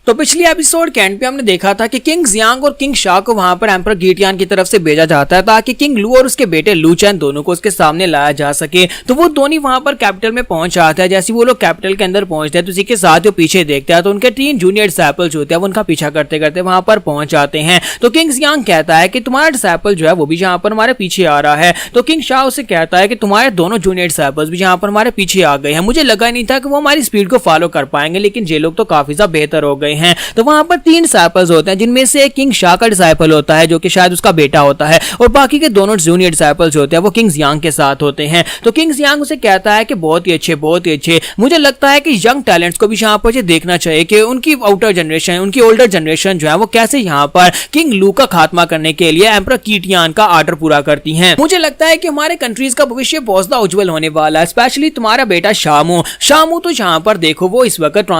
तो पिछली एपिसोड के एंड पे हमने देखा था कि किंग जियांग और किंग शाह को वहां पर एम्परर कीटियान की तरफ से भेजा जाता है ताकि किंग लू और उसके बेटे लू चैन दोनों को उसके सामने लाया जा सके। तो वो दोनों वहां पर कैपिटल में पहुंच जाते हैं। जैसे वो लोग कैपिटल के अंदर पहुंचते हैं तो उसी के साथ वो पीछे देखते हैं तो उनके 3 जूनियर डिसाइपल्स होते हैं वो उनका पीछा करते करते वहां पर पहुंच जाते हैं। तो किंग जियांग कहता है कि तुम्हारा डिसाइपल जो है वो भी यहाँ पर हमारे पीछे आ रहा है। तो किंग शाह उसे कहता है कि तुम्हारे दोनों जूनियर डिसाइपल्स भी यहाँ पर हमारे पीछे आ गए हैं, मुझे लगा नहीं था कि वो हमारी स्पीड को फॉलो कर पाएंगे, लेकिन ये लोग तो काफी ज्यादा बेहतर हो गए हैं। तो वहां पर 3 डिसाइपल्स होते हैं जिनमें से एक किंग शाह का डिसाइपल होता है जो कि शायद उसका बेटा होता है और बाकी के दोनों जूनियर डिसाइपल्स होते हैं वो किंग जियांग के साथ होते हैं। तो किंग जियांग उसे कहता है कि बहुत ही अच्छे, मुझे लगता है कि यंग टैलेंट्स को भी यहाँ पर देखना चाहिए कि उनकी आउटर जनरेशन, उनकी ओल्डर जनरेशन जो है वो कैसे यहाँ पर किंग लू का खात्मा करने के लिए एम्परर कीटियान का आर्डर पूरा करती है। मुझे लगता है कि हमारे कंट्रीज का भविष्य बहुत ज्यादा उज्जवल होने वाला है, स्पेशली तुम्हारा बेटा शामू तो यहाँ पर देखो वो इस वक्त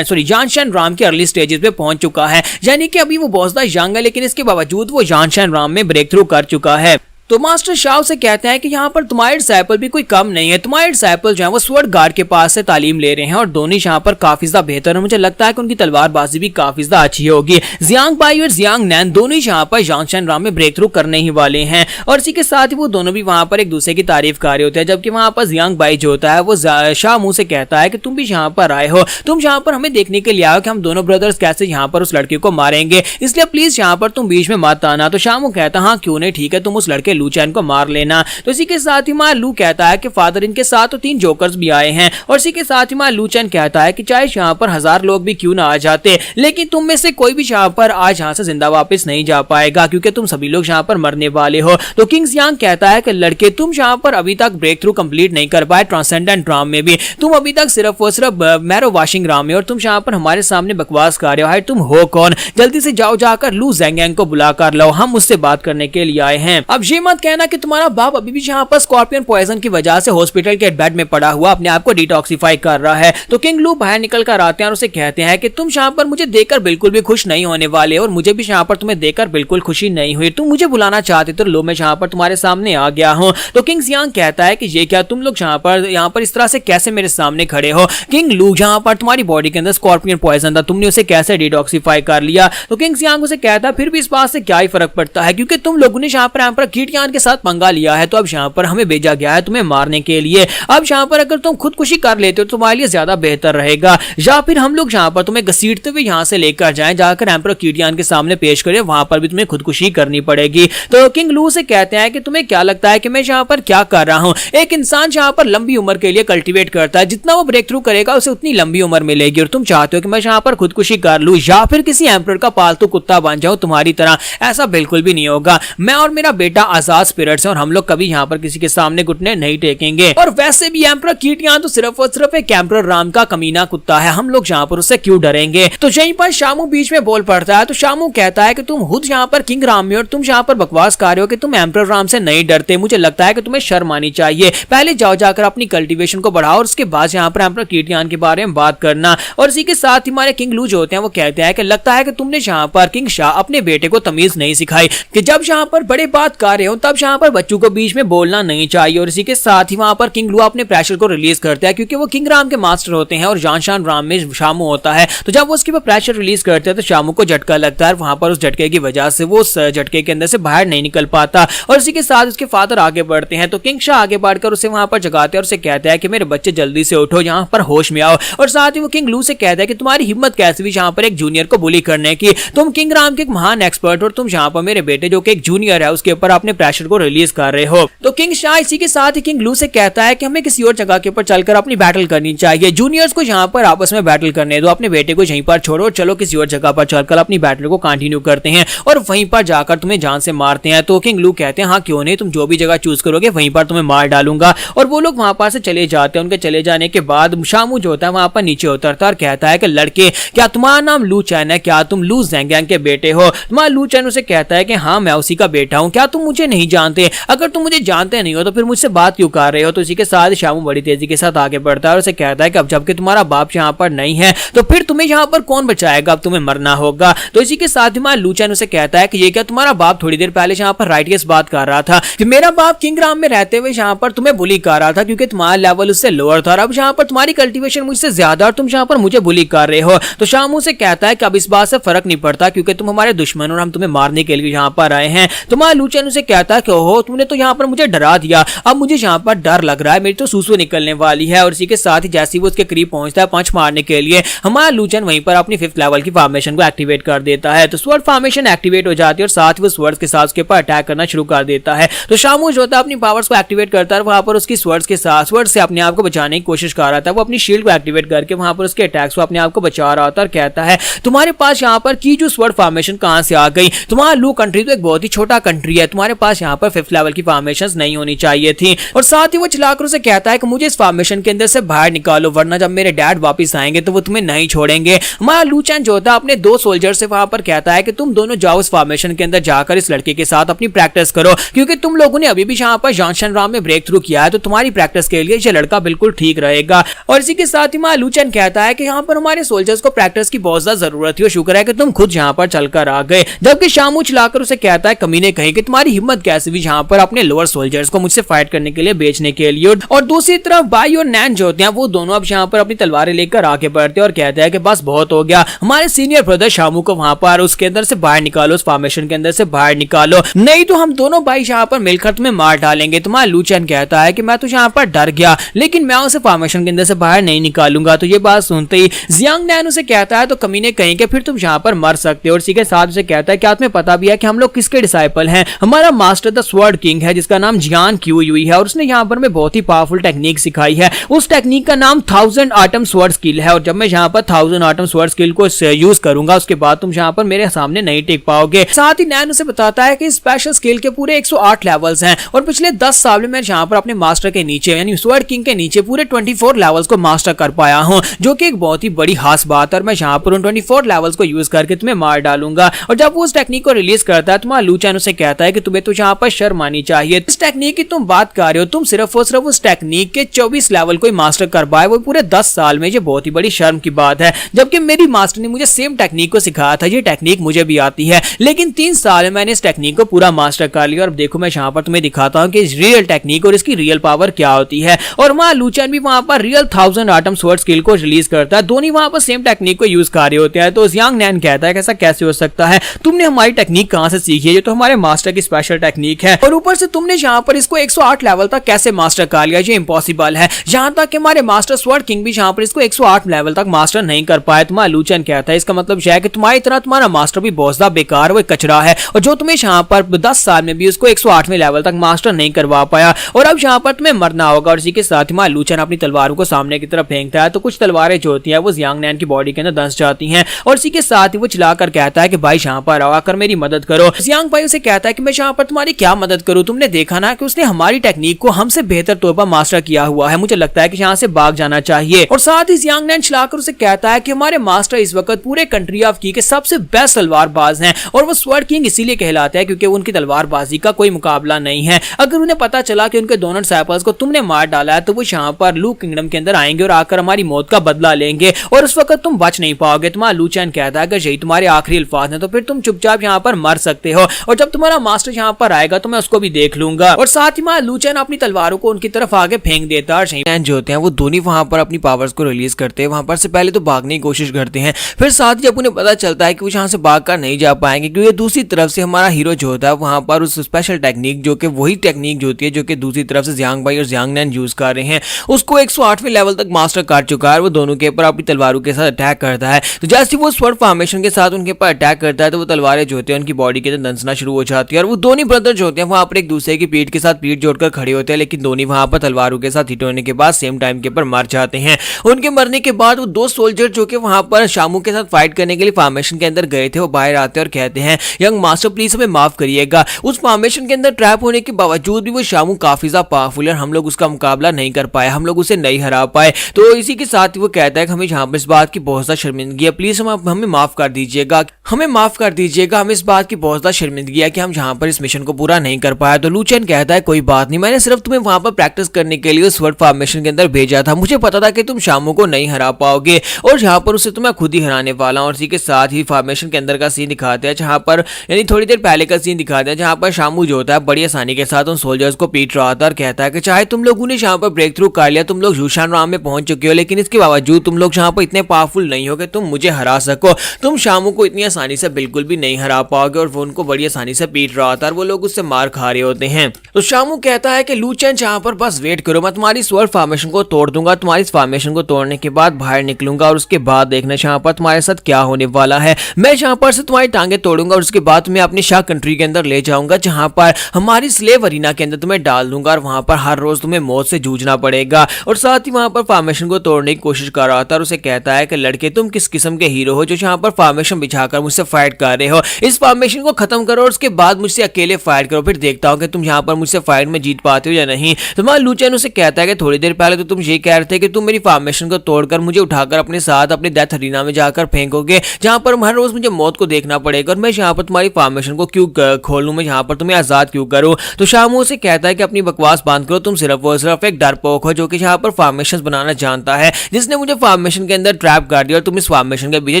जानशन राम के अर्ली स्टेजेस पे पहुंच चुका है, यानी कि अभी वो बहुत ज्यादा यंग है लेकिन इसके बावजूद वो जानशन राम में ब्रेक थ्रू कर चुका है। तो मास्टर शाह से कहते हैं कि यहाँ पर तुम्हारे डिसाइपल भी कोई कम नहीं है, तुम्हारे डिसाइपल जो है वो स्वर्ड गार्ड के पास से तालीम ले रहे हैं और दोनों यहाँ पर काफी ज्यादा बेहतर है, मुझे लगता है कि उनकी तलवारबाजी भी काफी ज्यादा अच्छी होगी। जियांग बाई और जियांग नैन दोनों यहाँ पर जानशन राम में ब्रेक थ्रू करने ही वाले हैं और इसी के साथ ही वो दोनों भी वहां पर एक दूसरे की तारीफ कर रहे होते हैं। जबकि वहां पर जियांग बाई जो होता है वो शाह मुंह से कहता है कि तुम भी यहाँ पर आए हो, तुम यहाँ पर हमें देखने के लिए आए हो कि हम दोनों ब्रदर्स कैसे यहाँ पर उस लड़के को मारेंगे, इसलिए प्लीज यहाँ पर तुम बीच में मत आना। तो शाह मुंह कहता हाँ क्यों नहीं, ठीक है, तुम उस लड़के लू चैन को मार लेना। तो इसी के साथ ही मां लू कहता है कि फादर इनके साथ तो 3 जोकर्स भी आए हैं और इसी के साथ ही मां लू चैन कहता है कि चाहे यहाँ पर 1000 लोग भी क्यों ना आ जाते लेकिन तुम में से कोई भी यहाँ पर आज यहाँ से जिंदा वापस नहीं जा पाएगा क्योंकि तुम सभी लोग यहाँ पर मरने वाले हो। तो किंग जियांग कहता है कि लड़के तुम यहाँ पर अभी तक ब्रेक थ्रू कंप्लीट नहीं कर पाए ट्रांसेंडेंट राम में भी, तुम अभी तक सिर्फ और सिर्फ मैरो वॉशिंग राम में और तुम यहाँ पर हमारे सामने बकवास कर रहे हो। हाय तुम हो कौन, जल्दी से जाओ जाकर लू जेंगेंग को बुला कर लो, हम उससे बात करने के लिए आए हैं। अब ये मत कहना कि तुम्हारा बाप अभी भी यहाँ पर स्कॉर्पियन पॉइजन की वजह से हॉस्पिटल के बेड में पड़ा हुआ अपने आप को डिटॉक्सिफाई कर रहा है। तो किंग लू बाहर निकल कर आते हैं और उसे कहते हैं कि तुम यहाँ पर मुझे देखकर बिल्कुल भी खुश नहीं होने वाले और मुझे भी यहाँ पर तुम्हें देखकर बिल्कुल खुशी नहीं हुई। तुम मुझे बुलाना चाहते तो लो मैं यहाँ पर तुम्हारे सामने आ गया हूँ। तो किंग जियांग कहता है कि ये क्या तुम लोग यहाँ पर इस तरह से कैसे मेरे सामने खड़े हो? किंग लू यहाँ पर तुम्हारी बॉडी के अंदर स्कॉर्पियन पॉइजन था, तुमने उसे कैसे डिटॉक्सिफाई कर लिया? तो किंग जियांग उसे कहता है फिर भी इस बात से क्या ही फर्क पड़ता है, क्योंकि तुम लोगों ने यहाँ पर एम्परर कीटियान के साथ पंगा लिया है, तो अब यहाँ पर हमें भेजा गया है तुम्हें मारने के लिए। अब यहाँ पर अगर तुम खुदकुशी कर लेते हो तो तुम्हारे लिए ज्यादा बेहतर रहेगा, या फिर हम लोग यहाँ पर तुम्हें घसीटते हुए यहाँ से लेकर जाएं, जाकर एम्परर कीटियान के सामने पेश करें, वहां पर भी तुम्हें खुदकुशी करनी पड़ेगी। तो किंग लू से कहते हैं कि तुम्हें क्या लगता है कि मैं यहाँ पर क्या कर रहा हूँ? एक इंसान यहाँ पर लंबी उम्र के लिए कल्टीवेट करता है, जितना वो ब्रेक थ्रू करेगा उसे उतनी लंबी उम्र मिलेगी, और तुम चाहते हो कि मैं यहाँ पर खुदकुशी कर लूं या फिर किसी एम्परर का पालतू कुत्ता बन जाऊं तुम्हारी तरह? ऐसा बिल्कुल भी नहीं होगा। मैं और मेरा बेटा आजाद स्पिरिट्स हैं और हम लोग कभी यहाँ पर किसी के सामने घुटने नहीं टेकेंगे। और वैसे भी एम्परर कीटियान तो सिर्फ और सिर्फ एक एम्परर राम का कमीना कुत्ता है, हम लोग यहाँ पर उससे क्यों डरेंगे? तो यहीं पर शामू बीच में बोल पड़ता है। तो शामू कहता है कि तुम खुद यहाँ पर किंग राम में और तुम यहाँ पर बकवास कर रहे हो कि तुम एम्परर राम से नहीं डरते। मुझे लगता है कि तुम्हें शर्म आनी चाहिए। पहले जाओ जाकर अपनी कल्टीवेशन को बढ़ाओ और उसके बाद यहाँ पर एम्परर कीटियान के बारे में बात करना। और इसी के साथ ही हमारे किंग लू जो होते हैं वो कहते हैं कि लगता है कि तुमने यहाँ पर किंग शाह अपने बेटे को तमीज नहीं सिखाई कि जब यहाँ पर बड़े बात कर रहे हो तब यहाँ पर बच्चों को बीच में बोलना नहीं चाहिए। और इसी के साथ ही वहां पर किंग लू अपने प्रेशर को रिलीज करता है, क्योंकि वो किंग राम के मास्टर होते हैं और जानशान राम में शामू होता है। तो जब वो उसके ऊपर प्रेशर रिलीज करते हैं तो शामू को झटका लगता है, वहां पर उस झटके की वजह से वो उस झटके के अंदर से बाहर नहीं निकल पाता। और इसी के साथ उसके फादर आगे बढ़ते हैं। तो किंग शाह आगे बढ़कर उसे वहां पर जगाते हैं और उसे कहता है कि मेरे बच्चे जल्दी से उठो, यहाँ पर होश में आओ। और साथ ही वो किंग लू से कहता है कि तुम्हारी हिम्मत कैसे भी यहाँ पर एक जूनियर को बुली करने की? तुम किंग राम के एक महान एक्सपर्ट और तुम यहाँ पर मेरे बेटे जो कि एक जूनियर है उसके ऊपर अपने प्रेशर को रिलीज कर रहे हो। तो किंग शाह इसी के साथ ही किंग लू से कहता है कि हमें किसी और जगह के ऊपर चलकर अपनी बैटल करनी चाहिए। जूनियर्स को यहाँ पर आपस में बैटल करने दो, अपने बेटे को यहीं पर छोड़ो और चलो किसी और जगह पर चलकर अपनी बैटल को कंटिन्यू करते हैं और वहीं पर जाकर तुम्हें जान से मारते हैं। तो किंग लू कहते हैं हाँ क्यों नहीं, तुम जो भी जगह चूज करोगे वहीं पर तुम्हें मार डालूंगा। और वो लोग वहां पर से चले जाते हैं। उनके चले जाने के बाद शामू जो होता है वहां पर नीचे उतरता है और कहता है कि लड़के क्या तुम्हारा नाम लू चैन है? क्या तुम लू ज़ेंगयांग के बेटे हो? तुम्हारा लू चैन उसे कहता है कि हाँ मैं उसी का बेटा हूँ। क्या तुम मुझे नहीं जानते? अगर तुम मुझे जानते नहीं हो तो फिर मुझसे बात क्यों कर रहे हो? तो इसी के साथ शामू बड़ी तेजी के साथ आगे बढ़ता है और उसे कहता है कि अब जबकि तुम्हारा बाप यहाँ पर नहीं है तो फिर तुम्हें यहाँ पर कौन बचाएगा? अब तुम्हें मरना होगा। तो इसी के साथ ही हमारा लू चैन उसे कहता है कि ये क्या तुम्हारा बाप थोड़ी देर पहले यहाँ पर राइटियस बात कर रहा था कि मेरा बाप किंग राम में रहते हुए यहाँ पर तुम्हें बुली कर रहा था क्योंकि तुम्हारा लेवल उससे लोअर था और अब यहाँ पर तुम्हारी कल्टीवेशन मुझसे ज्यादा और तुम यहाँ पर मुझे बुली कर रहे हो। तो शामू से कहता है कि अब इस बात से फर्क नहीं पड़ता क्योंकि तुम हमारे दुश्मन और हम तुम्हें मारने के लिए यहाँ पर आए हैं। तुम्हारा लू चैन उसे कहता है कि ओहो तुमने तो यहाँ पर मुझे डरा दिया, अब मुझे यहाँ पर डर लग रहा है, मेरी तो सूसू निकलने वाली है। और इसी के साथ ही जैसे ही वो उसके करीब पहुंचता है पंच मारने के लिए, हमारा लू चैन वहीं पर अपनी 5th लेवल की फॉर्मेशन को एक्टिवेट कर देता है। तो स्वॉर्ड फॉर्मेशन एक्टिवेट हो जाती है और साथ ही वो स्वर्ड्स के साथ उसके ऊपर अटैक करना शुरू कर देता है। तो शामू जो होता है अपनी पावर्स को एक्टिवेट करता है, वहां पर उसकी स्वर्ड्स के साथ स्वर्ड से अपने आप को बचाने की कोशिश कर रहा था। वो अपनी शील्ड को एक्टिवेट करके वहां पर उसके अटैक्स को अपने आप को बचा रहा था और कहता है तुम्हारे पास यहाँ पर की जो स्वर्ड फॉर्मेशन कहां से आ गई? तुम्हारा लू कंट्री तो एक बहुत ही छोटा कंट्री है, तुम्हारे पास यहाँ पर 5th लेवल की फॉर्मेशंस नहीं होनी चाहिए थी। और साथ ही वो चिल्लाकर उसे कहता है कि मुझे इस फॉर्मेशन के अंदर से बाहर निकालो वरना जब मेरे डैड वापस आएंगे तो वो तुम्हें नहीं छोड़ेंगे। हमारा लू चैन जो होता है अपने 2 सोल्जर से वहां पर कहता है कि तुम दोनों जाओ इस फॉर्मेशन के अंदर जाकर इस लड़के के साथ अपनी प्रैक्टिस करो क्योंकि तुम लोगों ने अभी भी यहाँ पर जानशान राम में ब्रेक थ्रू किया है, तो तुम्हारी प्रैक्टिस के लिए ये लड़का बिल्कुल ठीक रहेगा। और इसी के साथ ही हमारा लू चैन कहता है कि यहाँ पर हमारे सोल्जर्स को प्रैक्टिस की बहुत ज्यादा जरूरत थी और शुक्र है कि तुम खुद यहाँ पर चलकर आ गए। जबकि शामू चिल्लाकर उसे कहता है कमीने कहीं कि तुम्हारी हिम्मत कैसे भी यहाँ पर अपने लोअर सोल्जर्स को मुझसे फाइट करने के लिए बेचने के लिए। और दूसरी तरफ बाई और नैन जो होते हैं वो दोनों अब यहाँ पर अपनी तलवारें लेकर आगे बढ़ते हैं और कहते हैं कि बस बहुत हो गया, हमारे सीनियर ब्रदर शामू को वहां पर उसके अंदर से बाहर निकालो, उस फॉर्मेशन के अंदर से बाहर निकालो, नहीं तो हम दोनों भाई यहाँ पर मिलकर तुम्हें मार डालेंगे। तुम्हारा लू चैन कहता है कि मैं तो यहाँ पर डर गया लेकिन मैं उसे फॉर्मेशन के अंदर से बाहर नहीं निकालूंगा। तो ये बात सुनते ही जियांग नैन उसे कहता है तो कमीने कहीं के फिर तुम यहाँ पर मर सकते हो। और इसी के साथ उसे कहता है क्या तुम्हें पता भी है कि हम लोग किसके डिसाइपल हैं? हमारा मास्टर द स्वर्ड किंग है जिसका नाम जियान क्यू युई है और उसने यहाँ पर मैं बहुत ही पावरफुल टेक्निक सिखाई है। उस टेक्निक का नाम 1000 आटम स्वर्ड स्किल है और जब मैं यहाँ पर 1000 आटम स्वर्ड स्किल को यूज करूंगा उसके बाद तुम यहाँ पर मेरे सामने नहीं टिक पाओगे। साथ ही नैन उसे बताता है कि स्पेशल स्किल के पूरे 108 लेवल्स हैं और पिछले 10 साल में मैं यहाँ पर अपने मास्टर के नीचे यानी स्वर्ड किंग के नीचे पूरे 24 लेवल्स को मास्टर कर पाया हूँ, जो कि एक बहुत ही बड़ी खास बात है। और मैं यहाँ पर उन 24 लेवल्स को यूज करके तुम्हें मार डालूंगा। और जब वो उस टेक्निक को रिलीज करता है तुम्हारा लू चैन उसे कहता है कि तुम्हें तो यहाँ पर शर्म आनी चाहिए। इस टेक्निक की तुम बात कर रहे हो, तुम सिर्फ और सिर्फ उस टेक्निक के 24 लेवल को ही मास्टर कर पाए, वो पूरे 10 साल में। ये बहुत ही बड़ी शर्म की बात है, जबकि मेरी मास्टर ने मुझे सेम टेक्निक को सिखाया था। ये टेक्निक मुझे भी आती है, लेकिन 3 साल में मैंने इस टेक्निक को पूरा मास्टर कर लिया। और देखो मैं यहाँ पर तुम्हें दिखाता हूँ कि रियल टेक्निक और इसकी रियल पावर क्या होती है। और वहाँ लू चैन भी वहाँ पर रियल 1000 आटम स्वॉर्ड स्किल को रिलीज करता है। दोनों वहाँ पर सेम टेक्निक को यूज कर रहे होते हैं। तो जियांग नैन कहता है कि ऐसा कैसे हो सकता है, तुमने हमारी टेक्निक कहां से सीखी है, ये तो हमारे मास्टर की स्पेशल टेक्निक है, और ऊपर से तुमने यहाँ पर इसको 108 लेवल तक कैसे मास्टर कर लिया, ये इम्पॉसिबल है। यहाँ तक कि हमारे मास्टर स्वॉर्ड किंग भी यहाँ पर इसको 108 लेवल तक मास्टर नहीं कर पाए। तुम्हारा लू चैन कहता है इसका मतलब यह है कि तुम्हारी तरह तुम्हारा मास्टर भी बहुत ज्यादा बेकार, वो कचरा है, और जो तुम्हें यहाँ पर 10 साल में भी उसको 108वें लेवल तक मास्टर नहीं करवा पाया, और अब यहाँ पर तुम्हें मरना होगा। और इसी के साथ हमारा लू चैन अपनी तलवारों को सामने की तरफ फेंकता है, तो कुछ तलवारें जो होती है वो जियांग नैन की बॉडी के अंदर दस जाती हैं, और इसी के साथ ही वो चिल्लाकर कहता है कि भाई यहाँ पर आकर मेरी मदद करो। जियांग भाई उसे कहता है कि मैं यहाँ पर तुम्हारी क्या मदद करूं, तुमने देखा ना कि उसने हमारी टेक्निक को हमसे बेहतर तौर पर मास्टर किया हुआ है, मुझे लगता है कि यहाँ से भाग जाना चाहिए। और साथ ही जियांग नैन चिल्लाकर उसे कहता है कि हमारे मास्टर इस वक्त पूरे कंट्री ऑफ की के सबसे बेस्ट तलवारबाज हैं, और वो स्वॉर्ड किंग इसीलिए कहलाते हैं क्योंकि उनकी तलवारबाजी का कोई मुकाबला नहीं है। अगर उन्हें पता चला कि उनके दोनों डिसाइपल्स को तुमने मार डाला है, तो वो यहाँ पर लू किंगडम के अंदर आएंगे और आकर हमारी मौत का बदला लेंगे, और उस वक्त तुम बच नहीं पाओगे। तुम्हारा लू चैन कहता है कि यही तुम्हारे आखिरी अल्फाज हैं, तो फिर तुम चुपचाप यहाँ पर मर सकते हो, और जब तुम्हारा मास्टर यहाँ पर आएगा तो मैं उसको भी देख लूंगा। और साथ ही हमारा लू चैन अपनी तलवारों को उनकी तरफ आगे फेंक देता है, और जो होते हैं वो दोनों वहां पर अपनी पावर्स को रिलीज करते हैं। वहां पर से पहले तो भागने की कोशिश करते हैं, फिर साथ ही जब उन्हें पता चलता है कि वो यहाँ से भाग कर नहीं जा पाएंगे, क्योंकि दूसरी तरफ से हमारा हीरो जो होता है वहां पर उस स्पेशल टेक्निक जो कि वही टेक्निक जो होती है जो कि दूसरी तरफ से जियांग भाई और जियांग नैन यूज कर रहे हैं, उसको 108वें लेवल तक मास्टर कर चुका है। वो दोनों के ऊपर अपनी तलवारों के साथ अटैक करता है। तो जैसे वो स्वॉर्ड फॉर्मेशन के साथ उनके ऊपर अटैक करता है, तो वो तलवारें जो होती है उनकी बॉडी के अंदर दंसना शुरू हो जाती है, और वो दोनों ब्रदर जो होते हैं वहां पर एक दूसरे की पीठ के साथ पीठ जोड़कर खड़े होते हैं, लेकिन दोनों वहां पर तलवारों के साथ हिट होने के बाद सेम टाइम के ऊपर मर जाते हैं। उनके मरने के बाद वो 2 सोल्जर जो कि वहां पर शामू के साथ फाइट करने के लिए फॉर्मेशन के अंदर गए थे, वो बाहर आते हैं और कहते हैं यंग मास्टर प्लीज हमें माफ करिएगा, उस फॉर्मेशन के अंदर ट्रैप होने के बावजूद भी वो शामू काफी ज्यादा पावरफुल है, हम लोग उसका मुकाबला नहीं कर पाए, हम लोग उसे नहीं हरा पाए। तो इसी के साथ ही वो कहता है कि हमें यहाँ पर इस बात की बहुत ज्यादा शर्मिंदगी है, प्लीज हमें माफ कर दीजिएगा, हमें माफ कर दीजिएगा, हमें इस बात की बहुत ज्यादा शर्मिंदगी है कि हम यहाँ पर इस मिशन को पूरा नहीं कर पाए। तो लू चैन कहता है कोई बात नहीं, मैंने सिर्फ तुम्हें वहां पर प्रैक्टिस करने के लिए स्वॉर्ड फॉर्मेशन के अंदर भेजा था, मुझे पता था कि तुम शामू को नहीं हरा पाओगे, और यहाँ पर उसे तो मैं खुद ही हराने वाला हूँ। और इसी के साथ ही फॉर्मेशन के अंदर का सीन दिखाते हैं, जहाँ पर यानी थोड़ी देर पहले का सीन दिखाते हैं, जहाँ पर शामू जो होता है बड़ी आसानी के साथ उन सोल्जर्स को पीट रहा था, और कहता है कि चाहे तुम लोगों ने यहाँ पर ब्रेक थ्रू कर लिया, तुम लोग यूशान राम में पहुंच चुके हो, लेकिन इसके बावजूद तुम लोग यहाँ पर इतने पावरफुल नहीं हो कि तुम मुझे हरा सको, तुम शामू को इतनी आसानी से बिल्कुल भी नहीं हरा पाओगे। और वो उनको बड़ी आसानी से पीट रहा था, और वो लोग उससे मार खा रहे होते हैं। तो शामू कहता है कि लू चैन यहाँ पर बस वेट करो, मैं तुम्हारी स्वॉर्ड फॉर्मेशन को तोड़ दूंगा, तुम्हारी इस फॉर्मेशन को तोड़ने के बाद बाहर निकलूंगा, और उसके बाद देखना यहाँ पर तुम्हारे साथ क्या होने वाला है। मैं यहाँ पर से तुम्हारी टांगे तोड़ूंगा, और उसके बाद तुम्हें अपनी शाह कंट्री के अंदर ले जाऊंगा, जहां पर हमारी स्लेव अरीना के अंदर तुम्हें डाल दूंगा, और वहां पर हर रोज तुम्हें मौत से जूझना पड़ेगा। और साथ ही वहां पर फॉर्मेशन को तोड़ने की कोशिश कर रहा था, और उसे कहता है कि लड़के तुम किस किस्म के हीरो हो जो यहाँ पर फॉर्मेशन बिछाकर मुझसे फाइट कर रहे हो, इस फॉर्मेशन को खत्म करो और उसके बाद मुझसे अकेले फाइट करो, फिर देखता हूँ कि तुम यहाँ पर मुझसे फाइट में जीत पाते हो या नहीं। तो वहां लू चैन उसे कहता है कि थोड़ी देर पहले तो तुम ये कह रहे थे कि तुम मेरी फॉर्मेशन को तोड़कर मुझे उठाकर अपने साथ अपनी डेथ अरीना में जाकर फेंकोगे, जहां पर हर रोज मुझे मौत को देखना पड़ेगा, और मैं यहाँ पर तुम्हारी फॉर्मेशन को क्यों खोलूं, मैं यहाँ पर तुम्हें आजाद क्यों करूं। तो शामू से कहता है कि अपनी बकवास बंद करो, तुम सिर्फ और सिर्फ एक डरपोक हो जो कि यहाँ पर फॉर्मेशन बनाना जानता है, जिसने मुझे फॉर्मेशन के अंदर ट्रैप कर दिया, और तुम इस फॉर्मेशन के पीछे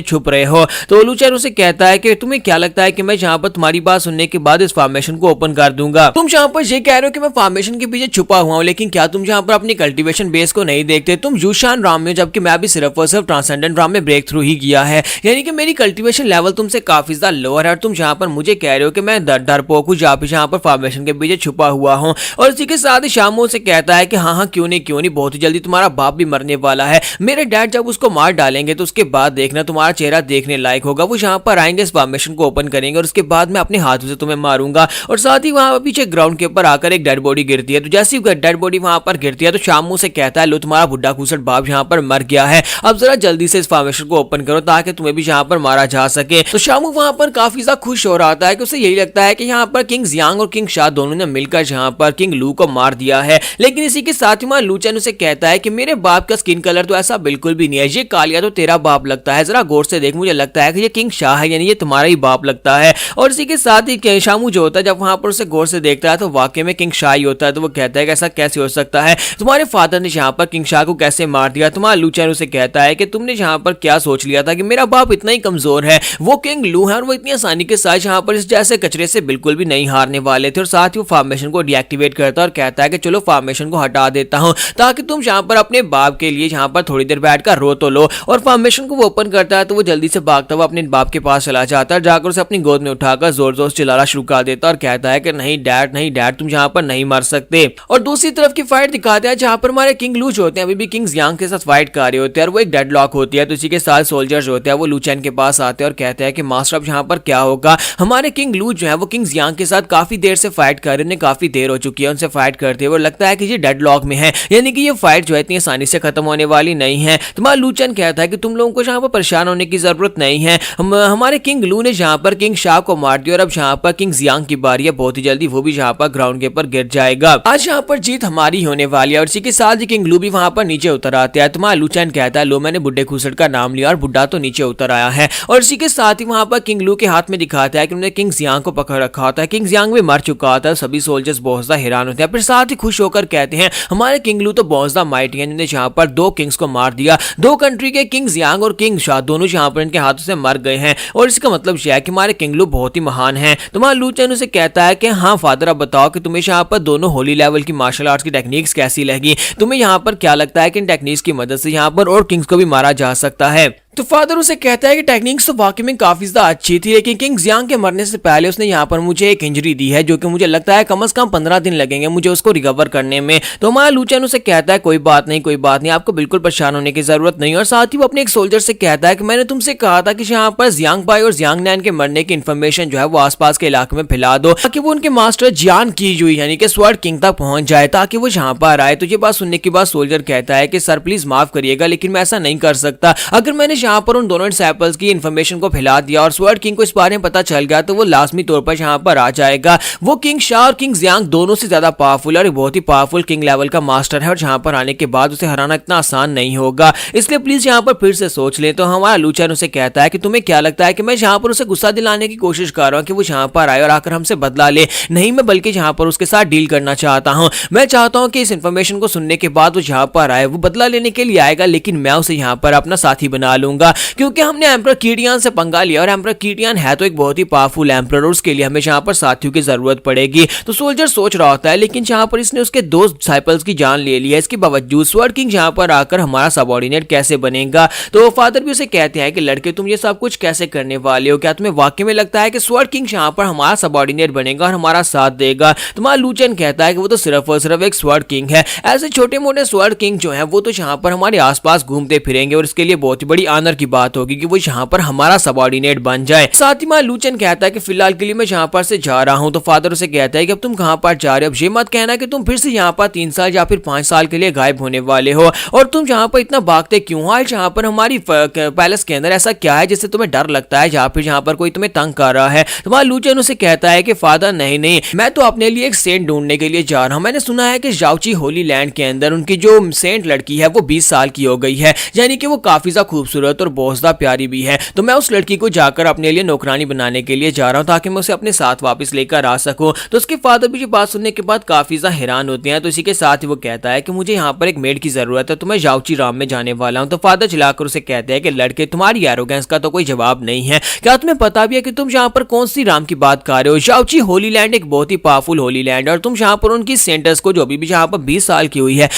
छुप रहे हो। तो लू चैन उसे कहता है कि तुम्हें क्या लगता है कि मैं यहाँ पर तुम्हारी बात सुनने के बाद इस फॉर्मेशन को ओपन कर दूंगा, तुम यहाँ पर ये कह रहे हो कि मैं फॉर्मेशन के पीछे छुपा हुआ हूँ, लेकिन क्या तुम यहाँ पर अपनी कल्टीवेशन बेस को नहीं देखते, तुम यूशान राम में, जबकि मैं भी सिर्फ और सिर्फ ट्रांसेंडेंट राम में ब्रेक थ्रू ही किया है, यानी कि मेरी कल्टीवेशन लेवल तुमसे काफी ज्यादा लोअर है, और तुम यहाँ पर मुझे कह रहे हो कि मैं डरपोक हूँ यहाँ पर फॉर्मेशन के पीछे छुपा हुआ हूँ। और इसी के साथ ही शामू से कहता है कि हाँ क्यों नहीं, बहुत ही जल्दी तुम्हारा बाप भी मरने वाला है, मेरे डैड जब उसको मार डालेंगे तो उसके बाद देखना तुम्हारा चेहरा देखने लायक होगा, वो यहाँ पर आएंगे, इस फॉर्मेशन को ओपन करेंगे, और उसके बाद मैं अपने हाथों से तुम्हें मारूंगा। और साथ ही वहां पीछे ग्राउंड के ऊपर आकर एक डेड बॉडी गिरती है, तो जैसे ही डेड बॉडी वहां पर गिरती है तो शामू से कहता है लो तुम्हारा बुढ़ा खूसट बाप यहाँ पर मर गया है, अब जरा जल्दी से इस फॉर्मेशन को ओपन करो ताकि तुम्हें भी यहाँ पर मारा जा सके। तो शामू वहां पर काफी ज्यादा खुश हो रहा था कि उसे यही लगता है कि यहाँ पर किंग जियांग और किंग शाह दोनों ने मिलकर यहाँ पर किंग लू को मार दिया है। लेकिन इसी के साथ ही लू चैन उसे कहता है कि मेरे बाप का स्किन कलर तो ऐसा बिल्कुल भी नहीं है, ये कालिया तो तेरा बाप लगता है, जरा गौर से देख, मुझे लगता है कि ये किंग शाह है, यानी ये तुम्हारा ही बाप लगता है। और इसी के साथ ही शामू जो होता होता है। जब वहां पर उसे गौर से देखता है तो वाकई में किंग शाह ही होता है। तो वो कहता है कि ऐसा कैसे हो सकता है, तुम्हारे फादर ने यहाँ पर किंग शाह को कैसे मार दिया। तुम्हारा लू चैन उसे कहता है कि तुमने यहाँ पर क्या सोच लिया था कि मेरा बाप इतना ही कमजोर है, वो किंग लू है और वो इतनी आसानी के साथ यहाँ पर इस जैसे कचरे से बिल्कुल भी नहीं हारने वाले थे। और साथ ही वो फॉर्मेशन को डीएक्टिवेट करता है और कहता है कि चलो फॉर्मेशन को हटा देता हूँ ताकि तुम यहाँ पर अपने बाप के लिए यहाँ पर थोड़ी देर बैठकर रो तो लो। और फॉर्मेशन को वो ओपन करता है तो वो जल्दी से भागता हुआ अपने बाप के पास चला जाता है, जाकर उसे अपनी गोद में उठाकर जोर जोर से चिल्लाना शुरू कर देता है और कहता है कि नहीं डैड, नहीं डैड, तुम यहाँ पर नहीं मर सकते। और दूसरी तरफ की फाइट दिखाते हैं जहाँ पर हमारे किंग लू जो होते हैं अभी भी किंग जियांग के साथ फाइट कर रहे होते हैं और वो एक डेडलॉक होती है। तो इसी के साथ सोल्जर्स होते हैं वो लू चैन के पास आते हैं और कहते हैं कि मास्टर अब यहाँ पर क्या होगा। हमारे किंग लू जो है वो किंग जियांग के साथ काफी देर से फाइट कर रहे हैं, उन्हें काफी देर हो चुकी है उनसे फाइट करते हुए, लगता है कि ये डेडलॉक में है, यानी कि ये फाइट जो है इतनी आसानी से खत्म होने वाली नहीं है। तुम्हारा लू चैन कहता है कि तुम लोगों को यहाँ पर परेशान होने की जरूरत नहीं है, हमारे किंग लू ने यहाँ पर किंग शाह को मार दिया और अब यहाँ पर किंग जियांग की बारी है, बहुत ही जल्दी वो भी यहाँ पर ग्राउंड के ऊपर गिर जाएगा। आज यहाँ पर जीत हमारी होने वाली है। और इसी के साथ ही किंग लू भी वहां पर नीचे उतर आते हैं। तुम्हारा लू चैन कहता है लो मैंने बुड्ढे खूसट का नाम लिया और बुड्ढा तो नीचे उतर आया है। और इसी के साथ ही वहां पर किंग लू के हाथ में दिखाता है कि उन्होंने किंग जियांग को पकड़ रखा होता है। किंग जियांग भी मर चुका होता है। सभी सोल्जर्स बहुत ज्यादा हैरान होते हैं, फिर साथ ही खुश होकर कहते हैं हमारे किंग लू तो बहुत ज्यादा माइटी है, जिन्होंने यहाँ पर 2 किंग्स को मार दिया, 2 कंट्री के किंग जियांग और किंग शाह दोनों यहाँ पर इनके हाथों से मर गए हैं। और इसका मतलब यह है कि हमारे किंग लू बहुत ही महान है। तुम्हारा लू चैन उसे कहता है कि हाँ फादर अब बताओ कि तुम्हें यहाँ पर दोनों होली लेवल की मार्शल आर्ट्स की टेक्निक्स कैसी लगी, तुम्हें यहाँ पर क्या लगता है कि इन टेक्निक्स की मदद से यहाँ पर और किंग्स को भी मारा जा सकता है। तो फादर उसे कहता है कि टेक्निक्स तो वाकई में काफी ज्यादा अच्छी थी, लेकिन किंग जियांग के मरने से पहले उसने यहाँ पर मुझे एक इंजरी दी है जो कि मुझे लगता है कम से कम 15 दिन लगेंगे मुझे उसको रिकवर करने में। तो हमारा लू चैन उसे कहता है कोई बात नहीं, कोई बात नहीं, आपको बिल्कुल परेशान होने की जरूरत नहीं। और साथ ही वो अपने एक सोल्जर से कहता है कि मैंने तुमसे कहा था कि यहाँ पर जियांग भाई और जियांग नैन के मरने की इन्फॉर्मेशन जो है वो आसपास के इलाके में फैला दो ताकि वो उनके मास्टर जियान की जुई यानी कि स्वर्ड किंग तक पहुंच जाए ताकि वो यहाँ पर आए। तो ये बात सुनने के बाद सोल्जर कहता है कि सर प्लीज माफ करिएगा, लेकिन मैं ऐसा नहीं कर सकता। अगर मैंने यहाँ पर उन दोनों डिसाइपल्स की इन्फॉर्मेशन को फैला दिया और स्वर्ड किंग को इस बारे में पता चल गया तो वो लाजमी तौर पर यहाँ पर आ जाएगा। वो किंग शाह और किंग जियांग दोनों से ज्यादा पावरफुल है और बहुत ही पावरफुल किंग लेवल का मास्टर है और यहाँ पर आने के बाद उसे हराना इतना आसान नहीं होगा, इसलिए प्लीज यहाँ पर फिर से सोच ले। तो हमारा लू चैन उसे कहता है कि तुम्हें क्या लगता है कि मैं यहाँ पर उसे गुस्सा दिलाने की कोशिश कर रहा हूँ कि वो यहाँ पर आए और आकर हमसे बदला ले? नहीं, मैं बल्कि यहाँ पर उसके साथ डील करना चाहता हूँ। मैं चाहता हूँ कि इस इन्फॉर्मेशन को सुनने के बाद वो यहाँ पर आए, वो बदला लेने के लिए आएगा, लेकिन मैं उसे यहाँ पर अपना साथी बना लूंगा क्योंकि हमने एम्परर कीटियान से पंगा लिया और एम्परर कीटियान है तो एक बहुत ही पावरफुल एम्परर और उसके लिए हमें यहाँ पर साथियों की जरूरत पड़ेगी। तो सोल्जर सोच रहा होता है, लेकिन यहाँ पर इसने उसके 2 डिसाइपल्स की जान ले ली है, इसके बावजूद स्वर्ड किंग यहाँ पर आकर हमारा सबऑर्डिनेट कैसे बनेगा? तो फादर भी उसे कहते हैं कि लड़के तुम ये सब कुछ कैसे करने वाले हो? क्या तुम्हें वाकई में लगता है कि स्वर्ड किंग यहाँ पर हमारा सबऑर्डिनेट बनेगा और हमारा साथ देगा? तुम्हारा लू चैन कहता है कि वो तो सिर्फ और सिर्फ एक स्वर्ड किंग है, ऐसे छोटे मोटे स्वर्ड किंग जो है वो तो यहाँ पर हमारे आसपास घूमते फिरेंगे और इसके लिए बहुत ही बड़ी ऑनर की बात होगी कि वो यहाँ पर हमारा सबऑर्डिनेट बन जाए। साथ ही मां लू चैन कहता है कि फिलहाल के लिए मैं यहाँ पर से जा रहा हूँ। तो फादर उसे कहता है कि अब तुम कहाँ पर जा रहे हो? अब ये मत कहना कि तुम फिर से यहाँ पर 3 साल या फिर 5 साल के लिए गायब होने वाले हो और तुम यहाँ पर इतना भागते क्यों हो? आज यहाँ पर हमारी पैलेस के अंदर ऐसा क्या है जिससे तुम्हें डर लगता है या फिर यहाँ पर कोई तुम्हें तंग कर रहा है? तो मां लू चैन उसे कहता है कि फादर नहीं नहीं, मैं तो अपने लिए एक सेंट ढूंढने के लिए जा रहा हूँ। मैंने सुना है कि जाओची होली लैंड के अंदर उनकी जो सेंट लड़की है वो 20 साल की हो गई है, यानी कि वो काफी ज्यादा खूबसूरत और बहुत ज्यादा प्यारी भी है। तो मैं उस लड़की को जाकर अपने लिए नौकरानी बनाने के लिए जा रहा हूँ ताकि मैं उसे अपने साथ वापस लेकर आ सकूं। तो उसके फादर भी ये बात सुनने के बाद काफी ज्यादा हैरान होते हैं। तो इसी के साथ ही वो कहता है कि मुझे यहाँ पर एक मेड की जरूरत है, तो मैं जाओची राम में जाने वाला हूँ। तो फादर चिल्लाकर उसे कहते हैं कि लड़के तुम्हारी एरोगेंस का तो कोई जवाब नहीं है, क्या तुम्हें पता भी है कि तुम यहाँ पर कौन सी राम की बात कर रहे हो? जाओची होली लैंड एक बहुत ही पावरफुल होली लैंड है और तुम यहाँ पर उनकी सेंटर्स को जो अभी भी यहाँ पर 20 साल की हुई है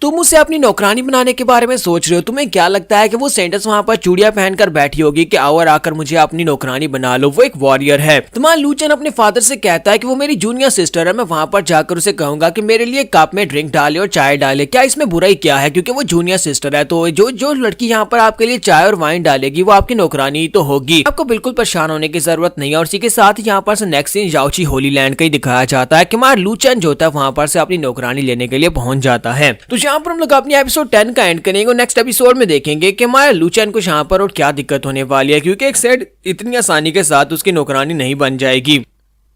तुम उसे अपनी नौकरानी बनाने के बारे में सोच रहे हो। तुम्हें क्या लगता है कि वो सेंटर्स वहां पर चूड़ियां पहनकर बैठी होगी कि आओ और आकर मुझे अपनी नौकरानी बना लो? वो एक वॉरियर है। तुम्हारा लू चैन अपने फादर से कहता है कि वो मेरी जूनियर सिस्टर है, मैं वहां पर जाकर उसे कहूंगा कि मेरे लिए कप में ड्रिंक डाले और चाय डाले, क्या इसमें बुराई क्या है? क्योंकि वो जूनियर सिस्टर है, तो जो लड़की यहाँ पर आपके लिए चाय और वाइन डालेगी वो आपकी नौकरानी तो होगी। आपको बिल्कुल परेशान होने की जरूरत नहीं है। और इसी के साथ ही यहाँ पर से नेक्स्ट सीन जाओची होली लैंड का ही दिखाया जाता है कि हमारा लू चैन जो होता है वहां पर से अपनी नौकरानी लेने के लिए पहुंच जाता है। तो यहाँ पर हम लोग अपनी एपिसोड 10 का एंड करेंगे और नेक्स्ट एपिसोड में देखेंगे कि हमारे लू चैन को यहाँ पर और क्या दिक्कत होने वाली है, क्योंकि एक सेट इतनी आसानी के साथ उसकी नौकरानी नहीं बन जाएगी।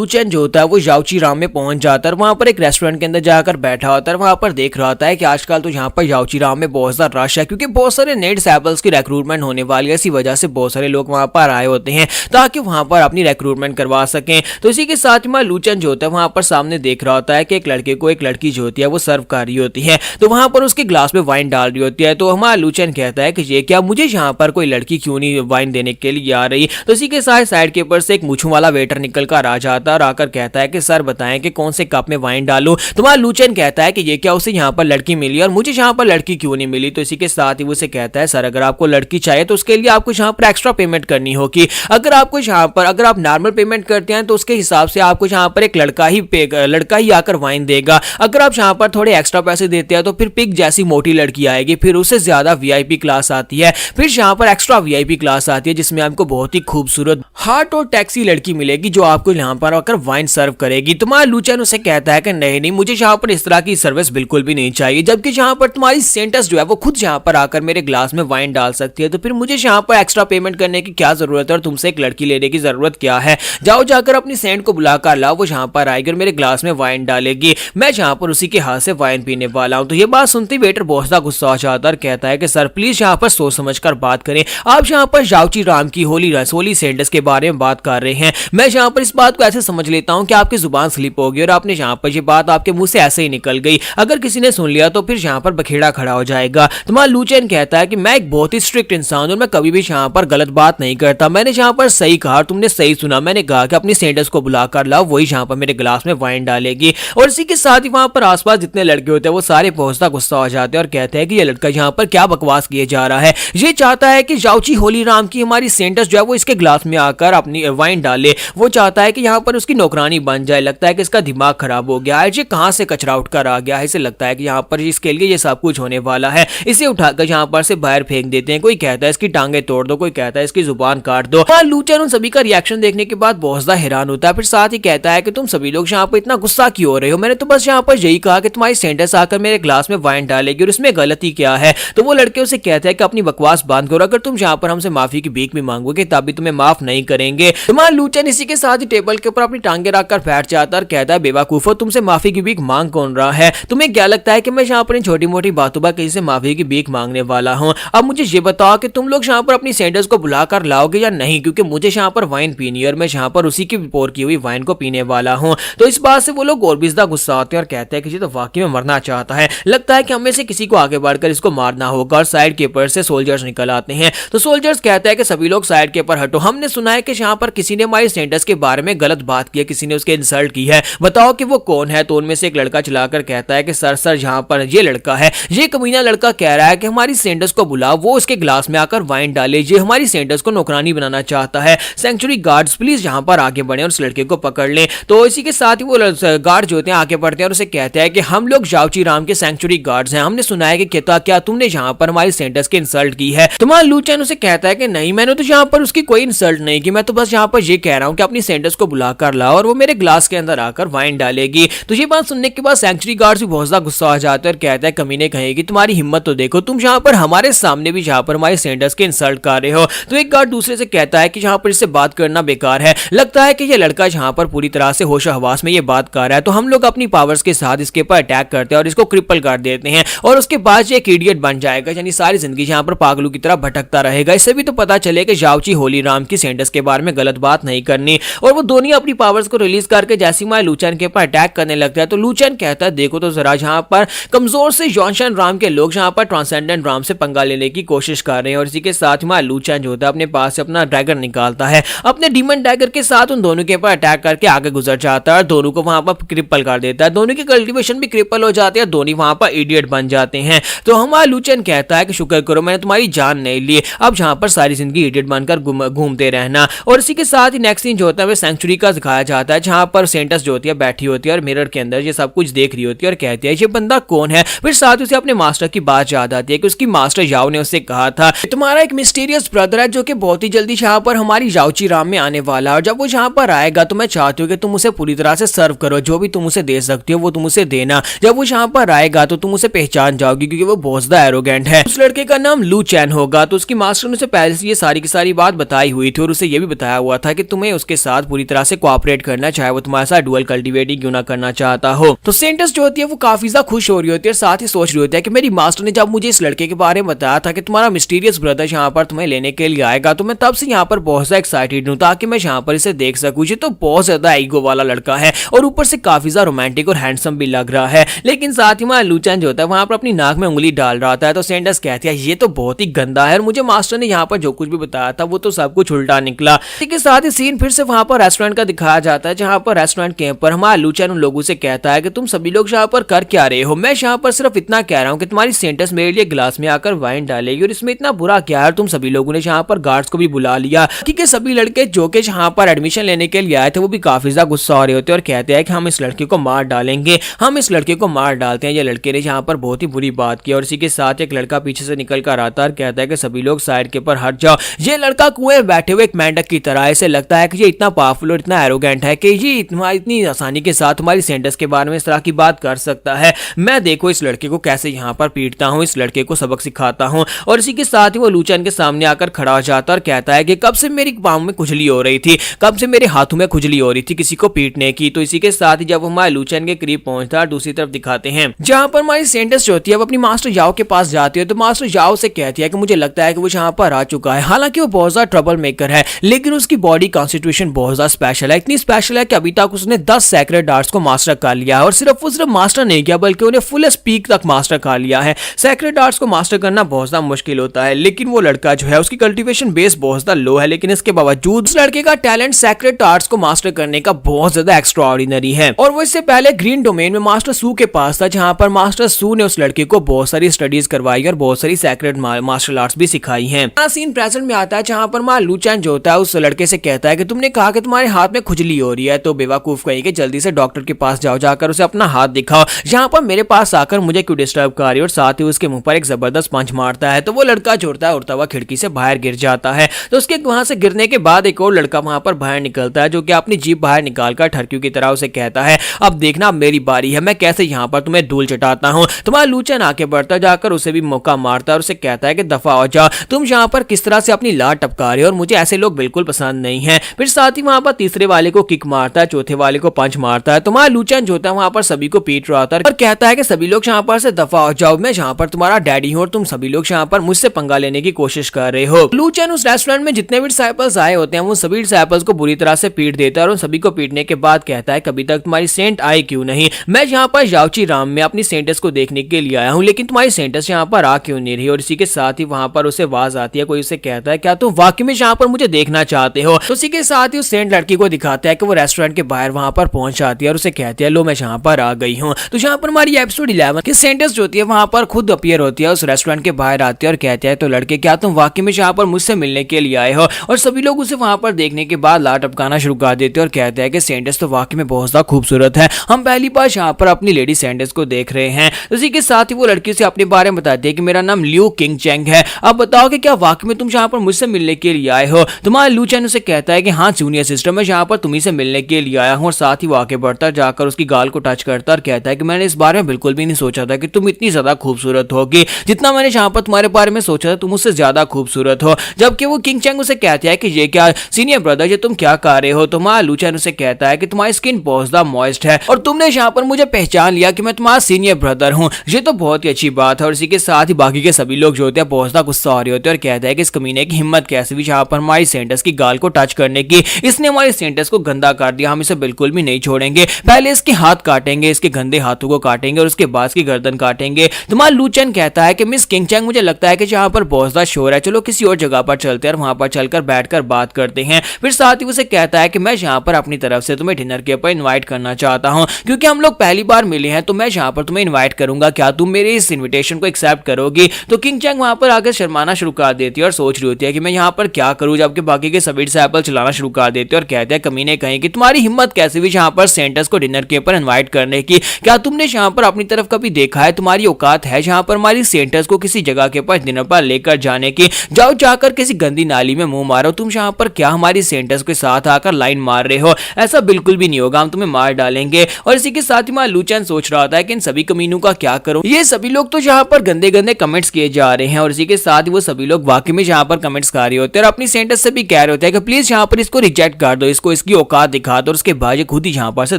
लूचेन जो होता है वो जाओची राम में पहुंच जाता है, वहां पर एक रेस्टोरेंट के अंदर जाकर बैठा होता है। वहां पर देख रहा होता है कि आजकल तो यहाँ पर जाओची राम में बहुत ज्यादा रश है, क्योंकि बहुत सारे नए डिसेबल्स की रिक्रूटमेंट होने वाली है। इसी वजह से बहुत सारे लोग वहां पर आए होते हैं ताकि वहां पर अपनी रिक्रूटमेंट करवा सकें। तो इसी के साथ में लूचेन जो होता है वहां पर सामने देख रहा होता है कि एक लड़के को एक लड़की जो होती है वो सर्व कर रही होती है, तो वहां पर उसके ग्लास में वाइन डाल रही होती है। तो हमारा लूचेन कहता है कि ये क्या, मुझे यहाँ पर कोई लड़की क्यों नहीं वाइन देने के लिए आ रही। तो इसी के साथ साइड के ऊपर से एक मूंछों वाला वेटर निकल कर आ जाता है और आकर कहता है कि सर बताएं कि कौन से कप में वाइन डालूं। तुम्हारा लूचेन कहता है कि ये क्या, उसे यहाँ पर लड़की मिली और मुझे यहाँ पर लड़की क्यों नहीं मिली। तो इसी के साथ ही वो उसे कहता है सर अगर आपको लड़की चाहिए तो उसके लिए आपको यहाँ पर एक्स्ट्रा पेमेंट करनी होगी। अगर आपको यहाँ पर अगर आप नॉर्मल पेमेंट करते हैं तो उसके हिसाब से आपको यहाँ पर एक लड़का ही आकर वाइन देगा। अगर आप यहाँ पर थोड़े एक्स्ट्रा पैसे देते हैं तो फिर पिग जैसी मोटी लड़की आएगी, फिर उससे ज्यादा वीआईपी क्लास आती है, फिर यहाँ पर एक्स्ट्रा वीआईपी क्लास आती है जिसमें आपको बहुत ही खूबसूरत हार्ट और टैक्सी लड़की मिलेगी जो आपको यहाँ पर आकर वाइन सर्व करेगी। तुम्हारा लूचेन उसे कहता है कि नहीं मुझे यहाँ पर इस तरह की सर्विस बिल्कुल भी नहीं चाहिए, जबकि यहाँ पर तुम्हारी सेंटस जो है वो खुद यहाँ पर आकर मेरे ग्लास में वाइन डाल सकती है, तो फिर मुझे यहाँ पर एक्स्ट्रा पेमेंट करने की क्या जरूरत है और तुमसे एक लड़की लेने की जरूरत क्या है। जाओ जाकर अपनी सेंट को बुलाकर लाओ, वो यहाँ पर आएगी और मेरे ग्लास में वाइन डालेगी, मैं यहाँ पर उसी के हाथ से वाइन पीने वाला हूँ। तो ये बात सुनते वेटर बहुत ज्यादा गुस्सा आ जाता है और कहता है कि सर प्लीज यहाँ पर सोच समझ कर बात करें, आप यहाँ पर जाओची राम की होली सेंटस के बारे में बात कर रहे हैं। मैं यहाँ पर इस बात को ऐसे समझ लेता हूँ कि आपकी जुबान स्लिप होगी और आपने यहाँ पर ये बात आपके मुंह से ऐसे ही निकल गई, अगर किसी ने सुन लिया तो फिर यहाँ पर बखेड़ा खड़ा हो जाएगा। तुम्हारा लूचेन कहता है कि मैं एक बहुत ही स्ट्रिक्ट इंसान हूँ, मैं कभी भी यहाँ पर गलत बात नहीं करता, मैंने यहाँ पर सही कहा, तुमने सही सुना, मैंने कहा कि अपनी सेंटस को बुलाकर लाओ, वही यहाँ पर मेरे ग्लास में वाइन डालेगी। और इसी के साथ ही वहां पर आसपास जितने लड़के होते हैं वो सारे पहुंचता गुस्सा हो जाते हैं और कहते हैं कि ये लड़का यहाँ पर क्या बकवास किए जा रहा है, ये चाहता है कि जाओची होली राम की हमारी सेंटस जो है वो इसके ग्लास में आकर अपनी वाइन डाले, वो चाहता है कि यहाँ पर उसकी नौकरानी बन जाए। लगता है कि इसका दिमाग खराब हो गया है, ये कहाँ से कचरा उठकर आ गया है, इसे लगता है कि यहाँ पर इसके लिए ये सब कुछ होने वाला है, इसे उठाकर यहाँ पर से बाहर फेंक देते हैं। कोई कहता है इसकी टांगे तोड़ दो, कोई कहता है इसकी जुबान काट दो। लूचेन उन सभी का रिएक्शन देखने के बाद बहुत ज्यादा हैरान होता है, फिर साथ ही कहता है कि तुम सभी लोग यहाँ पर इतना गुस्सा क्यों हो रहे हो, मैंने तो बस यहाँ पर यही कहा कि तुम्हारी सेंटस आकर मेरे ग्लास में वाइन डालेगी और इसमें गलती क्या है। तो वो लड़के उसे कहते हैं कि अपनी बकवास बंद करो, अगर तुम यहाँ पर हमसे माफी की भीख भी मांगोगे तब भी तुम्हें माफ नहीं करेंगे। तुम्हारा लूचेन इसी के साथ ही टेबल के ऊपर अपनी टांगे रखकर बैठ जाता है और कहता है बेवकूफो, तुमसे माफी की भीख मांग कौन रहा है, तुम्हें क्या लगता है कि मैं यहाँ पर इन छोटी मोटी बातों पर किसी से माफी की भीख मांगने वाला हूँ। अब मुझे ये बताओ कि तुम लोग यहाँ पर अपनी सेंटस को बुलाकर लाओगे या नहीं, क्योंकि मुझे यहाँ पर वाइन पीनी है और मैं यहाँ पर उसी की पोर की हुई वाइन को पीने वाला हूँ। तो इस बात से वो लोग और भी ज्यादा गुस्सा होते हैं और कहते हैं कि ये तो वाकई में मरना चाहता है, लगता है कि हमें से किसी को आगे बढ़कर इसको मारना होगा। और साइड के ऊपर से सोल्जर्स निकल आते हैं, तो सोल्जर्स कहते हैं कि सभी लोग साइड के ऊपर हटो, हमने सुना है कि यहाँ पर किसी ने हमारी सेंटस के बारे में गलत बात की है, किसी ने उसके इंसल्ट की है, बताओ कि वो कौन है। तो उनमें से एक लड़का चलाकर कहता है कि सर यहाँ पर ये लड़का है, ये कमीना लड़का कह रहा है कि हमारी सेंटस को बुलाओ, वो उसके ग्लास में आकर वाइन डाले, ये हमारी सेंटस को नौकरानी बनाना चाहता है। सेंचुरी गार्ड्स प्लीज यहाँ पर आगे बढ़े और उस लड़के को पकड़ लें। तो इसी के साथ ही वो गार्ड जो होते हैं आगे बढ़ते हैं और उसे कहते हैं कि हम लोग जाओची राम के सेंचुरी गार्ड्स हैं, हमने सुना है कि क्या तुमने यहाँ पर हमारी सेंटस की इंसल्ट की है। तुम्हारा लूचेन उसे कहता है कि नहीं, मैंने तो यहाँ पर उसकी कोई इंसल्ट नहीं की, मैं तो बस यहाँ पर ये कह रहा हूँ कि अपनी सेंटस को बुलाकर लाओ और वो मेरे ग्लास के अंदर आकर वाइन डालेगी। तो ये बात सुनने के बाद सेंचुरी गार्ड्स भी बहुत ज्यादा गुस्सा आ जाता है और कहता है कमीने कहेगी तुम्हारी हिम्मत तो देखो, तुम यहाँ पर हमारे सामने भी यहाँ पर हमारी सेंटस के इंसल्ट कर रहे हो। तो एक गार्ड दूसरे से कहता है कि यहाँ पर इससे बात करना बेकार है, लगता है कि ये लड़का यहाँ पर पूरी तरह से होश हवास में ये बात कर रहा है, तो हम लोग अपनी पावर्स के साथ इसके ऊपर अटैक करते हैं और इसको क्रिपल कर देते हैं और उसके बाद ये एक इडियट बन जाएगा, यानी सारी जिंदगी यहाँ पर पागलों की तरह भटकता रहेगा। इससे भी तो पता चले कि जाओची होली राम की सेंटस के बारे में गलत बात नहीं करनी। और वो दोनों अपनी पावर्स को रिलीज करके जैसे ही लूचेन के ऊपर अटैक करने लगता है, तो लूचेन कहता है देखो तो जरा यहाँ पर कमजोर से जॉनशन राम के लोग यहाँ पर ट्रांसेंडेंट राम से पंगा लेने की कोशिश कर रहे हैं। और इसी के साथ ही लूचेन जो होता है अपने पास से अपना ड्रैगन निकालता है, अपने डीमन डैगर के साथ उन दोनों के ऊपर अटैक करके आगे गुजर जाता है और दोनों को वहां पर क्रिपल कर देता है। दोनों की कल्टीवेशन भी क्रिपल हो जाती है, दोनों वहां पर इडियट बन जाते हैं। तो हमारा लूचेन कहता है कि शुक्र करो मैंने तुम्हारी जान नहीं ली, अब यहाँ पर सारी जिंदगी इडियट बनकर घूमते रहना। और इसी के साथ ही नेक्स्ट सीन जो होता है सेंचुरी का दिखाया जाता है, जहां पर सेंटस जो होती है बैठी होती है और मिरर के अंदर ये सब कुछ देख रही होती है और कहती है ये बंदा कौन है। फिर साथ उसे अपने मास्टर की बात याद आती है कि उसकी मास्टर याओ ने उससे कहा था तुम्हारा एक मिस्टीरियस ब्रदर है जो कि बहुत ही जल्दी यहाँ पर हमारी जाओची राम में आने वाला है, और जब वो यहाँ पर आएगा तो मैं चाहती हूँ कि तुम उसे पूरी तरह से सर्व करो, जो भी तुम उसे दे सकती हो वो तुम उसे देना। जब वो यहाँ पर आएगा तो तुम उसे पहचान जाओगी क्योंकि वो बहुत ज्यादा एरोगेंट है। उस लड़के का नाम लूचेन होगा। तो उसकी मास्टर ने उसे पहले से ये सारी की सारी बात बताई हुई थी और उसे ये भी बताया हुआ था कि तुम्हें उसके साथ पूरी तरह से कोऑपरेट करना, चाहे वो तुम्हारे साथ डुअल कल्टीवेटिंग क्यों ना करना चाहता हो। तो सेंटस जो होती है वो काफी ज्यादा खुश हो रही होती है, साथ ही सोच रही होती है कि मेरी मास्टर ने जब मुझे इस लड़के के बारे में बताया था कि तुम्हारा मिस्टीरियस ब्रदर यहाँ पर तुम्हें लेने के लिए आएगा, तो मैं तब से यहाँ पर बहुत ज्यादा एक्साइटेड हूँ ताकि मैं यहाँ पर इसे देख सकूँ। ये तो बहुत ज्यादा ईगो वाला लड़का है और ऊपर से काफी ज्यादा रोमांटिक और हैंडसम भी लग रहा है। लेकिन साथ ही वहाँ लूचन जो होता है वहां पर अपनी नाक में उंगली डाल रहा था। तो सेंटस कहती है ये तो बहुत ही गंदा है और मुझे मास्टर ने यहाँ पर जो कुछ भी बताया था वो तो सब कुछ उल्टा निकला। इसके साथ ही सीन फिर से वहां पर रेस्टोरेंट का दिखाया जाता है, जहां पर रेस्टोरेंट के ऊपर हमारा लूचन उन लोगों से कहता है कि तुम सभी लोग यहाँ पर कर क्या रहे हो, मैं यहाँ पर सिर्फ इतना कह रहा हूँ कि तुम्हारी सेंटस मेरे लिए गिलास में आकर वाइन डालेगी और इसमें इतना बुरा क्या है। तुम सभी लोगों ने यहाँ पर गार्ड्स को भी बुला लिया, क्योंकि सभी लड़के जो के यहाँ पर एडमिशन लेने के लिए आए थे वो भी काफी ज्यादा गुस्सा हो रहे होते और कहते हैं कि हम इस लड़के को मार डालेंगे, हम इस लड़के को मार डालते हैं। ये लड़के ने यहाँ पर बहुत ही बुरी बात की और इसी के साथ एक लड़का पीछे से निकल कर आता है और कहता है कि सभी लोग साइड के ऊपर हट जाओ। ये लड़का कुएं बैठे हुए एक मेंढक की तरह, ऐसे लगता है कि ये इतना पावरफुल और इतना एरोगेंट है कि ये इतनी आसानी के साथ हमारी सेंटस के बारे में इस तरह की बात कर सकता है। मैं देखो इस लड़के को कैसे यहाँ पर पीटता हूँ, इस लड़के को सबक सिखाता हूँ। और इसी के साथ ही वो लूचन के सामने आकर खड़ा हो जाता है और कहता है कि कब से मेरी बाहों में खुजली हो रही थी, कब से मेरे हाथों में खुजली हो रही थी किसी को पीटने की। तो इसी के साथ ही जब हमारे लूचन के करीब पहुंचता है दूसरी तरफ दिखाते हैं जहां पर हमारी सेंटस जो होती है वो अपनी मास्टर याओ के पास जाती है। तो मास्टर याओ से कहती है कि मुझे लगता है कि वो यहाँ पर आ चुका है। हालांकि वो बहुत ज्यादा ट्रबल मेकर है लेकिन उसकी बॉडी कॉन्स्टिट्यूशन बहुत ज्यादा स्पेशल है, इतनी स्पेशल है कि अभी तक उसने 10 सैक्रेड आर्ट्स को मास्टर कर लिया है। और सिर्फ मास्टर नहीं किया बल्कि उन्हें फुल स्पीक तक मास्टर कर लिया है। सैक्रेड आर्ट्स को मास्टर करना बहुत ज्यादा मुश्किल होता है, लेकिन वो लड़का जो है उसकी कल्टीवेशन बेस बहुत ज्यादा लो है, लेकिन इसके बावजूद उस लड़के का टैलेंट सैक्रेड आर्ट्स को मास्टर करने का बहुत ज्यादा एक्स्ट्राऑर्डिनरी है। और वो इससे पहले ग्रीन डोमेन में मास्टर सू के पास था, जहां पर मास्टर सू ने उस लड़के को बहुत सारी स्टडीज करवाई और बहुत सारी सैक्रेड मार्शल आर्ट्स भी सिखाई हैं। सीन प्रेजेंट में आता है जहां पर मां लूचन जो होता है उस लड़के से कहता है कि तुमने कहा कि तुम्हारे हाथ में खुजली हो रही है, तो बेवकूफ कहीं कि जल्दी से डॉक्टर के पास जाओ, जाकर उसे अपना हाथ दिखाओ, यहाँ पर मेरे पास आकर मुझे क्यों डिस्टर्ब कर रही हो। और साथ ही उसके मुंह पर एक जबरदस्त पंच मारता है। तो वो लड़का जो होता है उड़ता हुआ खिड़की से बाहर गिर जाता है। तो उसके वहां से गिरने के बाद एक और लड़का वहां पर बाहर निकलता है जो कि अपनी जीभ बाहर निकालकर ठरकियों की तरह उसे कहता है अब देखना मेरी बारी है, मैं कैसे यहाँ पर तुम्हें धूल चटाता हूँ। तुम्हारा लूचन आके बढ़ता जाकर उसे भी मौका मारता है और उसे कहता है कि दफा हो जाओ, तुम यहाँ पर किस तरह से अपनी लात टपका रहे हो और मुझे ऐसे लोग बिल्कुल पसंद नहीं है। फिर साथ ही वहां पर तीसरे वाले को किक मारता है, चौथे वाले को पंच मारता है। तुम्हारा लूचन जो होता है वहां पर सभी को पीट रहा था और कहता है कि सभी लोग यहाँ पर से दफा हो जाओ, मैं यहाँ पर तुम्हारा डैडी हूँ और तुम सभी लोग यहाँ पर मुझसे पंगा लेने की कोशिश कर रहे हो। लूचन उस रेस्टोरेंट में जितने भी डिसाइपल्स आए होते हैं वो सभी डिसाइपल्स को बुरी तरह से पीट देता है और उन सभी को पीटने के बाद कहता है कभी तक तुम्हारी सेंट आई क्यों नहीं, मैं यहाँ पर याओची राम में अपनी सेंटस को देखने के लिए आया हूँ, लेकिन तुम्हारी सेंटस यहाँ पर आ क्यों नहीं रही। और इसी के साथ ही वहां पर उसे आवाज आती है, कोई उसे कहता है क्या तुम वाकई में यहाँ पर मुझे देखना चाहते हो। तो उसी के साथ ही उस सेंट लड़की को दिखाता है कि वो रेस्टोरेंट के बाहर वहां पर पहुंच जाती है और उसे कहती है लो मैं यहाँ पर आ गई हूँ। तो यहाँ पर हमारी एपिसोड 11 की सेंटस जो होती है वहां पर खुद अपीयर होती है, उस रेस्टोरेंट के बाहर आती है और कहती है तो लड़के क्या तुम वाकई में यहाँ पर मुझसे मिलने के लिए आए हो। और सभी लोग उसे वहां पर देखने के बाद लात टपकाना शुरू कर देते हैं और कहते हैं कि सेंटस तो वाकई में बहुत ज्यादा खूबसूरत है, हम पहली बार यहाँ पर अपनी लेडी सेंटस को देख रहे हैं। उसी के साथ ही वो लड़की से अपने बारे में बताती है कि मेरा नाम लियू किंग चेंग है, अब बताओ कि क्या वाकई में तुम यहाँ पर मुझसे मिलने के लिए आए हो। तुम्हारा लूचन उसे कहता है कि हाँ जूनियर सिस्टर मैं यहाँ पर तुम्ही से मिलने के लिए आया हूँ। और साथ ही वो आगे बढ़ता जाकर उसकी गाल को टच करता और कहता है कि मैंने इस बारे में बिल्कुल भी नहीं सोचा था कि तुम इतनी ज्यादा खूबसूरत होगी, जितना मैंने यहाँ पर तुम्हारे बारे में सोचा था तुम उससे ज्यादा खूबसूरत हो। जबकि वो किंग चेंग उसे कहती है कि ये क्या सीनियर ब्रदर ये तुम क्या कर रहे हो। तुम्हारा लूचन उसे कहता है कि तुम्हारी स्किन बहुत ज्यादा मॉइस्ट है और तुमने यहाँ पर मुझे पहचान लिया कि मैं तुम्हारा सीनियर ब्रदर हूँ, ये तो बहुत ही अच्छी बात है। और इसी के साथ ही बाकी के सभी लोग जो होते हैं बहुत ज्यादा गुस्सा हो रहे होते हैं और कहते हैं कि इस कमीने की हिम्मत कैसे भी यहाँ पर हमारी सेंटस की गाल को टच करने की, इसने हमारी सेंटस को गंदा कर दिया, हम इसे बिल्कुल भी नहीं छोड़ेंगे, पहले इसके हाथ काटेंगे, इसके गंदे हाथों को काटेंगे और उसके बाद की गर्दन काटेंगे। तुम्हारा लूचन कहता है कि मिस किंग चेंग मुझे लगता है कि यहाँ पर बहुत ज्यादा शोर है, चलो किसी और जगह पर चलते हैं और वहां पर चलकर बैठकर बात करते हैं। फिर साथ ही उसे कहता है कि मैं यहाँ पर अपनी तरफ से तुम्हें डिनर के ऊपर इन्वाइट करना चाहता हूँ, क्योंकि हम लोग पहली बार मिले हैं तो मैं यहाँ पर तुम्हें इन्वाइट करूंगा, क्या तुम मेरे इस इन्विटेशन को एक्सेप्ट करोगी। तो किंग चेंग वहां पर आकर शर्माना शुरू कर देती है और सोच रही होती है कि मैं यहाँ पर क्या करूँ, जबकि बाकी के सभी डिसाइपल चलाना शुरू कर देते हैं और कहते हैं कमीने कहीं कि तुम्हारी हिम्मत कैसे भी यहाँ पर सेंटस को डिनर के ऊपर इन्वाइट करने की, क्या तुमने यहाँ पर अपनी तरफ कभी देखा है, तुम्हारी औकात है यहाँ पर हमारी सेंटस को किसी जगह के पास डिनर पर लेकर जाने की, जाओ जाकर किसी गंदी नाली में मुंह मारो, तुम यहाँ पर क्या हमारी सेंटस के साथ आकर लाइन मार रहे हो, ऐसा बिल्कुल भी नहीं होगा, हम तुम्हें मार डालेंगे। और इसी के साथ ही मां लूचन सोच रहा था कि इन सभी कमीनों का क्या करूं, ये सभी लोग तो यहाँ पर गंदे गंदे कमेंट्स किए जा रहे हैं। और इसी के साथ ही वो सभी लोग वाकई में यहाँ पर कमेंट्स कर रहे होते हैं और अपनी सेंटस से भी कह रहे होते हैं कि प्लीज यहाँ पर इसको रिजेक्ट कर दो, इसको इसकी औकात दिखा दो और उसके बाद ये खुद ही यहाँ पर से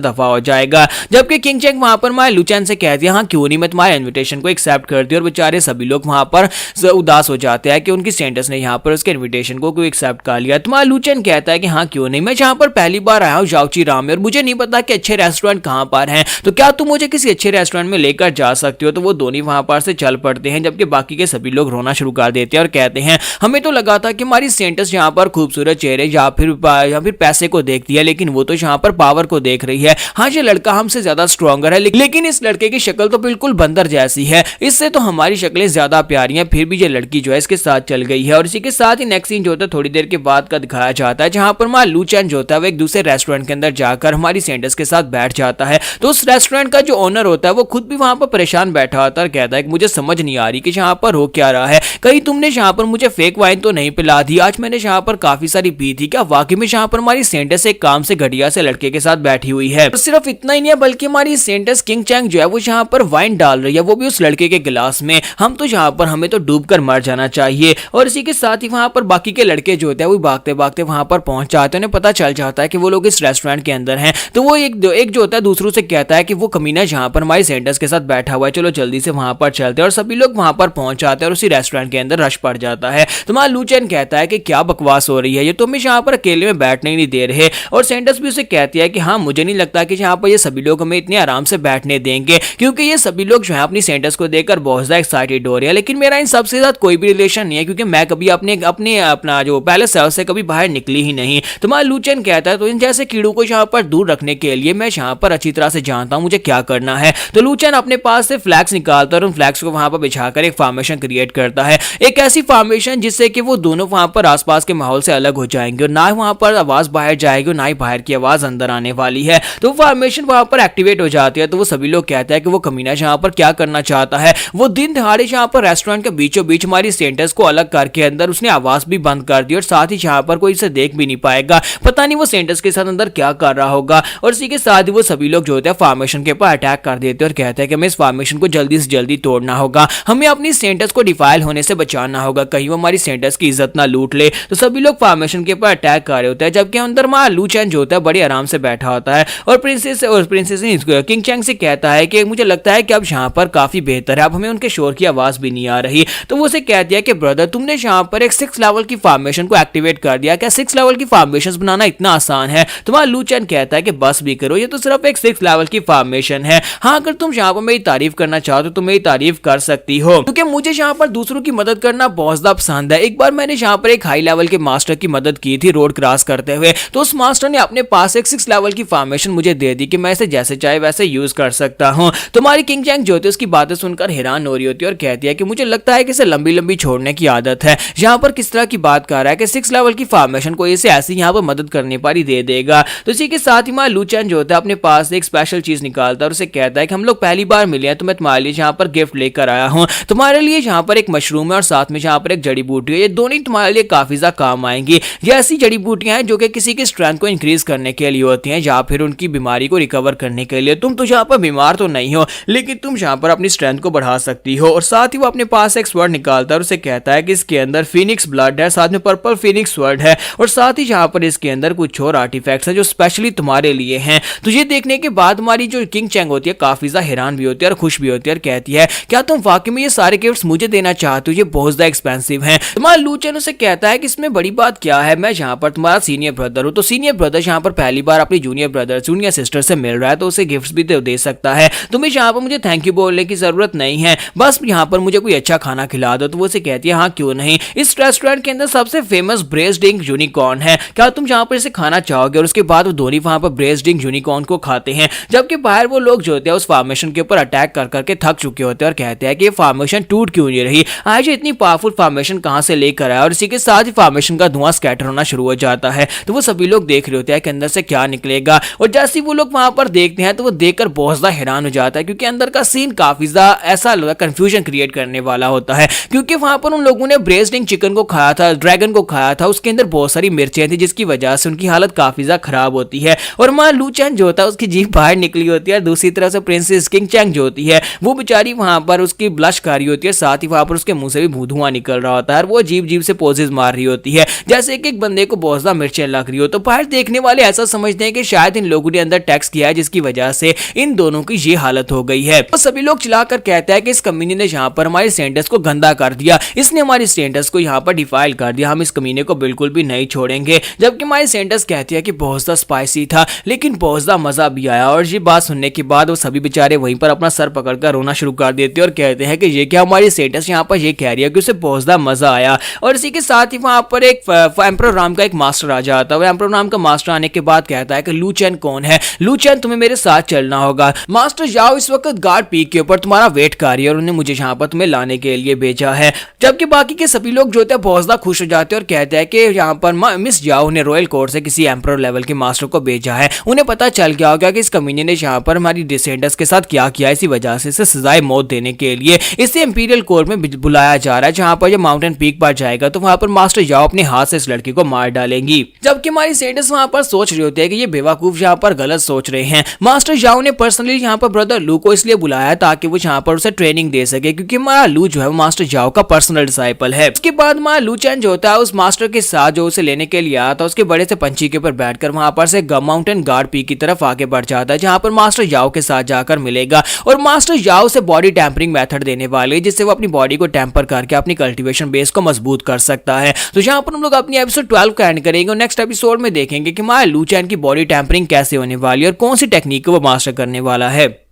दफा हो जाएगा। जबकि किंग चैंग वहां पर माँ लुचैन से कहती है हाँ क्यों नहीं, मैं तुम्हारे इन्विटेशन को एक्सेप्ट करती हूँ। और बेचारे सभी लोग वहां पर उदास हो जाते हैं कि उनकी सेंटस ने यहाँ पर उसके इन्विटेशन को क्यों एक्सेप्ट कर लिया। तुम्हारा लुचैन कहता है कि हाँ क्यों नहीं, मैं जहाँ पर पहली बार आया हूँ जाओची राम में और मुझे नहीं पता कि अच्छे रेस्टोरेंट कहाँ पर हैं, तो क्या तुम मुझे किसी अच्छे रेस्टोरेंट में लेकर जा सकते हो। तो वो दोनों वहां पर से चल पड़ते हैं, जबकि बाकी के सभी लोग रोना शुरू कर देते हैं और कहते हैं हमें तो लगा था कि हमारी सेंटस यहाँ पर खूबसूरत चेहरे या फिर पैसे को देखती है, लेकिन वो तो यहाँ पर पावर को देख रही है। हाँ ये लड़का हमसे ज्यादा स्ट्रॉन्गर है, लेकिन इस लड़के की शक्ल तो बिल्कुल बंदर जैसी है, इससे तो हमारी शक्लें ज्यादा प्यारी हैं, फिर भी ये लड़की जो है इसके साथ चल गई है। और इसी के साथ ही नेक्स्ट सीन जो होता है थोड़ी देर के बाद का दिखाया जाता है, जहां पर माँ लुचैन जो होता है वो एक दूसरे रेस्टोरेंट के अंदर जाकर हमारी सेंटस के साथ बैठ जाता है। तो उस रेस्टोरेंट का जो ओनर होता है वो खुद भी वहां पर परेशान बैठा होता है, कहता है कि मुझे समझ नहीं आ रही कि यहाँ पर हो क्या रहा है, कहीं तुमने यहाँ पर मुझे फेक वाइन तो नहीं पिला दी, आज मैंने यहाँ पर काफी सारी पी थी, क्या वाकई में यहाँ पर हमारी सेंटस एक काम से घटिया से लड़के के साथ बैठी हुई है। तो सिर्फ इतना ही नहीं है बल्कि हमारी सेंटस किंग चैंग जो है वो यहाँ पर वाइन डाल रही है, वो भी उस लड़के के गिलास में। हम तो यहाँ पर हमें तो डूब कर मर जाना चाहिए। और इसी के साथ ही वहां पर बाकी के लड़के जो होते हैं वो भागते भागते वहां पर पहुंच जाते हैं, उन्हें पता चल जाता है कि वो लोग इस रेस्टोरेंट के अंदर हैं। तो वो एक जो होता है दूसरों से कहता है कि वो कमीना जहां पर हमारी सेंटस के साथ बैठा हुआ है, चलो जल्दी से वहां पर चलते हैं। और सभी लोग वहां पर पहुंच जाते हैं और उसी रेस्टोरेंट के अंदर रश पड़ जाता है। तो मां लुचैन कहता है कि क्या बकवास हो रही है, ये तो हमें यहाँ पर अकेले में बैठने नहीं दे रहे। और सेंटस भी उसे कहती है कि हाँ मुझे नहीं लगता कि यहाँ पर ये सभी लोग हमें इतने आराम से बैठने देंगे, क्योंकि ये सभी लोग जो है अपनी सेंटस को देखकर बहुत ज्यादा एक्साइटेड हो रही है, लेकिन मेरा इन सबसे साथ कोई भी रिलेशन नहीं है, क्योंकि मैं कभी अपना जो पैलेस है उससे कभी बाहर निकली ही नहीं। तो मां लुचैन कहता है तो इन जैसे कीड़ों को यहाँ पर दूर रखने के लिए मैं यहाँ पर अच्छी तरह से जानता हूँ मुझे क्या करना है। तो लुचैन अपने पास से फ्लैग्स निकालता है और उन फ्लैग्स को वहां पर बिछाकर एक फॉर्मेशन क्रिएट करता है, एक ऐसी फॉर्मेशन जिससे कि वो दोनों वहां पर आसपास के माहौल से अलग हो जाएंगे और ना वहां पर आवाज बाहर जाएगी और ना ही बाहर की आवाज अंदर आने वाली है। तो फॉर्मेशन वहां पर एक्टिवेट हो जाती है। तो वो सभी लोग कहते हैं कि वो कमीना जहां पर क्या करना चाहता है, वो दिन दहाड़े जहां पर रेस्टोरेंट के बीचों बीच हमारी सेंटर्स को अलग करके अंदर उसने आवाज भी बंद कर दी और साथ ही जहां पर कोई इसे देख भी नहीं पाएगा, पता नहीं वो सेंटर्स के साथ अंदर क्या कर रहा होगा। और इसी के साथ ही वो सभी लोग जो होते हैं फॉर्मेशन के ऊपर अटैक कर देते हैं और कहते हैं कि हमें इस फॉर्मेशन को जल्दी से जल्दी तोड़ना होगा, हमें अपनी सेंटर्स को डिफाइल होने से बचाना होगा, कहीं वो हमारी सेंटर्स की इज्जत ना लूट ले। तो सभी लोग फॉर्मेशन के ऊपर अटैक कर रहे होते हैं, जबकि अंदर मां लुचैन जो होता है बड़े आराम से बैठा होता है और प्रिंसेस किंग चैंग से कहता है कि मुझे लगता है कि अब यहाँ पर काफी बेहतर है, अब हमें उनके शोर की आवाज भी नहीं आ रही। तो वो उसे कहती है कि ब्रदर तुमने यहाँ पर एक 6 लेवल की फॉर्मेशन को एक्टिवेट कर दिया, क्या 6 लेवल की फॉर्मेशन बनाना इतना आसान है। तुम्हारा लुचैन कहता है कि बस भी करो, ये तो सिर्फ एक 6 लेवल की फॉर्मेशन है। हाँ अगर तुम यहाँ पर मेरी तारीफ करना चाहो तो तुम मेरी तारीफ कर सकती हो, क्योंकि मुझे यहाँ पर दूसरों की मदद करना बहुत ज्यादा पसंद है। एक बार मैंने यहाँ पर एक हाई लेवल के मास्टर की मदद की थी रोड क्रॉस करते हुए, तो उस मास्टर ने अपने पास एक 6 लेवल की फॉर्मेशन मुझे दे दी कि मैं इसे जैसे चाहे वैसे यूज कर सकता हूँ। तुम्हारी किंग चैंग जो होती है उसकी बातें सुनकर हैरान हो रही होती है और कहती है कि मुझे लगता है कि इसे लंबी लंबी छोड़ने की आदत है। यहाँ पर किस तरह की बात कर रहा है कि 6 लेवल की फॉर्मेशन को इसे ऐसी यहाँ पर मदद करने पर ही दे देगा। तो इसी के साथ ही मां लुचैन जो होता है अपने पास एक स्पेशल चीज निकालता है और उसे कहता है कि हम लोग पहली बार मिले हैं तो मैं तुम्हारे लिए यहाँ पर गिफ्ट लेकर आया हूँ। तुम्हारे लिए यहाँ पर एक मशरूम है और साथ में यहाँ पर एक जड़ी बूटी है, ये दोनों तुम्हारे लिए काफी ज्यादा काम आएंगी। ये ऐसी जड़ी बूटियां हैं जो कि किसी की स्ट्रेंथ को इंक्रीज करने के लिए होती हैं या फिर उनकी बीमारी को रिकवर करने के लिए। तुम तो यहाँ पर बीमार तो नहीं हो, लेकिन तुम यहाँ पर अपनी स्ट्रेंथ को बढ़ा सकती हो। और साथ ही वो अपने पास एक स्वर्ड निकालता है और उसे कहता है कि इसके अंदर फिनिक्स ब्लड है, साथ में पर्पल फिनिक्स स्वर्ड है और साथ ही यहाँ पर इसके अंदर कुछ और आर्टिफैक्ट्स है जो स्पेशली तुम्हारे लिए हैं। तो ये देखने के बाद हमारी जो किंग चैंग होती है काफी ज्यादा हैरान भी होती है और खुश भी होती है और कहती है क्या तुम वाकई में ये सारे गिफ्ट्स मुझे देना चाहते हो, ये बहुत ज्यादा एक्सपेंसिव हैं। तुम्हारा लुचैन उसे कहता है कि इसमें बड़ी बात क्या है, मैं यहाँ पर तुम्हारा सीनियर ब्रदर हूँ, तो सीनियर ब्रदर यहाँ पर पहली बार अपनी जूनियर सिस्टर से मिल रहा है तो उसे गिफ्ट्स भी तो दे सकता है। तुम्हें यहाँ पर मुझे थैंक यू बोलने की जरूरत नहीं है, बस यहाँ पर मुझे कोई अच्छा खाना खिला दो। तो वो उसे कहती है हाँ क्यों नहीं, इस रेस्टोरेंट के अंदर सबसे फेमस ब्रेस्ड डिंग यूनिकॉर्न है, क्या तुम यहाँ पर इसे खाना चाहोगे। और उसके बाद वो दोनों वहां पर ब्रेस्ड डिंग यूनिकॉर्न को खाते हैं, जबकि बाहर वो लोग जो होते हैं उस फॉर्मेशन के ऊपर अटैक कर करके थक चुके होते हैं और कहते हैं कि ये फॉर्मेशन टूट क्यों नहीं रही, आज इतनी पावरफुल फॉर्मेशन कहां से लेकर आया। और इसी के साथ ही फॉर्मेशन का धुआं स्कैटर होना शुरू हो जाता है। तो वो सभी लोग देख रहे होते हैं कि अंदर से क्या निकलेगा और जैसे वो लोग वहां पर देखते हैं तो वो देखकर बहुत ज्यादा हैरान हो जाता है, क्योंकि अंदर का सीन काफी ज्यादा ऐसा कंफ्यूजन क्रिएट करने वाला होता है। क्योंकि वहां पर उन लोगों ने ब्रेस्ड डिंग चिकन को खाया था, ड्रैगन को खाया था, उसके अंदर बहुत सारी मिर्चें थी जिसकी वजह से उनकी हालत काफी ज्यादा खराब होती है। और मां लुचैन जो होता है उसकी जीभ बाहर निकली होती है। दूसरी तरफ से प्रिंसेस किंग चैंग जो होती है वो बेचारी वहां पर उसकी ब्लश कर रही होती है, साथ ही वहां पर उसके मुंह से भी धुआं निकल रहा होता है और वो अजीब से पोजेस मार रही होती है, जैसे कि एक बंदे को बहुत ज्यादा मिर्चें लग रही हो। तो बाहर देखने वाले ऐसा समझते हैं कि शायद इन लोगों ने अंदर टैक्स किया है जिसकी वजह से इन दोनों की ये हालत हो गई है। तो सभी लोग चिल्लाकर कहते हैं कि इस कमीने ने यहाँ पर हमारे सेंटर्स को गंदा कर दिया, इसने हमारे सेंटर्स को यहाँ पर डिफाइल कर दिया, हम इस कमीने को बिल्कुल भी नहीं छोड़ेंगे। जबकि हमारे सेंटर्स कहते हैं कि बहुत ज्यादा स्पाइसी था लेकिन बहुत ज्यादा मजा भी आया। और ये बात सुनने के बाद वो सभी बेचारे वहीं पर अपना सर पकड़कर रोना शुरू कर देते हैं और कहते हैं कि ये क्या हमारी सेंटर्स यहाँ पर ये कह रही है कि उसे बहुत ज्यादा मजा आया। और इसी के साथ ही वहां पर एक एम्परर राम का एक मास्टर आ जाता है। एम्परर राम का मास्टर आने के बाद कहता है कि लू चैन कौन है, लू चैन तुम्हें मेरे साथ चलना होगा। मास्टर जाओ इस वक्त गार्ड पीक के ऊपर तुम्हारा वेट कर रही है और उन्हें मुझे यहाँ पर तुम्हें लाने के लिए भेजा है। जबकि बाकी के सभी लोग जो थे बहुत ज्यादा खुश हो जाते हैं और कहते हैं कि यहाँ पर मिस जाओ ने रॉयल कोर्ट से किसी एम्परर लेवल के मास्टर को भेजा है। उन्हें पता चल गया होगा कि इस कमीने ने यहाँ पर हमारी डिसेंडर्स के साथ क्या किया, इसी वजह से इसे सजाए मौत देने के लिए इसे इंपीरियल कोर्ट में बुलाया जा रहा है, जहाँ पर ये माउंटेन पीक पर जाएगा तो वहां पर मास्टर जाओ अपने हाथ से इस लड़की को मार डालेंगी। जबकि हमारी सेंटर्स वहां पर सोच रहे होते हैं कि ये बेवकूफ यहाँ पर गलत सोच रहे हैं। मास्टर जाओ ने पर्सनली यहाँ पर ब्रदर लू को इसलिए बुलाया ताकि वो यहाँ पर उसे ट्रेनिंग दे सके, क्योंकि हमारा लू जो है वो मास्टर जाओ का पर्सनल डिसाइपल है। उसके बाद हमारा लू चैन जो होता है उस मास्टर के साथ जो उसे लेने के लिए आया था उसके बड़े से पंछी के ऊपर बैठकर वहां पर से माउंटेन गार्ड पीक की तरफ आगे बढ़ जाता है, जहां पर मास्टर जाओ के साथ जाकर मिलेगा और मास्टर जाओ से बॉडी टैंपरिंग मेथड देने वाले, जिससे वो अपनी बॉडी को टेम्पर करके अपनी कल्टीवेशन बेस को मजबूत कर सकता है। तो यहाँ पर हम लोग अपनी एपिसोड 12 का एंड करेंगे और नेक्स्ट एपिसोड में देखेंगे कि हमारे लू चैन की बॉडी टैंपरिंग कैसे होने वाली है और कौन सी टेक्निक को वो मास्टर करने वाला है।